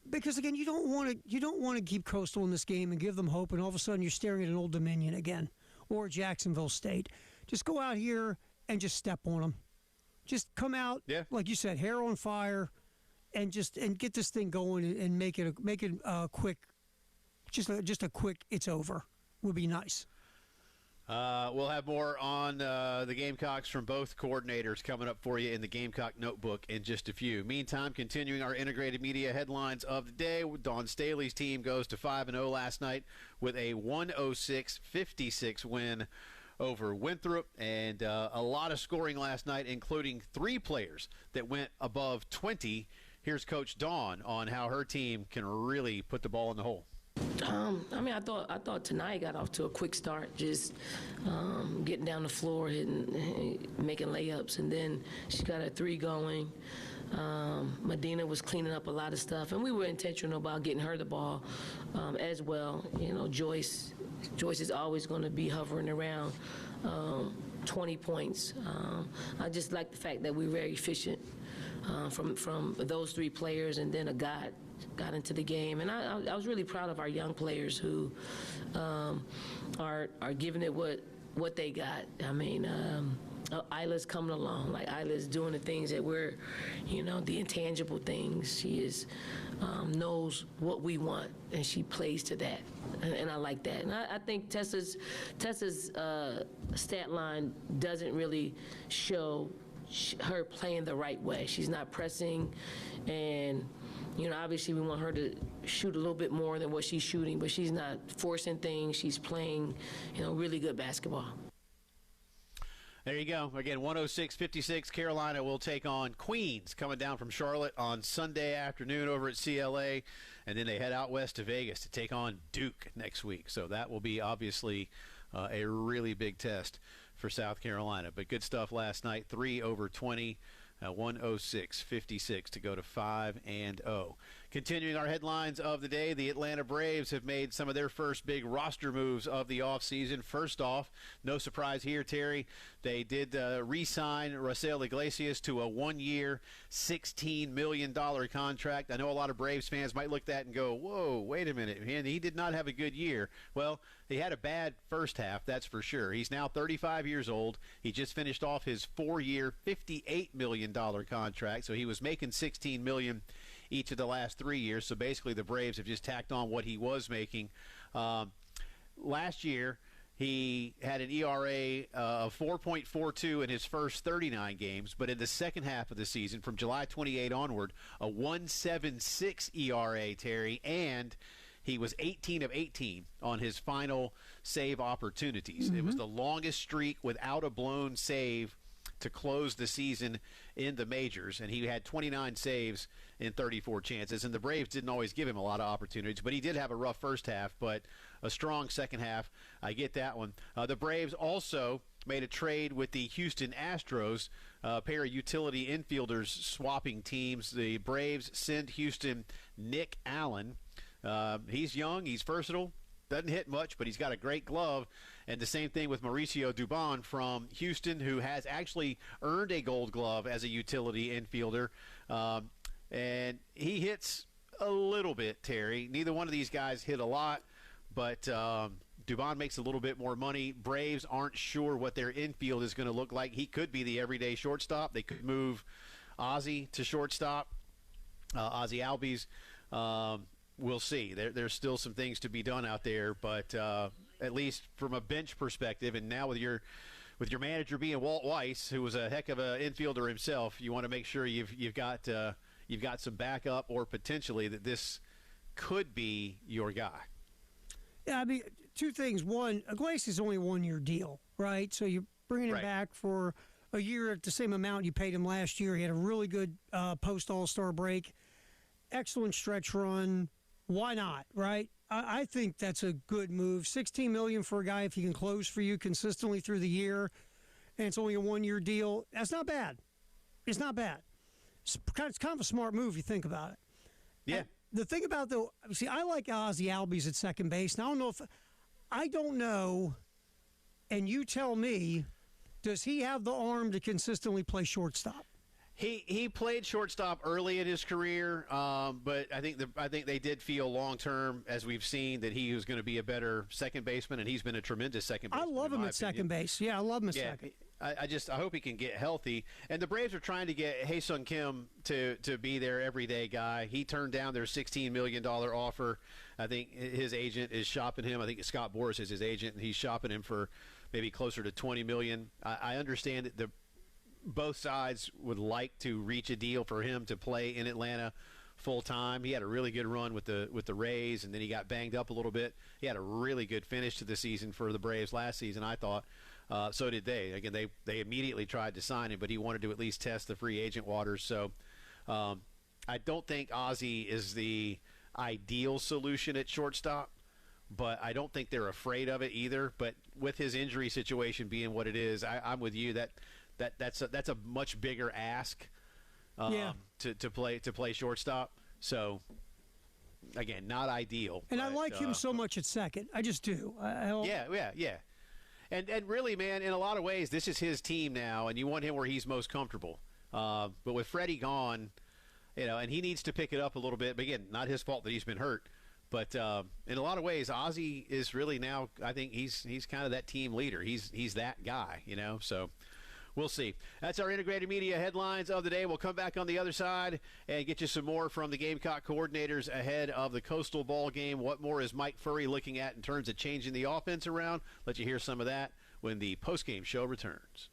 Because again, you don't want to keep Coastal in this game and give them hope, and all of a sudden you're staring at an Old Dominion again or Jacksonville State. Just go out here and just step on them. Just come out, like you said, hair on fire, and get this thing going and make it a quick, just a quick. It's over. Would be nice. We'll have more on the Gamecocks from both coordinators coming up for you in the Gamecock Notebook in just a few. Meantime, continuing our integrated media headlines of the day, Dawn Staley's team goes to 5-0 last night with a 106-56 win over Winthrop, and a lot of scoring last night, including 3 players that went above 20. Here's Coach Dawn on how her team can really put the ball in the hole. I thought tonight got off to a quick start, just getting down the floor, making layups, and then she got a 3 going. Medina was cleaning up a lot of stuff, and we were intentional about getting her the ball as well. Joyce is always going to be hovering around 20 points. I just like the fact that we're very efficient from those 3 players, and then a guy got into the game. And I was really proud of our young players who are giving it what they got. I mean, Isla's coming along. Like, Isla's doing the things that we're, the intangible things. She knows what we want, and she plays to that. And I like that. And I think Tessa's stat line doesn't really show her playing the right way. She's not pressing, and obviously we want her to shoot a little bit more than what she's shooting, but she's not forcing things. She's playing, really good basketball. There you go. Again, 106-56. Carolina will take on Queens coming down from Charlotte on Sunday afternoon over at CLA, and then they head out west to Vegas to take on Duke next week. So that will be obviously a really big test for South Carolina. But good stuff last night. 3 over 20, 106-56 to go to 5-0. Continuing our headlines of the day, the Atlanta Braves have made some of their first big roster moves of the offseason. First off, no surprise here, Terry, they did re-sign Raisel Iglesias to a one-year, $16 million contract. I know a lot of Braves fans might look at that and go, whoa, wait a minute, man, he did not have a good year. Well, he had a bad first half, that's for sure. He's now 35 years old. He just finished off his 4-year, $58 million contract, so he was making $16 million each of the last 3 years. So basically the Braves have just tacked on what he was making. Last year, he had an ERA of 4.42 in his first 39 games, but in the second half of the season, from July 28 onward, a 1.76 ERA, Terry, and he was 18 of 18 on his final save opportunities. It was the longest streak without a blown save to close the season in the majors, and he had 29 saves in 34 chances. And the Braves didn't always give him a lot of opportunities, but he did have a rough first half, but a strong second half. I get that one. The Braves also made a trade with the Houston Astros, a pair of utility infielders swapping teams. The Braves send Houston Nick Allen. He's young, he's versatile, doesn't hit much, but he's got a great glove. And the same thing with Mauricio Dubon from Houston, who has actually earned a Gold Glove as a utility infielder. And he hits a little bit, Terry. Neither one of these guys hit a lot, but Dubon makes a little bit more money. Braves aren't sure what their infield is going to look like. He could be the everyday shortstop. They could move Ozzie to shortstop, Ozzie Albies. We'll see. There's still some things to be done out there, but at least from a bench perspective, and now with your manager being Walt Weiss, who was a heck of an infielder himself, you want to make sure you've got some backup, or potentially that this could be your guy. Yeah, I mean, two things. One, Iglesias is only a one-year deal, right? So you're bringing him back for a year at the same amount you paid him last year. He had a really good post-All-Star break, excellent stretch run. Why not, right? I think that's a good move. $16 million for a guy if he can close for you consistently through the year, and it's only a one-year deal. That's not bad. It's not bad. It's kind of a smart move if you think about it. Yeah. And the thing about I like Ozzie Albies at second base. Now, I don't know, and you tell me, does he have the arm to consistently play shortstop? He played shortstop early in his career, but I think they did feel long term, as we've seen, that he was going to be a better second baseman, and he's been a tremendous second baseman. I love him at second base. Yeah, I love him at second. I hope he can get healthy. And the Braves are trying to get Hae-Sung Kim to be their everyday guy. He turned down their $16 million offer. I think his agent is shopping him. I think Scott Boras is his agent, and he's shopping him for maybe closer to $20 million. I understand that both sides would like to reach a deal for him to play in Atlanta full time. He had a really good run with the Rays, and then he got banged up a little bit. He had a really good finish to the season for the Braves last season, I thought. So did they. Again, they immediately tried to sign him, but he wanted to at least test the free agent waters. So I don't think Ozzie is the ideal solution at shortstop, but I don't think they're afraid of it either. But with his injury situation being what it is, I'm with you. That's a much bigger ask to play shortstop. So again, not ideal. And I like him so much at second. I just do. Yeah. And really, man, in a lot of ways, this is his team now, and you want him where he's most comfortable. But with Freddie gone, and he needs to pick it up a little bit. But again, not his fault that he's been hurt. But in a lot of ways, Ozzie is really now, I think he's kind of that team leader. He's that guy, So we'll see. That's our integrated media headlines of the day. We'll come back on the other side and get you some more from the Gamecock coordinators ahead of the Coastal ball game. What more is Mike Furry looking at in terms of changing the offense around? Let you hear some of that when the postgame show returns.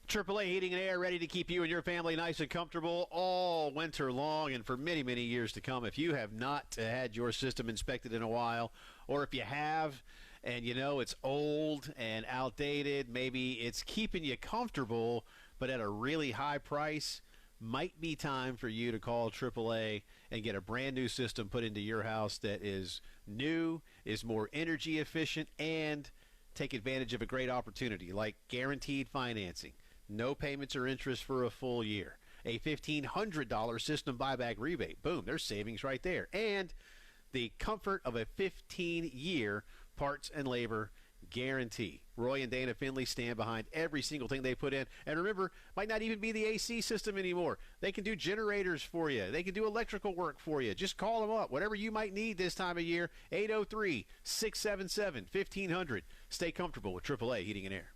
AAA Heating and Air, ready to keep you and your family nice and comfortable all winter long and for many, many years to come. If you have not had your system inspected in a while, or if you have and you know it's old and outdated, maybe it's keeping you comfortable but at a really high price, might be time for you to call AAA and get a brand new system put into your house that is new, is more energy efficient, and take advantage of a great opportunity like guaranteed financing. No payments or interest for a full year. A $1,500 system buyback rebate. Boom, there's savings right there. And the comfort of a 15-year parts and labor guarantee. Roy and Dana Finley stand behind every single thing they put in. And remember, might not even be the AC system anymore. They can do generators for you. They can do electrical work for you. Just call them up. Whatever you might need this time of year, 803-677-1500. Stay comfortable with AAA Heating and Air.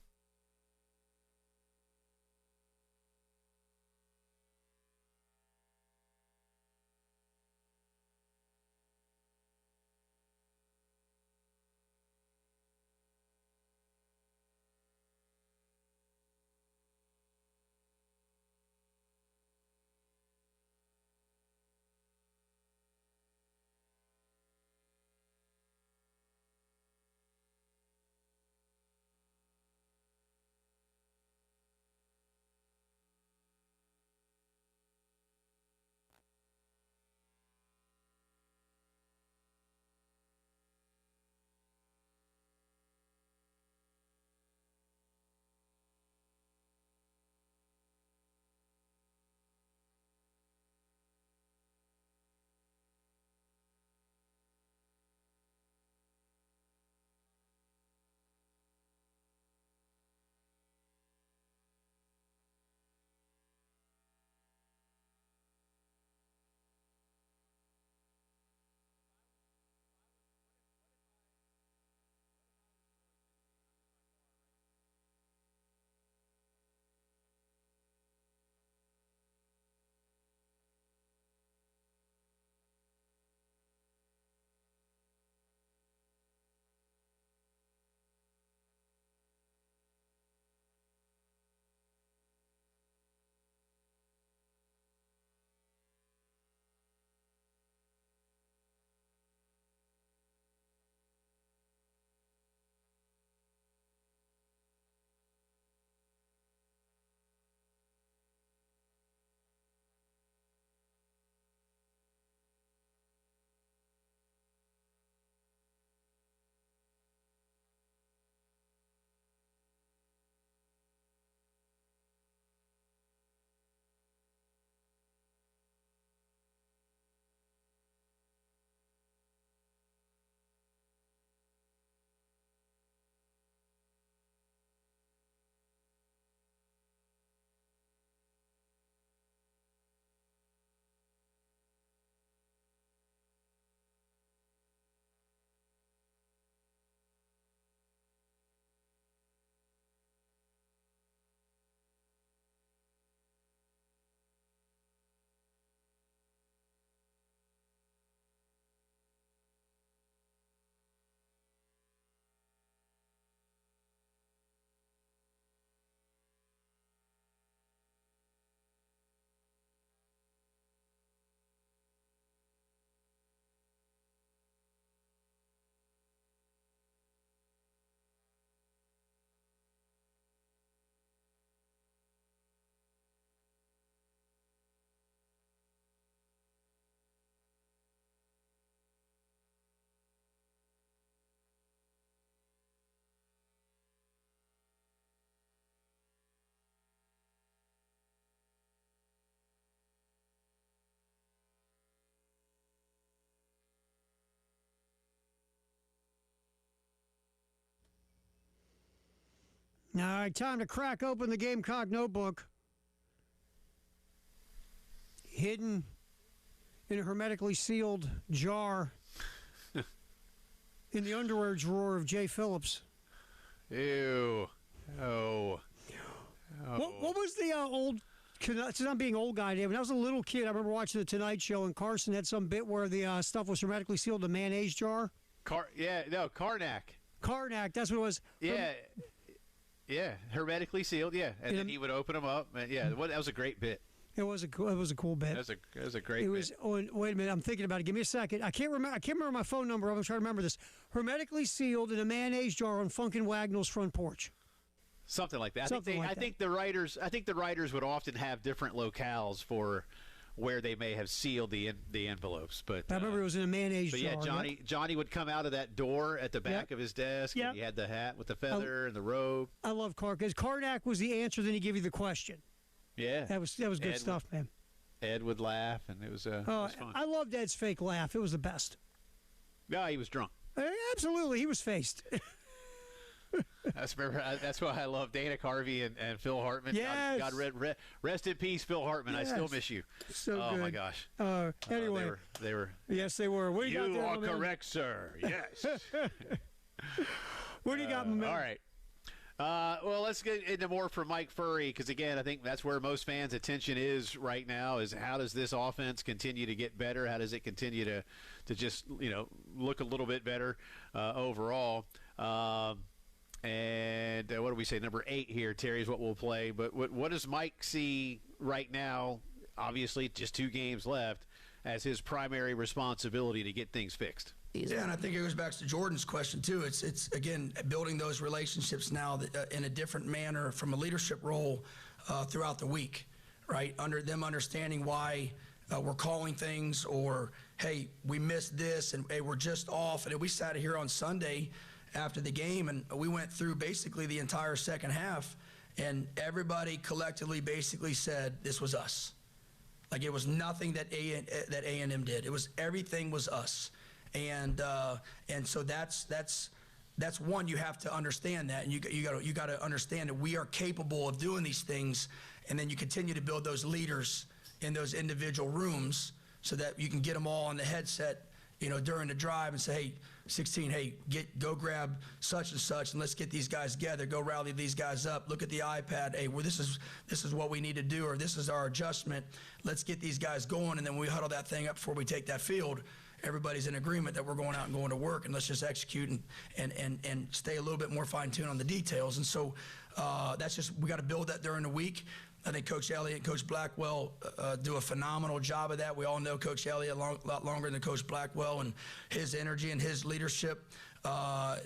All right, time to crack open the Gamecock notebook. Hidden in a hermetically sealed jar in the underwear drawer of Jay Phillips. Ew. Oh. What was the old... Since I'm being old guy, Dave, when I was a little kid, I remember watching The Tonight Show, and Carson had some bit where the stuff was hermetically sealed in a mayonnaise jar. Karnak. Karnak, that's what it was. Yeah. Yeah, hermetically sealed. Yeah, and then he would open them up. And that was a great bit. It was a cool bit. It was a great bit. Was. Oh, wait a minute, I'm thinking about it. Give me a second. I can't remember my phone number. I'm trying to remember this. Hermetically sealed in a mayonnaise jar on Funkin' Wagnall's front porch. Something like that. I think the writers would often have different locales for where they may have sealed the envelopes. But I remember it was in a mayonnaise jar. Yeah, Johnny would come out of that door at the back of his desk, and he had the hat with the feather and the robe. I love Karnak, because Karnak was the answer, then he gave you the question. Yeah, that was good stuff, man. Ed would laugh, and it was fun. I loved Ed's fake laugh. It was the best. No, he was drunk. Absolutely, he was faced. That's why I love Dana Carvey and Phil Hartman. Yes. God rest in peace, Phil Hartman. Yes. I still miss you. So oh good. my gosh. Anyway, they were. Yes, they were. What do you got there, are my man? correct, sir. Yes. What do you got, my man? All right. Well, let's get into more from Mike Furry, because again, I think that's where most fans' attention is right now. Is how does this offense continue to get better? How does it continue to just look a little bit better overall? And what do we say? Number 8 here, Terry, is what we'll play. But what does Mike see right now? Obviously, just 2 games left, as his primary responsibility to get things fixed. Yeah, and I think it goes back to Jordan's question too. It's again building those relationships now that, in a different manner from a leadership role throughout the week, right? Under them understanding why we're calling things, or hey, we missed this, and hey, we're just off. And we sat here on Sunday after the game, and we went through basically the entire second half, and everybody collectively basically said this was us. Like, it was nothing that A&M did. It was everything was us. And so that's one, you have to understand that, and you got to understand that we are capable of doing these things, and then you continue to build those leaders in those individual rooms so that you can get them all on the headset, during the drive, and say, hey, 16, hey, go grab such and such, and let's get these guys together. Go rally these guys up. Look at the iPad. Hey, well, this is what we need to do, or this is our adjustment. Let's get these guys going, and then we huddle that thing up before we take that field. Everybody's in agreement that we're going out and going to work, and let's just execute and stay a little bit more fine-tuned on the details. And so that's just, we got to build that during the week. I think Coach Elliott and Coach Blackwell do a phenomenal job of that. We all know Coach Elliott a lot longer than Coach Blackwell, and his energy and his leadership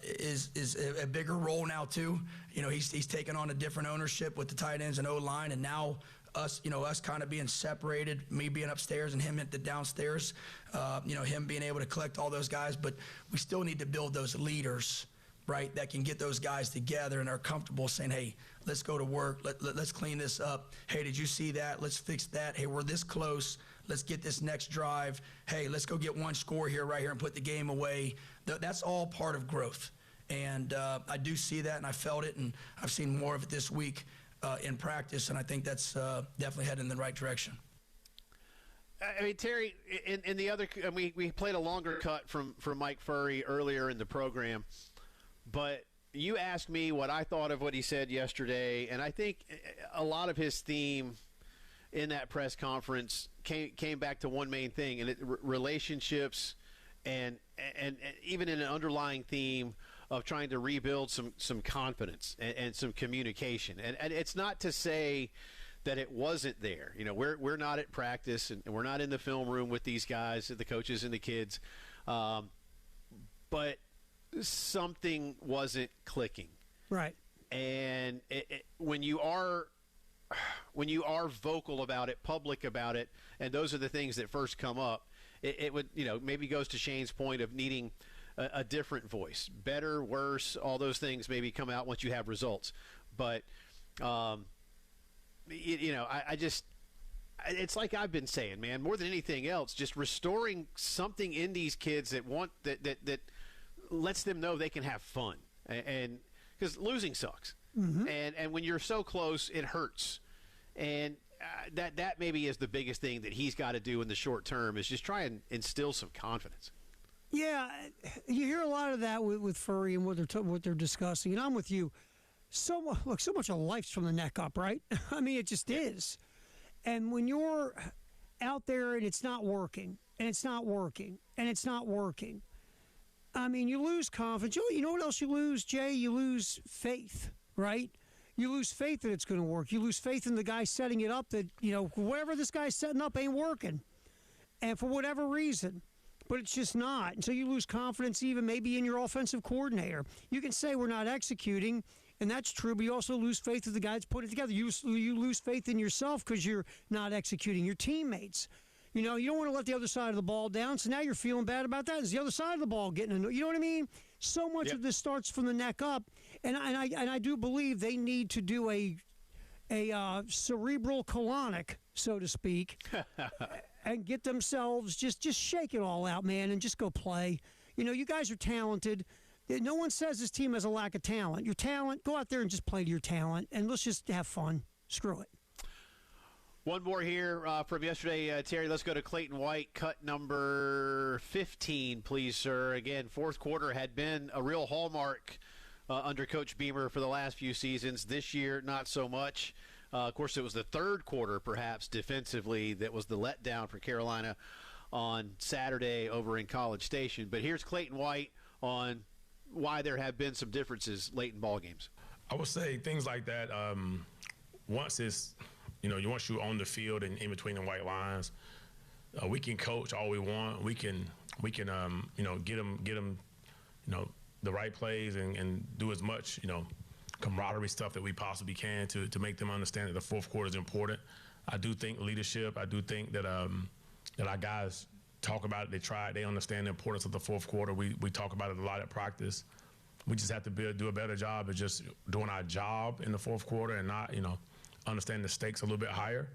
is a bigger role now too. He's taken on a different ownership with the tight ends and O-line, and now us kind of being separated, me being upstairs and him at the downstairs, him being able to collect all those guys. But we still need to build those leaders, right, that can get those guys together and are comfortable saying, hey, let's go to work. Let's clean this up. Hey, did you see that? Let's fix that. Hey, we're this close. Let's get this next drive. Hey, let's go get one score right here and put the game away. That's all part of growth. And I do see that, and I felt it, and I've seen more of it this week in practice, and I think that's definitely heading in the right direction. I mean, Terry, in the other, we played a longer cut from Mike Furry earlier in the program, but you asked me what I thought of what he said yesterday, and I think a lot of his theme in that press conference came back to one main thing, and relationships, and even in an underlying theme of trying to rebuild some confidence and some communication. And it's not to say that it wasn't there. We're not at practice, and we're not in the film room with these guys, the coaches and the kids, but something wasn't clicking. Right. And when you are vocal about it, public about it, and those are the things that first come up, it would, maybe goes to Shane's point of needing a different voice, better, worse, all those things maybe come out once you have results. But, I just, it's like I've been saying, man, more than anything else, just restoring something in these kids that lets them know they can have fun. And because losing sucks. Mm-hmm. And when you're so close, it hurts. And that maybe is the biggest thing that he's got to do in the short term, is just try and instill some confidence. Yeah, you hear a lot of that with Furry and what they're discussing, and I'm with you. So much of life's from the neck up, right? I mean, it just is. And when you're out there and it's not working, and it's not working, and it's not working, I mean, you lose confidence. You know what else you lose, Jay? You lose faith, right? you lose faith that it's going to work. You lose faith in the guy setting it up that, whatever this guy's setting up ain't working. And for whatever reason. But it's just not. And so you lose confidence even maybe in your offensive coordinator. You can say we're not executing, and that's true, but you also lose faith in the guy that's putting it together. You lose faith in yourself because you're not executing. Your teammates. You don't want to let the other side of the ball down, so now you're feeling bad about that. Is the other side of the ball getting annoyed? You know what I mean? So much of this starts from the neck up, and I do believe they need to do a cerebral colonic, so to speak, and get themselves just shake it all out, man, and just go play. You guys are talented. No one says this team has a lack of talent. Your talent, go out there and just play to your talent, and let's just have fun. Screw it. One more here from yesterday, Terry. Let's go to Clayton White, cut number 15, please, sir. Again, fourth quarter had been a real hallmark under Coach Beamer for the last few seasons. This year, not so much. Of course, it was the third quarter, perhaps, defensively, that was the letdown for Carolina on Saturday over in College Station. But here's Clayton White on why there have been some differences late in ball games. I would say things like that. Once you're on the field and in between the white lines, we can coach all we want. We can get them the right plays and do as much camaraderie stuff that we possibly can to make them understand that the fourth quarter is important. I do think leadership. I do think that that our guys talk about it. They understand the importance of the fourth quarter. We talk about it a lot at practice. We just have to do a better job of just doing our job in the fourth quarter and not understand the stakes a little bit higher,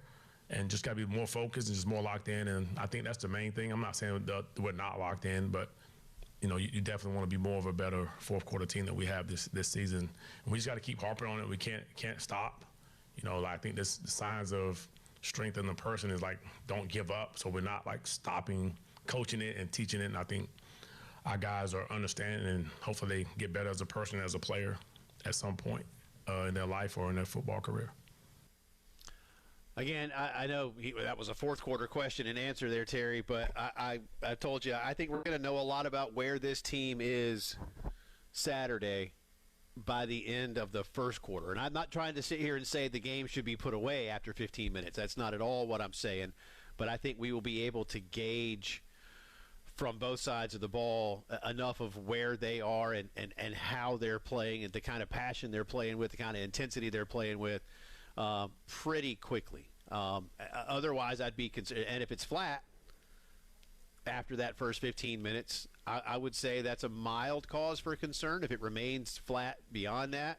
and just got to be more focused and just more locked in. And I think that's the main thing. I'm not saying that we're not locked in, but you definitely want to be more of a better fourth quarter team that we have this season. And we just got to keep harping on it. We can't stop. I think the signs of strength in the person is don't give up. So we're not stopping coaching it and teaching it. And I think our guys are understanding, and hopefully they get better as a person, as a player at some point in their life or in their football career. Again, I know that was a fourth quarter question and answer there, Terry, but I told you, I think we're going to know a lot about where this team is Saturday by the end of the first quarter. And I'm not trying to sit here and say the game should be put away after 15 minutes. That's not at all what I'm saying. But I think we will be able to gauge from both sides of the ball enough of where they are and how they're playing and the kind of passion they're playing with, the kind of intensity they're playing with. Pretty quickly. Otherwise, I'd be concerned. And if it's flat after that first 15 minutes, I would say that's a mild cause for concern. If it remains flat beyond that,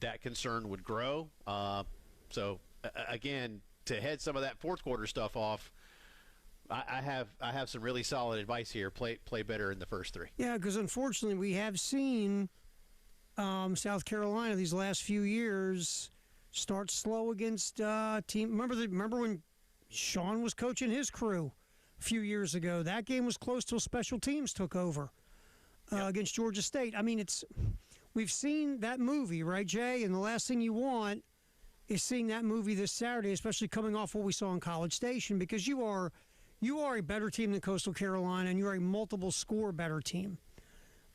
that concern would grow. So, again, to head some of that fourth quarter stuff off, I have some really solid advice here. Play better in the first three. Yeah, because unfortunately we have seen South Carolina these last few years start slow against team. Remember when Sean was coaching his crew a few years ago? That game was close till special teams took over against Georgia State. I mean, we've seen that movie, right, Jay? And the last thing you want is seeing that movie this Saturday, especially coming off what we saw in College Station, because you are a better team than Coastal Carolina, and you're a multiple score better team.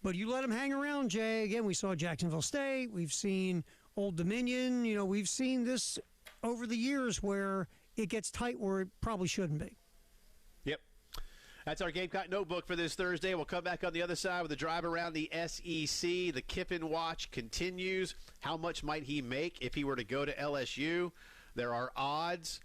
But you let them hang around, Jay. Again, we saw Jacksonville State. We've seen Old Dominion. We've seen this over the years where it gets tight where it probably shouldn't be. Yep. That's our Gamecock Notebook for this Thursday. We'll come back on the other side with a drive around the SEC. The Kiffin watch continues. How much might he make if he were to go to LSU? There are odds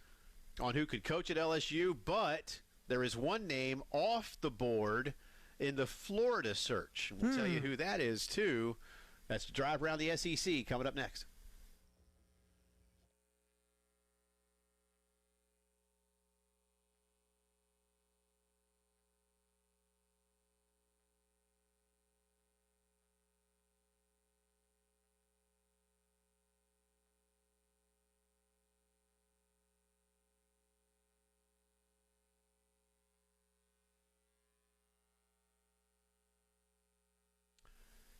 on who could coach at LSU, but there is one name off the board in the Florida search. We'll tell you who that is, too. That's the drive around the SEC coming up next.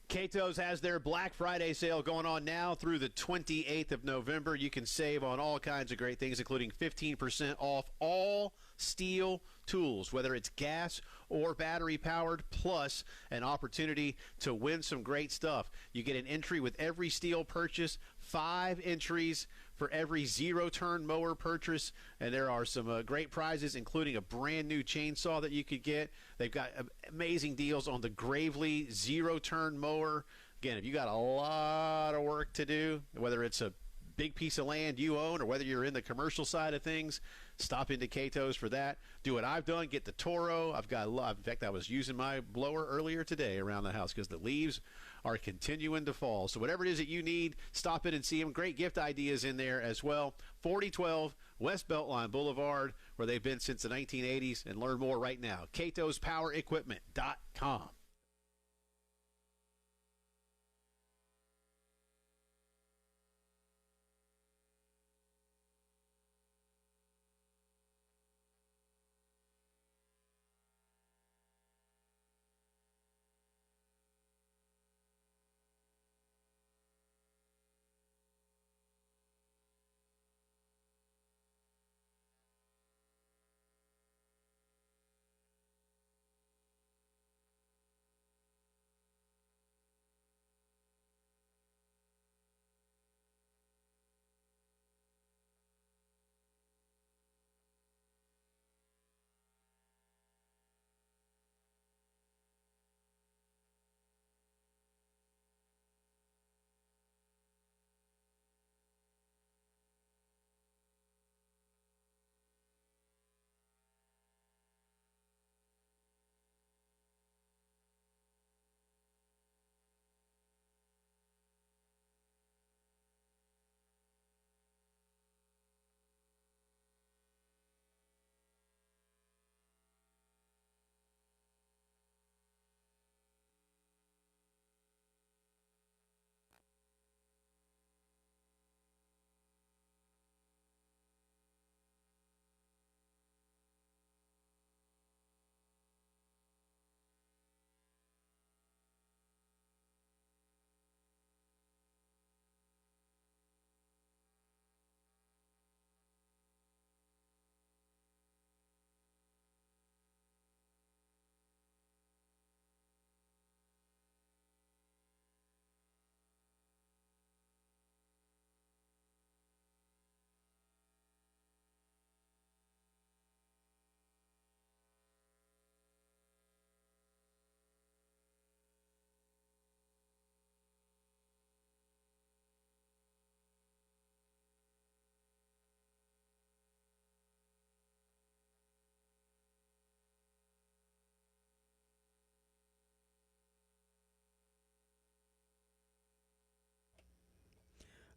Cato's has their Black Friday sale going on now through the 28th of November. You can save on all kinds of great things, including 15% off all steel tools, whether it's gas or battery powered, plus an opportunity to win some great stuff. You get an entry with every steel purchase 5 entries for every zero-turn mower purchase, and there are some great prizes, including a brand-new chainsaw that you could get. They've got amazing deals on the Gravely zero-turn mower. Again, if you got a lot of work to do, whether it's a big piece of land you own or whether you're in the commercial side of things, stop into Cato's for that. Do what I've done, get the Toro. I've got a lot. In fact, I was using my blower earlier today around the house because the leaves are continuing to fall. So whatever it is that you need, stop in and see them. Great gift ideas in there as well. 4012 West Beltline Boulevard, where they've been since the 1980s, and learn more right now. CatosPowerEquipment.com.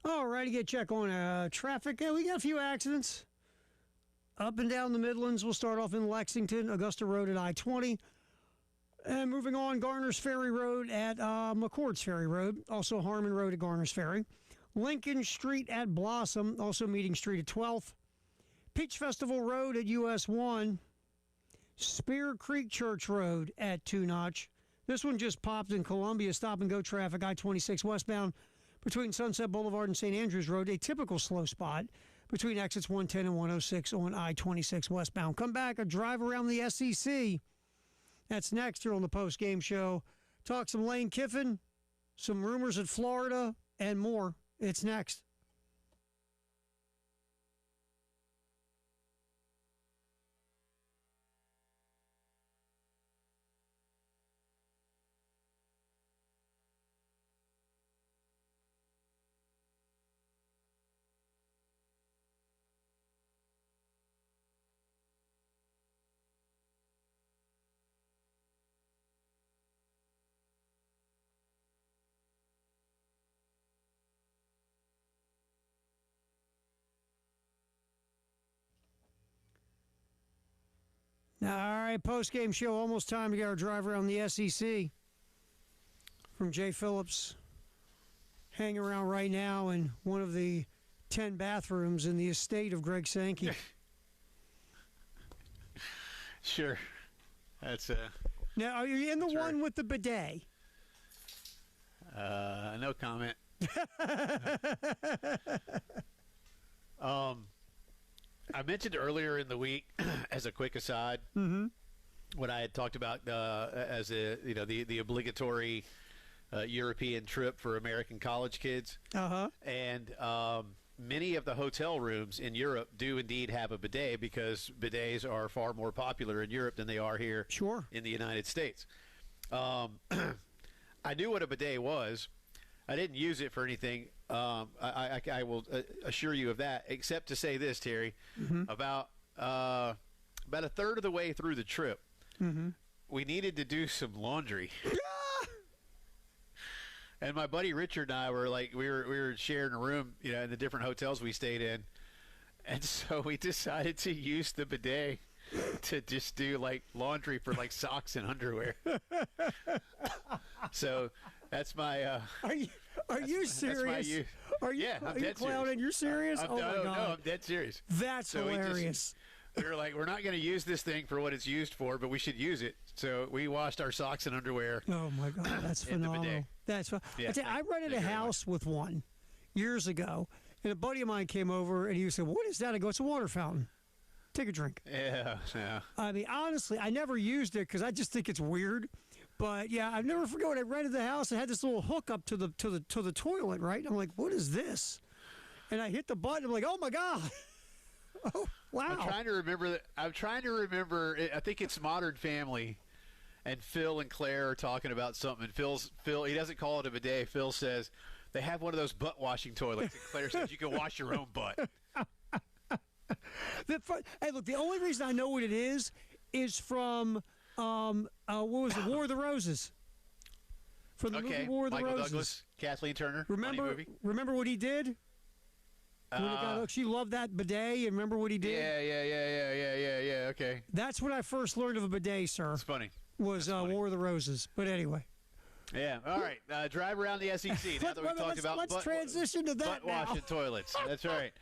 All right, to get check on traffic. We got a few accidents up and down the Midlands. We'll start off in Lexington, Augusta Road at I-20. And moving on, Garner's Ferry Road at McCord's Ferry Road. Also Harmon Road at Garner's Ferry. Lincoln Street at Blossom, also Meeting Street at 12th. Peach Festival Road at US 1. Spear Creek Church Road at 2 Notch. This one just popped in Columbia. Stop and go traffic, I-26 westbound. Between Sunset Boulevard and St. Andrews Road, a typical slow spot between exits 110 and 106 on I-26 westbound. Come back, a drive around the SEC. That's next here on the post-game show. Talk some Lane Kiffin, some rumors at Florida, and more. It's next. All right, post-game show, almost time to get our drive around the SEC. From Jay Phillips, hanging around right now in one of the 10 bathrooms in the estate of Greg Sankey. Sure. That's Now, are you in the one with the bidet? no comment. I mentioned earlier in the week, as a quick aside, what I had talked about as the obligatory European trip for American college kids. And many of the hotel rooms in Europe do indeed have a bidet because bidets are far more popular in Europe than they are here in the United States. I knew what a bidet was. I didn't use it for anything. I will assure you of that, except to say this, Terry. About a third of the way through the trip, we needed to do some laundry. And my buddy Richard and I were we were sharing a room, in the different hotels we stayed in, and so we decided to use the bidet to just do laundry for socks and underwear. So that's my. Are you serious? Are you clowning? You're serious? Oh my God! No, I'm dead serious. That's hilarious. We were like, we're not going to use this thing for what it's used for, but we should use it. So we washed our socks and underwear. Oh my God, that's phenomenal. That's yeah, I rented a house with one years ago, and a buddy of mine came over and he said, "What is that?" I go, "It's a water fountain. Take a drink." Yeah. I mean, honestly, I never used it because I just think it's weird. But yeah, I've never forgot when I rented the house. It had this little hook up to the toilet, right? And I'm like, "What is this?" And I hit the button. I'm like, "Oh my God." Oh, wow. I'm trying to remember. I think it's Modern Family, and Phil and Claire are talking about something. And Phil, he doesn't call it a bidet. Phil says they have one of those butt washing toilets. And Claire says you can wash your own butt. Hey, look, the only reason I know what it is from what was it, War of the Roses? From the movie War of the Michael Roses. Douglas, Kathleen Turner. Remember what he did? She loved that bidet, and remember what he did? Yeah. Okay. That's when I first learned of a bidet, sir. It's funny. Was War of the Roses. But anyway. Yeah. All right. Drive around the SEC. Now that we've talked about let's transition to that butt washing toilets. That's right.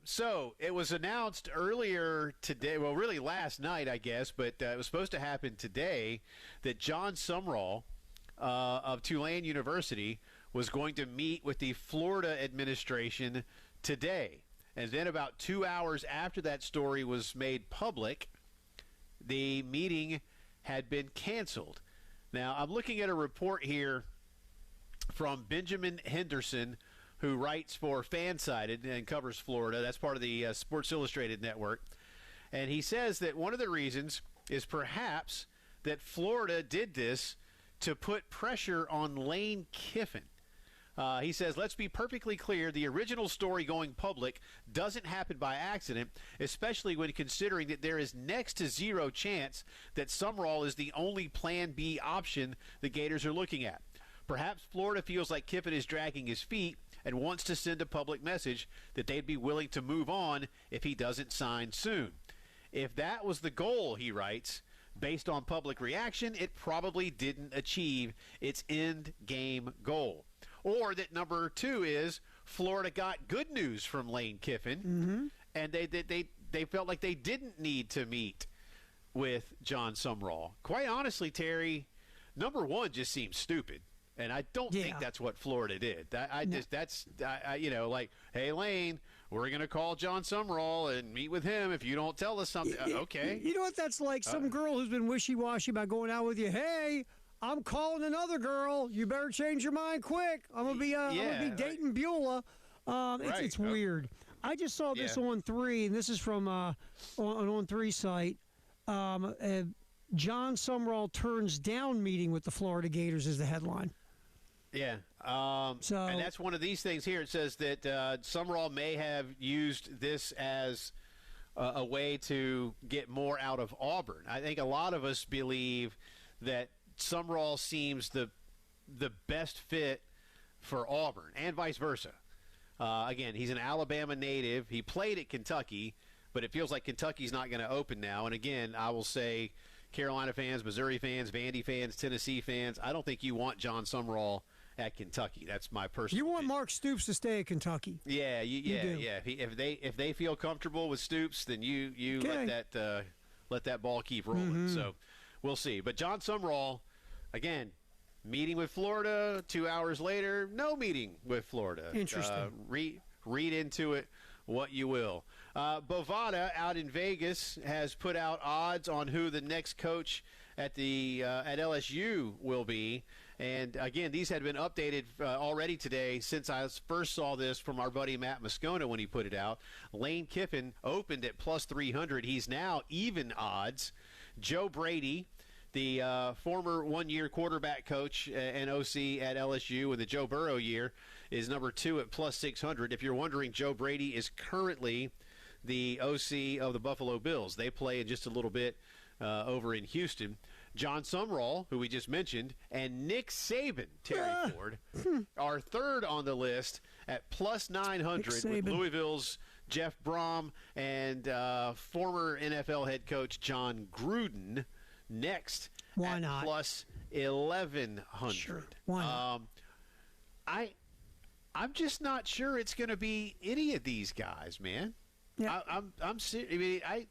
So it was announced earlier today, well, really last night, I guess, but it was supposed to happen today, that John Sumrall of Tulane University was going to meet with the Florida administration today. And then about 2 hours after that story was made public, the meeting had been canceled. Now, I'm looking at a report here from Benjamin Henderson, who writes for Fansided and covers Florida. That's part of the Sports Illustrated network. And he says that one of the reasons is perhaps that Florida did this to put pressure on Lane Kiffin. He says, let's be perfectly clear, the original story going public doesn't happen by accident, especially when considering that there is next to zero chance that Sumrall is the only Plan B option the Gators are looking at. Perhaps Florida feels like Kiffin is dragging his feet and wants to send a public message that they'd be willing to move on if he doesn't sign soon. If that was the goal, he writes, based on public reaction, it probably didn't achieve its end game goal. Or that number two is Florida got good news from Lane Kiffin, and they felt like they didn't need to meet with John Sumrall. Quite honestly, Terry, number one just seems stupid, and I don't think that's what Florida did. Hey Lane, we're gonna call John Sumrall and meet with him if you don't tell us something. Okay. You know what that's like? Some girl who's been wishy-washy about going out with you. Hey, I'm calling another girl. You better change your mind quick. I'm gonna be dating Beulah. It's weird. I just saw this on 3, and this is from on 3 site. John Sumrall turns down meeting with the Florida Gators is the headline. Yeah. And that's one of these things here. It says that Sumrall may have used this as a way to get more out of Auburn. I think a lot of us believe that Sumrall seems the best fit for Auburn and vice versa. Again, he's an Alabama native. He played at Kentucky, but it feels like Kentucky's not going to open now. And again, I will say Carolina fans, Missouri fans, Vandy fans, Tennessee fans, I don't think you want John Sumrall at Kentucky. That's my personal You want opinion. Mark Stoops to stay at Kentucky. Yeah. If they feel comfortable with Stoops, then you let that ball keep rolling. So we'll see. But John Sumrall, again, meeting with Florida. 2 hours later, no meeting with Florida. Interesting. Read into it what you will. Bovada out in Vegas has put out odds on who the next coach at LSU will be, And again, these had been updated already today since I first saw this from our buddy Matt Moscona when he put it out. Lane Kiffin opened at plus 300. He's now even odds. Joe Brady, the former one-year quarterback coach and OC at LSU in the Joe Burrow year, is number 2 at plus 600. If you're wondering, Joe Brady is currently the OC of the Buffalo Bills. They play in just a little bit over in Houston. John Sumrall, who we just mentioned, and Nick Saban, Terry Ford, are third on the list at plus 900 with Louisville's Jeff Brom and former NFL head coach John Gruden next Why at not? plus 1,100. Sure. Why not? I'm just not sure it's going to be any of these guys, man. Yeah. I'm serious. I mean,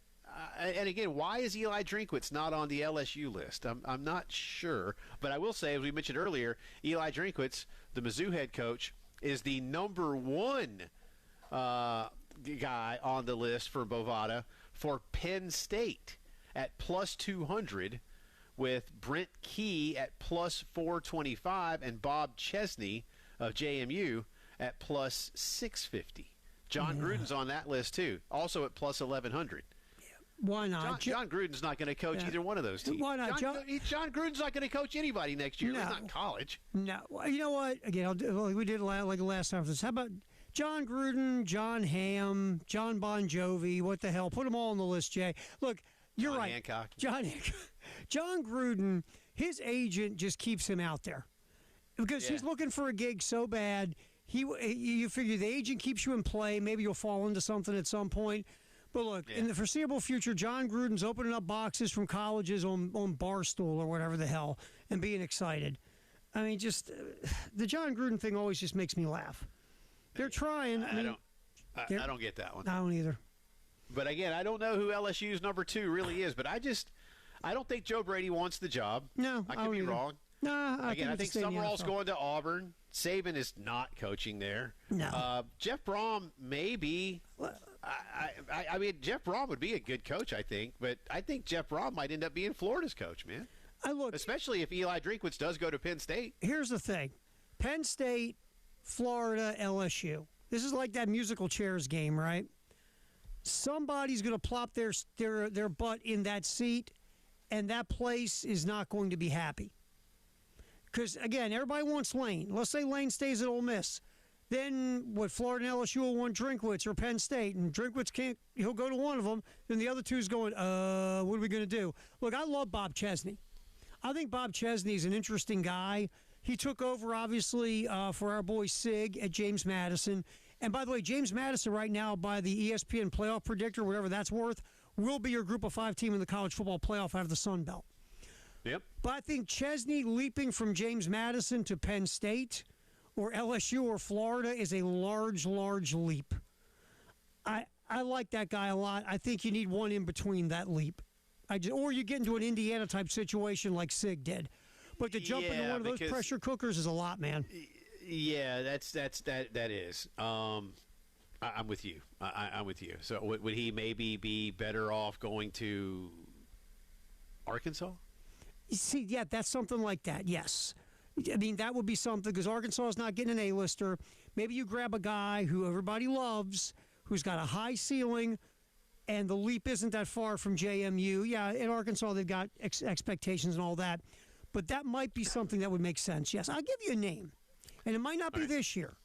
and again, why is Eli Drinkwitz not on the LSU list? I'm not sure. But I will say, as we mentioned earlier, Eli Drinkwitz, the Mizzou head coach, is the number 1 guy on the list for Bovada for Penn State at plus 200, with Brent Key at plus 425 and Bob Chesney of JMU at plus 650. John Gruden's on that list too, also at plus 1,100. Why not? John Gruden's not going to coach either one of those teams. Why not? John Gruden's not going to coach anybody next year. No. He's not in college. No. Well, you know what? Again, we did like the last time. How about John Gruden, John Hamm, John Bon Jovi? What the hell? Put them all on the list, Jay. Look, you're John right. Hancock. John Gruden, his agent just keeps him out there because he's looking for a gig so bad. You figure the agent keeps you in play. Maybe you'll fall into something at some point. But look, in the foreseeable future, John Gruden's opening up boxes from colleges on Barstool or whatever the hell and being excited. I mean, just the John Gruden thing always just makes me laugh. They're trying. I don't get that one. I don't either. But again, I don't know who LSU's number 2 really is. But I don't think Joe Brady wants the job. No, I could be wrong. No, I think Summerall's going to Auburn. Saban is not coaching there. No. Jeff Brom maybe. I mean, Jeff Brom would be a good coach, I think. But I think Jeff Brom might end up being Florida's coach, man. Especially if Eli Drinkwitz does go to Penn State. Here's the thing. Penn State, Florida, LSU. This is like that musical chairs game, right? Somebody's going to plop their butt in that seat, and that place is not going to be happy. Because, again, everybody wants Lane. Let's say Lane stays at Ole Miss. Then, Florida and LSU will want Drinkwitz or Penn State, and Drinkwitz can't, he'll go to one of them. Then the other two's going, what are we going to do? Look, I love Bob Chesney. I think Bob Chesney's an interesting guy. He took over, obviously, for our boy Sig at James Madison. And by the way, James Madison right now, by the ESPN playoff predictor, whatever that's worth, will be your group of 5 team in the college football playoff out of the Sun Belt. Yep. But I think Chesney leaping from James Madison to Penn State or LSU or Florida is a large, large leap. I like that guy a lot. I think you need one in between that leap. Or you get into an Indiana-type situation like Sig did. But to jump into one of those pressure cookers is a lot, man. Yeah, that is. I'm with you. I'm with you. So would he maybe be better off going to Arkansas? See, yeah, that's something like that, yes. I mean, that would be something because Arkansas is not getting an A-lister. Maybe you grab a guy who everybody loves, who's got a high ceiling, and the leap isn't that far from JMU. Yeah, in Arkansas, they've got expectations and all that. But that might be something that would make sense, yes. I'll give you a name, and it might not be this year.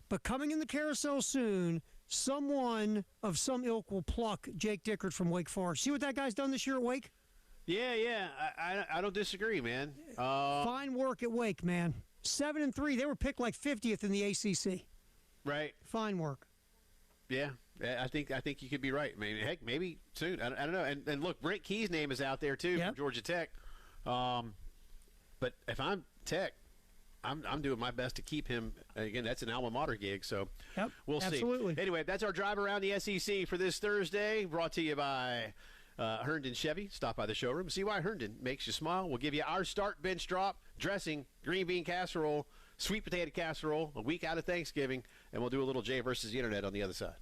But coming in the carousel soon, someone of some ilk will pluck Jake Dickert from Wake Forest. See what that guy's done this year at Wake? Yeah. I don't disagree, man. Fine work at Wake, man. 7-3. They were picked like 50th in the ACC. Right. Fine work. Yeah, I think you could be right. Maybe heck, maybe soon. I don't know. And look, Brent Key's name is out there too from Georgia Tech. But if I'm Tech, I'm doing my best to keep him. Again, that's an alma mater gig, so we'll see. Absolutely. Anyway, that's our drive around the SEC for this Thursday. Brought to you by Herndon Chevy. Stop by the showroom. See why Herndon makes you smile. We'll give you our start bench drop, dressing, green bean casserole, sweet potato casserole, a week out of Thanksgiving, and we'll do a little Jay versus the Internet on the other side.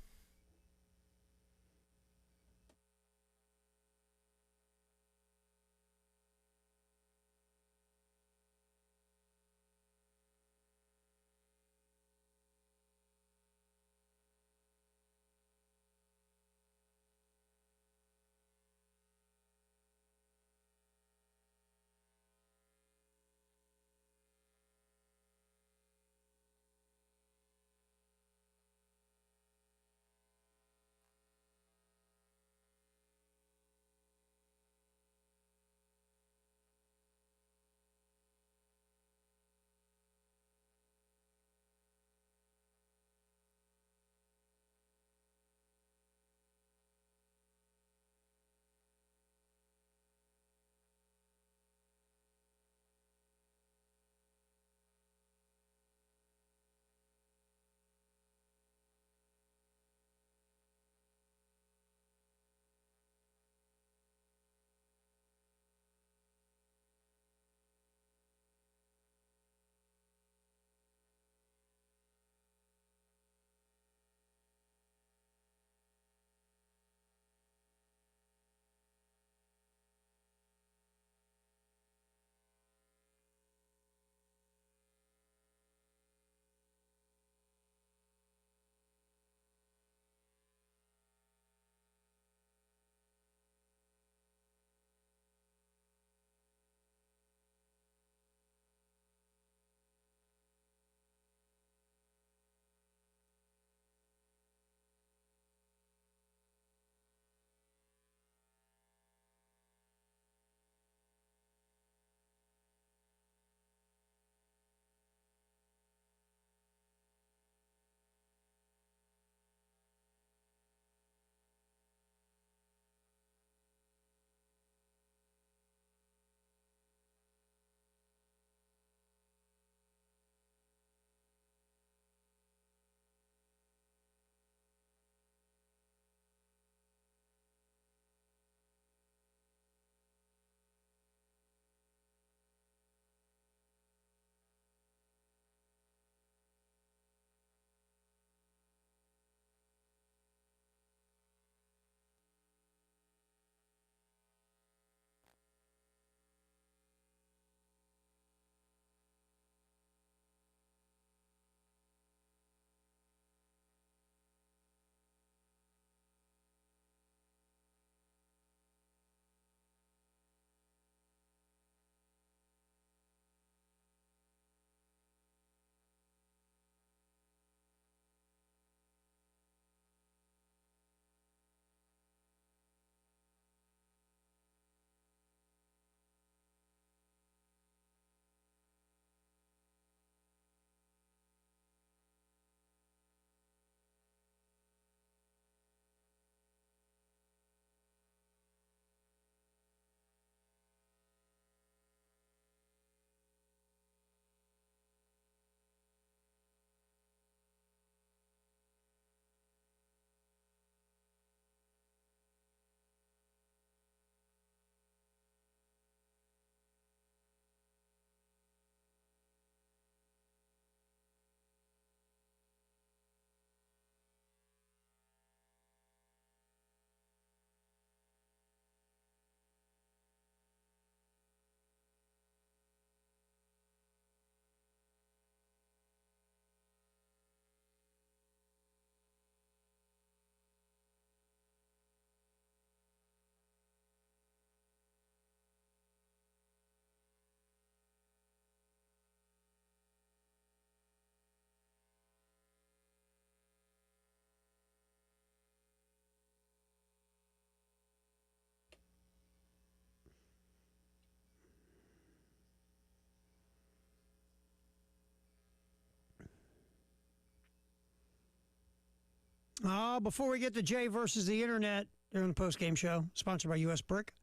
Before we get to Jay versus the Internet during the post-game show, sponsored by U.S. Brick,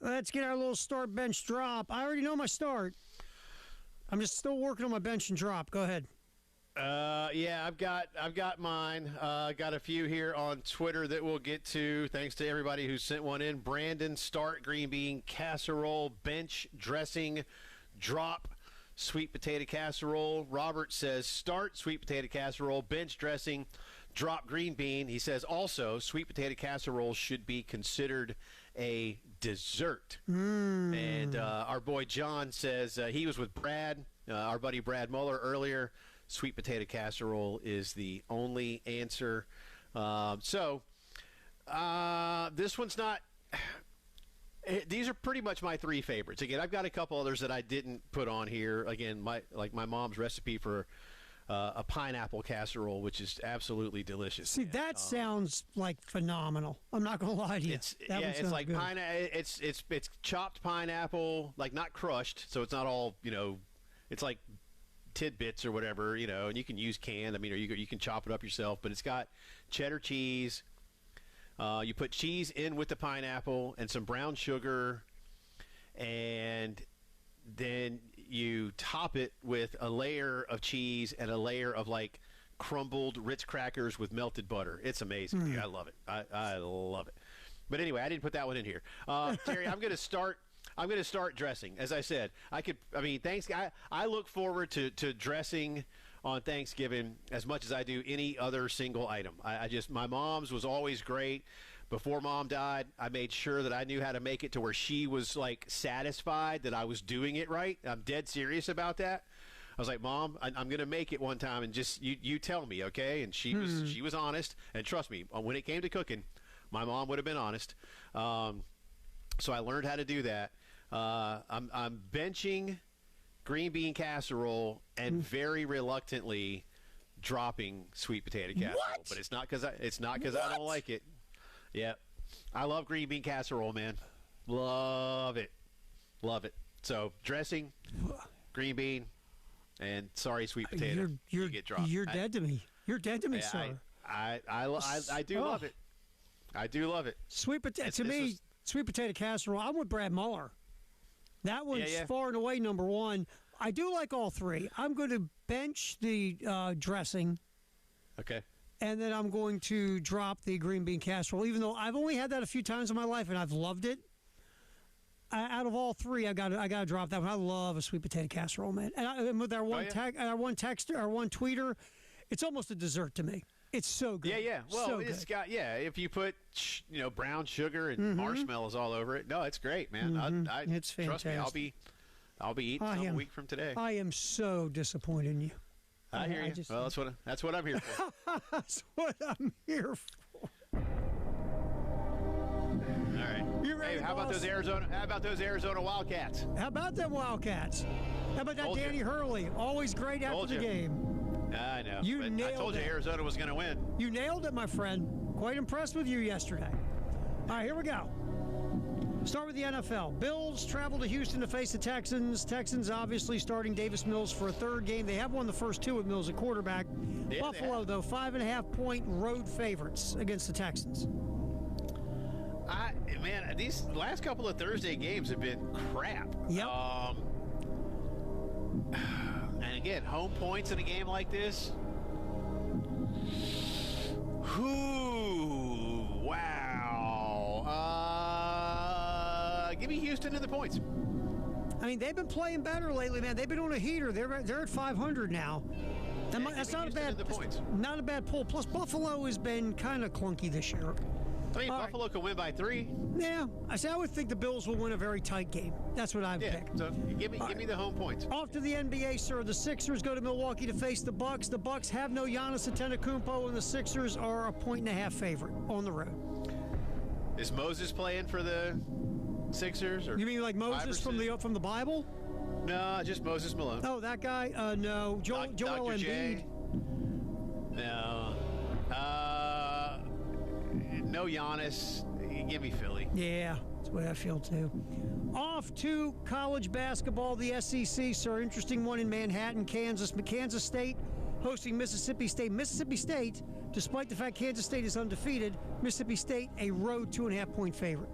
let's get our little start bench drop. I already know my start. I'm just still working on my bench and drop. Go ahead. Yeah, I've got mine. Got a few here on Twitter that we'll get to. Thanks to everybody who sent one in. Brandon, start green bean casserole, bench dressing, drop sweet potato casserole. Robert says start sweet potato casserole, bench dressing, drop green bean. He says also sweet potato casserole should be considered a dessert. And our boy John says he was with Brad, our buddy Brad Muller earlier. Sweet potato casserole is the only answer. So this one's not. These are pretty much my three favorites. Again, I've got a couple others that I didn't put on here. Again, my mom's recipe for a pineapple casserole, which is absolutely delicious. See, that sounds like phenomenal. I'm not going to lie to you. It's like it's chopped pineapple, like not crushed, so it's not all It's like tidbits or whatever, and you can use canned. I mean, or you can chop it up yourself. But it's got cheddar cheese. You put cheese in with the pineapple and some brown sugar, and then you top it with a layer of cheese and a layer of like crumbled Ritz crackers with melted butter. It's amazing. Dude. I love it. I love it. But anyway, I didn't put that one in here. Terry, I'm going to start dressing. As I said, I look forward to dressing on Thanksgiving as much as I do any other single item. My mom's was always great. Before Mom died, I made sure that I knew how to make it to where she was like satisfied that I was doing it right. I'm dead serious about that. I was like, Mom, I'm going to make it one time, and just you tell me, okay? And she was honest, and trust me, when it came to cooking, my mom would have been honest. So I learned how to do that. I'm benching green bean casserole and very reluctantly dropping sweet potato casserole. What? But it's not because I don't like it. Yeah, I love green bean casserole, man. Love it. So dressing, green bean, and sweet potato. You're get dropped. You're dead to me. You're dead to me, sir. I do love it. I do love it. Sweet potato sweet potato casserole. I'm with Brad Muller. That one's far and away number one. I do like all three. I'm going to bench the dressing. Okay. And then I'm going to drop the green bean casserole, even though I've only had that a few times in my life and I've loved it. Out of all three, I got to drop that one. I love a sweet potato casserole, man. And with our one texter, our one tweeter, it's almost a dessert to me. It's so good. Yeah. Well, so it's good. got if you put brown sugar and marshmallows all over it. No, it's great, man. It's fantastic. Trust me, I'll be eating some a week from today. I am so disappointed in you. I hear you. Well, that's what I'm here for. That's what I'm here for. All right. You ready, hey, how about those Arizona Wildcats? How about them Wildcats? How about that Danny Hurley? Always great after the game. I know. I told you Arizona was going to win. You nailed it, my friend. Quite impressed with you yesterday. All right, here we go. Start with the NFL. Bills travel to Houston to face the Texans. Texans obviously starting Davis Mills for a third game. They have won the first two with Mills at quarterback. Yeah, Buffalo, though, 5.5-point road favorites against the Texans. Man, these last couple of Thursday games have been crap. Yep. And again, home points in a game like this. Wow. Give me Houston in the points. I mean, they've been playing better lately, man. They've been on a heater. They're at 500 now. That's not a bad pull. Plus, Buffalo has been kind of clunky this year. I mean, Buffalo can win by 3. Yeah, I would think the Bills will win a very tight game. That's what I've picked. So give me the home points. Off to the NBA, sir. The Sixers go to Milwaukee to face the Bucks. The Bucks have no Giannis Antetokounmpo, and the Sixers are a 1.5 favorite on the road. Is Moses playing for the Sixers? Or you mean like Moses from the Bible? No, just Moses Malone. Oh, that guy? No. Joel Embiid. J? No. No Giannis. Give me Philly. Yeah, that's the way I feel too. Off to college basketball, the SEC, sir. Interesting one in Manhattan, Kansas. Kansas State hosting Mississippi State. Mississippi State despite the fact Kansas State is undefeated, Mississippi State a road 2.5-point favorite.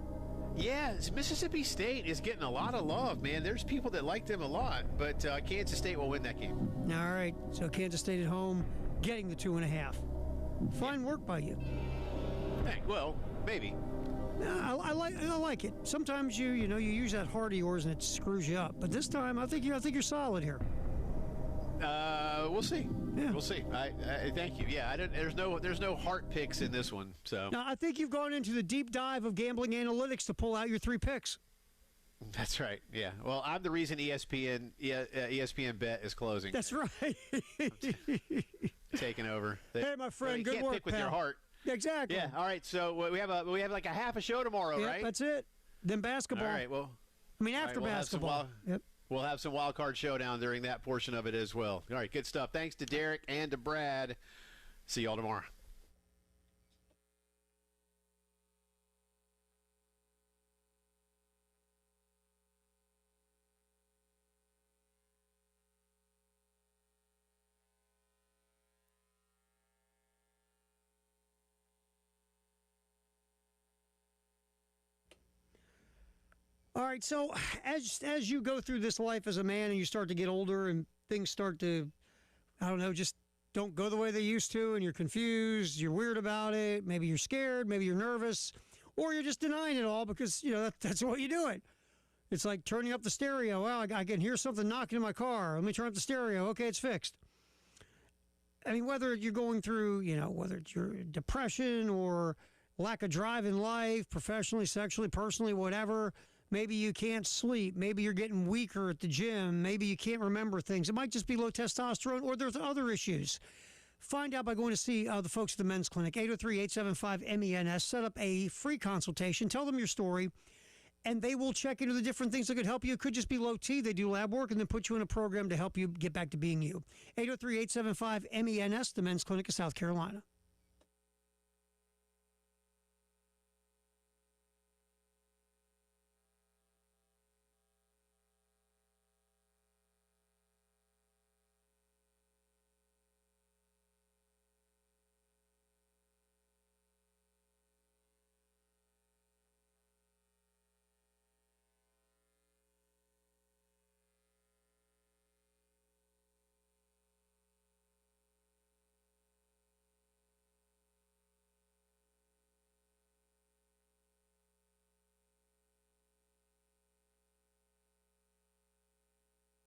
Yeah, Mississippi State is getting a lot of love, man. There's people that like them a lot, but Kansas State will win that game. All right, so Kansas State at home, getting the 2.5. Fine work by you. Well, maybe. I like it. Sometimes you use that heart of yours and it screws you up, but this time I think you're solid here. We'll see. Yeah. We'll see. I thank you. Yeah, there's no heart picks in this one. So now I think you've gone into the deep dive of gambling analytics to pull out your 3 picks. That's right. Yeah. Well, I'm the reason ESPN Bet is closing. That's right. Taking over. Hey, my friend, good work. You can't pick with your heart. Exactly. Yeah. All right. So we have like a half a show tomorrow, right? That's it. Then basketball. All right. Well, after basketball. We'll have some wild card showdown during that portion of it as well. All right. Good stuff. Thanks to Derek and to Brad. See y'all tomorrow. All right, so as you go through this life as a man and you start to get older and things start to, I don't know, just don't go the way they used to and you're confused, you're weird about it, maybe you're scared, maybe you're nervous, or you're just denying it all because, that's what you do it. It's like turning up the stereo. Well, I can hear something knocking in my car. Let me turn up the stereo. Okay, it's fixed. I mean, whether you're going through, whether it's your depression or lack of drive in life, professionally, sexually, personally, whatever. Maybe you can't sleep. Maybe you're getting weaker at the gym. Maybe you can't remember things. It might just be low testosterone, or there's other issues. Find out by going to see the folks at the Men's Clinic, 803-875-MENS. Set up a free consultation. Tell them your story, and they will check into the different things that could help you. It could just be low T. They do lab work and then put you in a program to help you get back to being you. 803-875-MENS, the Men's Clinic of South Carolina.